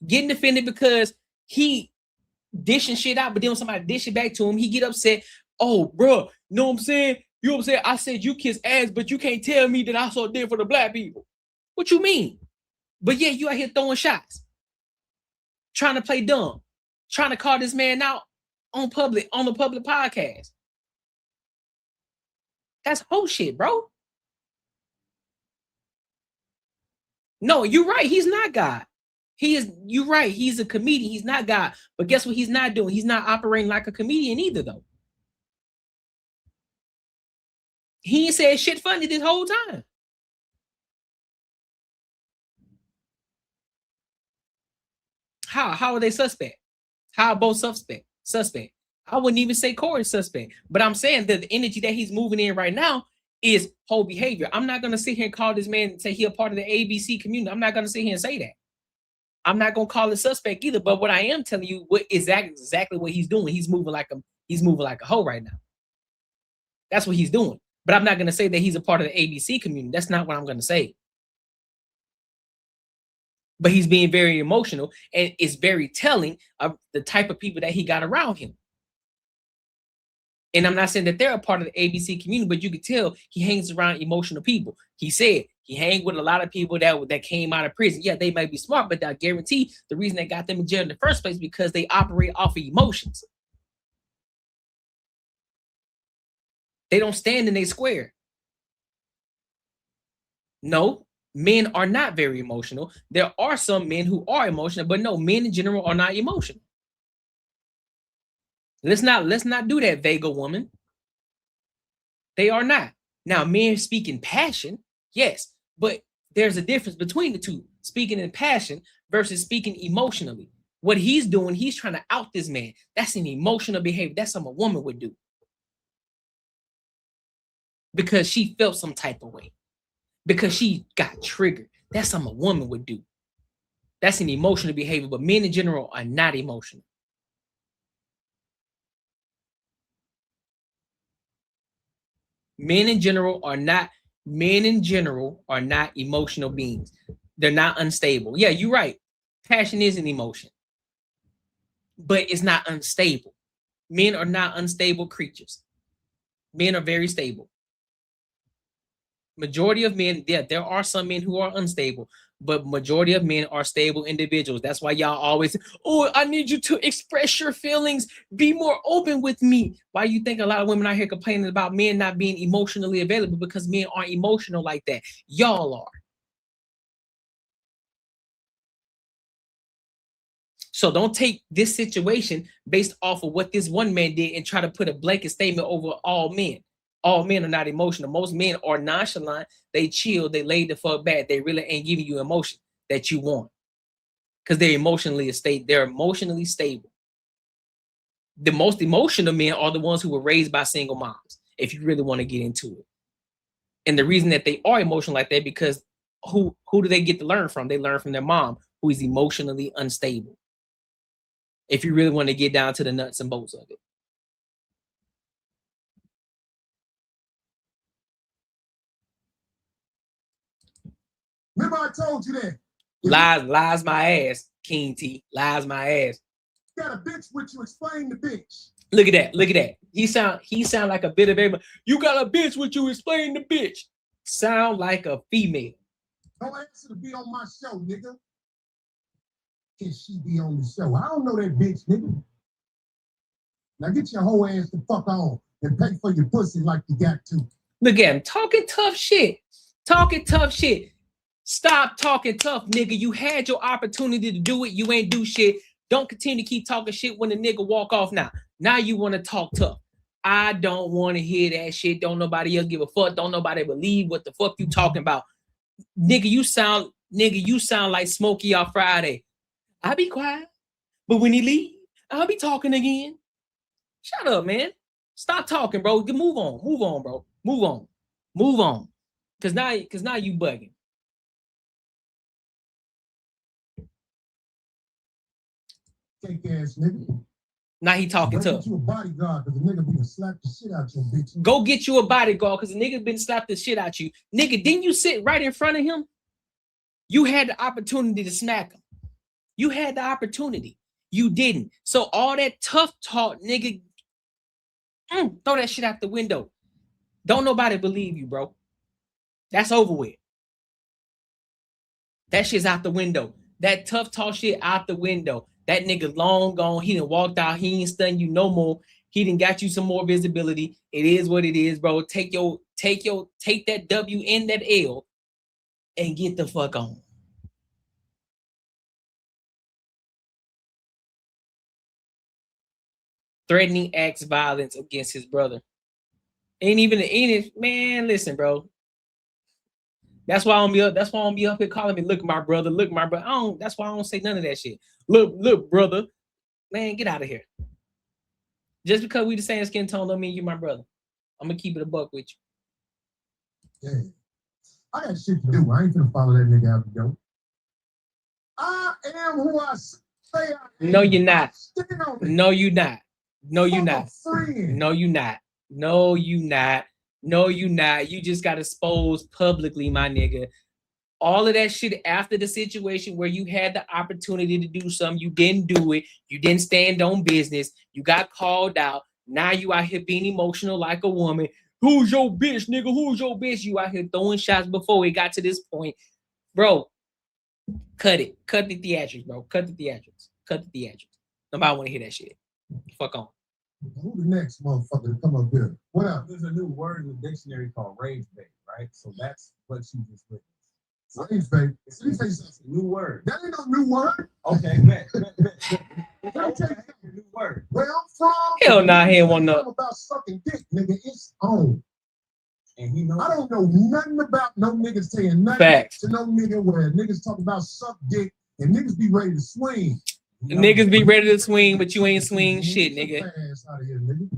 Getting offended because he dishing shit out, but then when somebody dish it back to him, he get upset. Oh, bro, you know what I'm saying? You know what I'm saying? I said you kiss ass, but you can't tell me that I saw it for the black people. What you mean? But yeah, you out here throwing shots, trying to play dumb, trying to call this man out on the public podcast. That's whole shit, bro. No, you're right. He's not God. You're right. He's a comedian. He's not God. But guess what he's not doing? He's not operating like a comedian either, though. He ain't said shit funny this whole time. How are they suspect? How are both suspect? I wouldn't even say Corey's suspect. But I'm saying that the energy that he's moving in right now, is whole behavior. I'm not gonna sit here and call this man and say he a part of the ABC community. I'm not gonna sit here and say that. I'm not gonna call it suspect either. But what I am telling you, what exactly what he's doing. He's moving like a hoe right now. That's what he's doing. But I'm not gonna say that he's a part of the ABC community. That's not what I'm gonna say. But he's being very emotional, and it's very telling of the type of people that he got around him. And I'm not saying that they're a part of the ABC community, but you can tell he hangs around emotional people. He said he hangs with a lot of people that came out of prison. Yeah, they might be smart, but I guarantee the reason they got them in jail in the first place because they operate off of emotions. They don't stand in their square. No, men are not very emotional. There are some men who are emotional, but no, men in general are not emotional. Let's not do that, Vega woman. They are not. Now, men speak in passion, yes, but there's a difference between the two. Speaking in passion versus speaking emotionally. What he's doing, he's trying to out this man. That's an emotional behavior. That's something a woman would do. Because she felt some type of way. Because she got triggered. That's something a woman would do. That's an emotional behavior, but men in general are not emotional. Men in general are not emotional beings. They're not unstable. Yeah, you're right. Passion is an emotion, but it's not unstable. Men are not unstable creatures. Men are very stable. Majority of men, yeah, there are some men who are unstable, but majority of men are stable individuals. That's why y'all always, oh, I need you to express your feelings. Be more open with me. Why you think a lot of women out here complaining about men not being emotionally available? Because men aren't emotional like that. Y'all are. So don't take this situation based off of what this one man did and try to put a blanket statement over all men. All men are not emotional. Most men are nonchalant. They chill. They lay the fuck back. They really ain't giving you emotion that you want because they're emotionally stable. The most emotional men are the ones who were raised by single moms, if you really want to get into it. And the reason that they are emotional like that because who do they get to learn from? They learn from their mom, who is emotionally unstable. If you really want to get down to the nuts and bolts of it. Remember I told you that. Lies my ass, King T. Lies my ass. You got a bitch with you, explain the bitch. Look at that. He sound like a bit of everybody. You got a bitch with you, explain the bitch. Sound like a female. Don't answer to be on my show, nigga. Can she be on the show? I don't know that bitch, nigga. Now get your whole ass the fuck on and pay for your pussy like you got to. Look at him talking tough shit. Stop talking tough, nigga. You had your opportunity to do it. You ain't do shit. Don't continue to keep talking shit when the nigga walk off now. Now you want to talk tough. I don't want to hear that shit. Don't nobody else give a fuck. Don't nobody believe what the fuck you talking about. Nigga, you sound like Smokey on Friday. I'll be quiet. But when he leave, I'll be talking again. Shut up, man. Stop talking, bro. Move on, bro. Move on. Cause now you bugging. Fake ass nigga. Now he talking tough. Get you a bodyguard because the nigga been slapped the shit out your bitch. Go get you a bodyguard because the nigga been slapped the shit out you. Nigga, didn't you sit right in front of him? You had the opportunity to smack him. You had the opportunity. You didn't. So all that tough talk, nigga, throw that shit out the window. Don't nobody believe you, bro. That's over with. That shit's out the window. That tough talk shit out the window. That nigga long gone. He done walked out. He ain't stunned you no more. He done got you some more visibility. It is what it is, bro. Take that W and that L and get the fuck on. Threatening acts violence against his brother. Man, listen, bro. That's why I'm be up here calling me, look, my brother. That's why I don't say none of that shit. Look, brother. Man, get out of here. Just because we the same skin tone don't mean you my brother. I'm gonna keep it a buck with you. Yeah. I got shit to do. I ain't gonna follow that nigga out the door. I am who I say I am. No, you're not. No, you're not. No, you're not. No, you're not. No, you not. No, you not. You just got exposed publicly, my nigga. All of that shit after the situation where you had the opportunity to do something, you didn't do it. You didn't stand on business. You got called out. Now you out here being emotional like a woman. Who's your bitch, nigga? Who's your bitch? You out here throwing shots before it got to this point. Bro, cut it. Cut the theatrics, bro. Cut the theatrics. Cut the theatrics. Nobody want to hear that shit. Fuck on. Who the next motherfucker to come up here? What up? There's a new word in the dictionary called rage bait, right? So that's what you just witnessed. Rage bait. Let me tell you something. New word. That ain't no new word. Okay, bet. Let me tell you something. New word. Where I'm from, Hell nah, he ain't want no. about sucking dick, nigga. It's on. And he knows. I don't know nothing about no niggas saying nothing Facts. to no nigga where niggas talk about suck dick and niggas be ready to swing. Niggas be ready to swing, but you ain't swing shit, nigga. Ass out of here, nigga.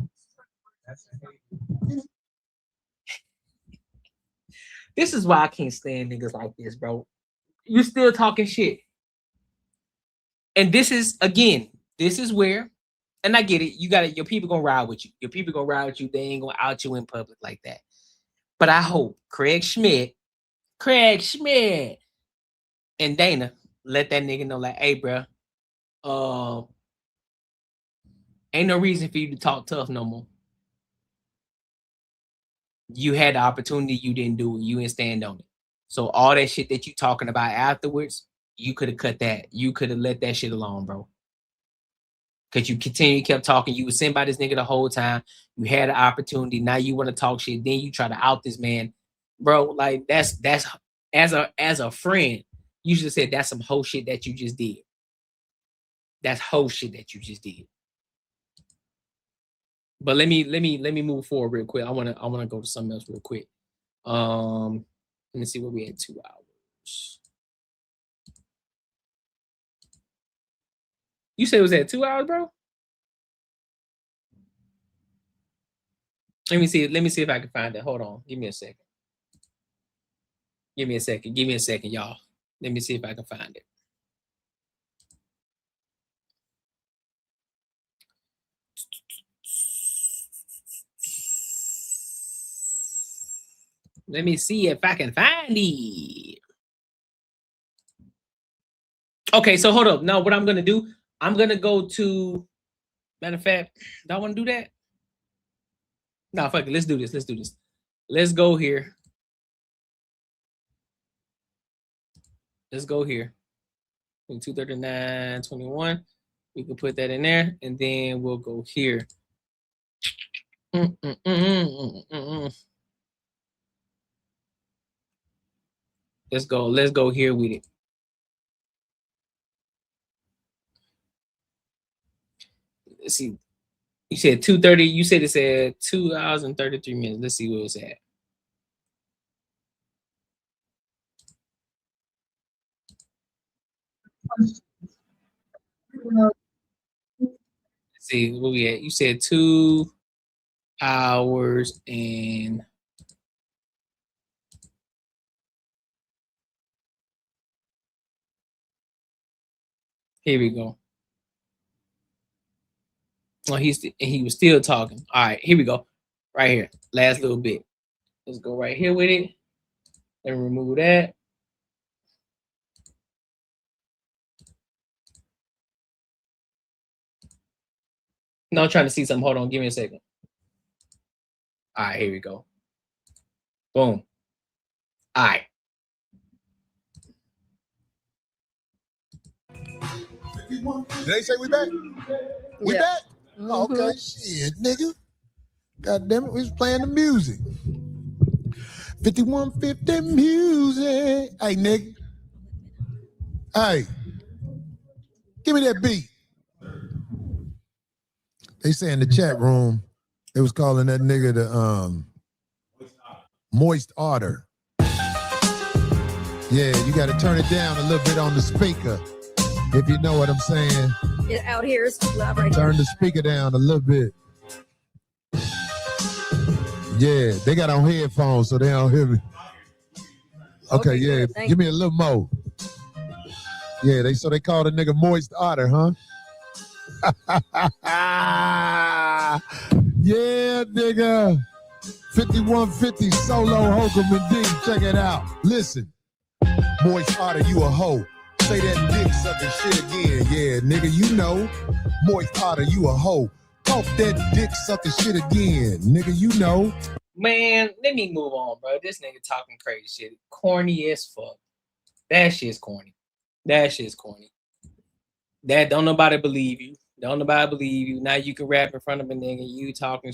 This is why I can't stand niggas like this, bro. You still talking shit. And this is, again, this is where, and I get it, you got it, your people gonna ride with you. Your people gonna ride with you. They ain't gonna out you in public like that. But I hope Craig Schmidt, and Dana let that nigga know, like, hey, bro, ain't no reason for you to talk tough no more. You had the opportunity, you didn't do it, you didn't stand on it. So all that shit that you talking about afterwards, you could have cut that. You could have let that shit alone, bro. Because you kept talking. You was sent by this nigga the whole time. You had an opportunity. Now you want to talk shit. Then you try to out this man. Bro, like that's as a friend, you should have said that's some whole shit that you just did. That's whole shit that you just did. But let me move forward real quick. I wanna go to something else real quick. Let me see where we at 2 hours. You said it was at 2 hours, bro? Let me see if I can find it. Hold on. Give me a second. Give me a second, y'all. Let me see if I can find it. Let me see if I can find it. Okay, so hold up. Now, what I'm gonna do, I'm gonna go to, matter of fact, do I want to do that? No, fuck it. Let's do this. Let's go here. Let's go here. 239.21. We can put that in there, and then we'll go here. Let's go here with it. Let's see. You said 2:30. You said it said 2 hours and 33 minutes. Let's see where it's at. Let's see where we at. You said 2 hours and here we go. Oh, he was still talking. All right, here we go. Right here. Last little bit. Let's go right here with it. And remove that. No, I'm trying to see something. Hold on. Give me a second. All right, here we go. Boom. All right. Did they say we back? We back? Oh, okay, shit, nigga. God damn it, we was playing the music. 5150 music. Hey, nigga. Hey. Give me that beat. They say in the chat room, they was calling that nigga the Moist Otter. Yeah, you got to turn it down a little bit on the speaker, if you know what I'm saying. Out here is too loud right Turn the speaker down a little bit. Yeah, they got on headphones, so they don't hear me. Okay, yeah. Give me a little more. Yeah, they call the nigga Moist Otter, huh? Yeah, nigga. 5150 solo Holcomb and D. Check it out. Listen. Moist Otter, you a hoe. Say that dick sucking shit again. Yeah, nigga, you know. Moist Otter, you a hoe. Talk that dick sucking shit again. Nigga, you know. Man, let me move on, bro. This nigga talking crazy shit. Corny as fuck. That shit's corny. That shit's corny. That don't nobody believe you. Don't nobody believe you. Now you can rap in front of a nigga. You talking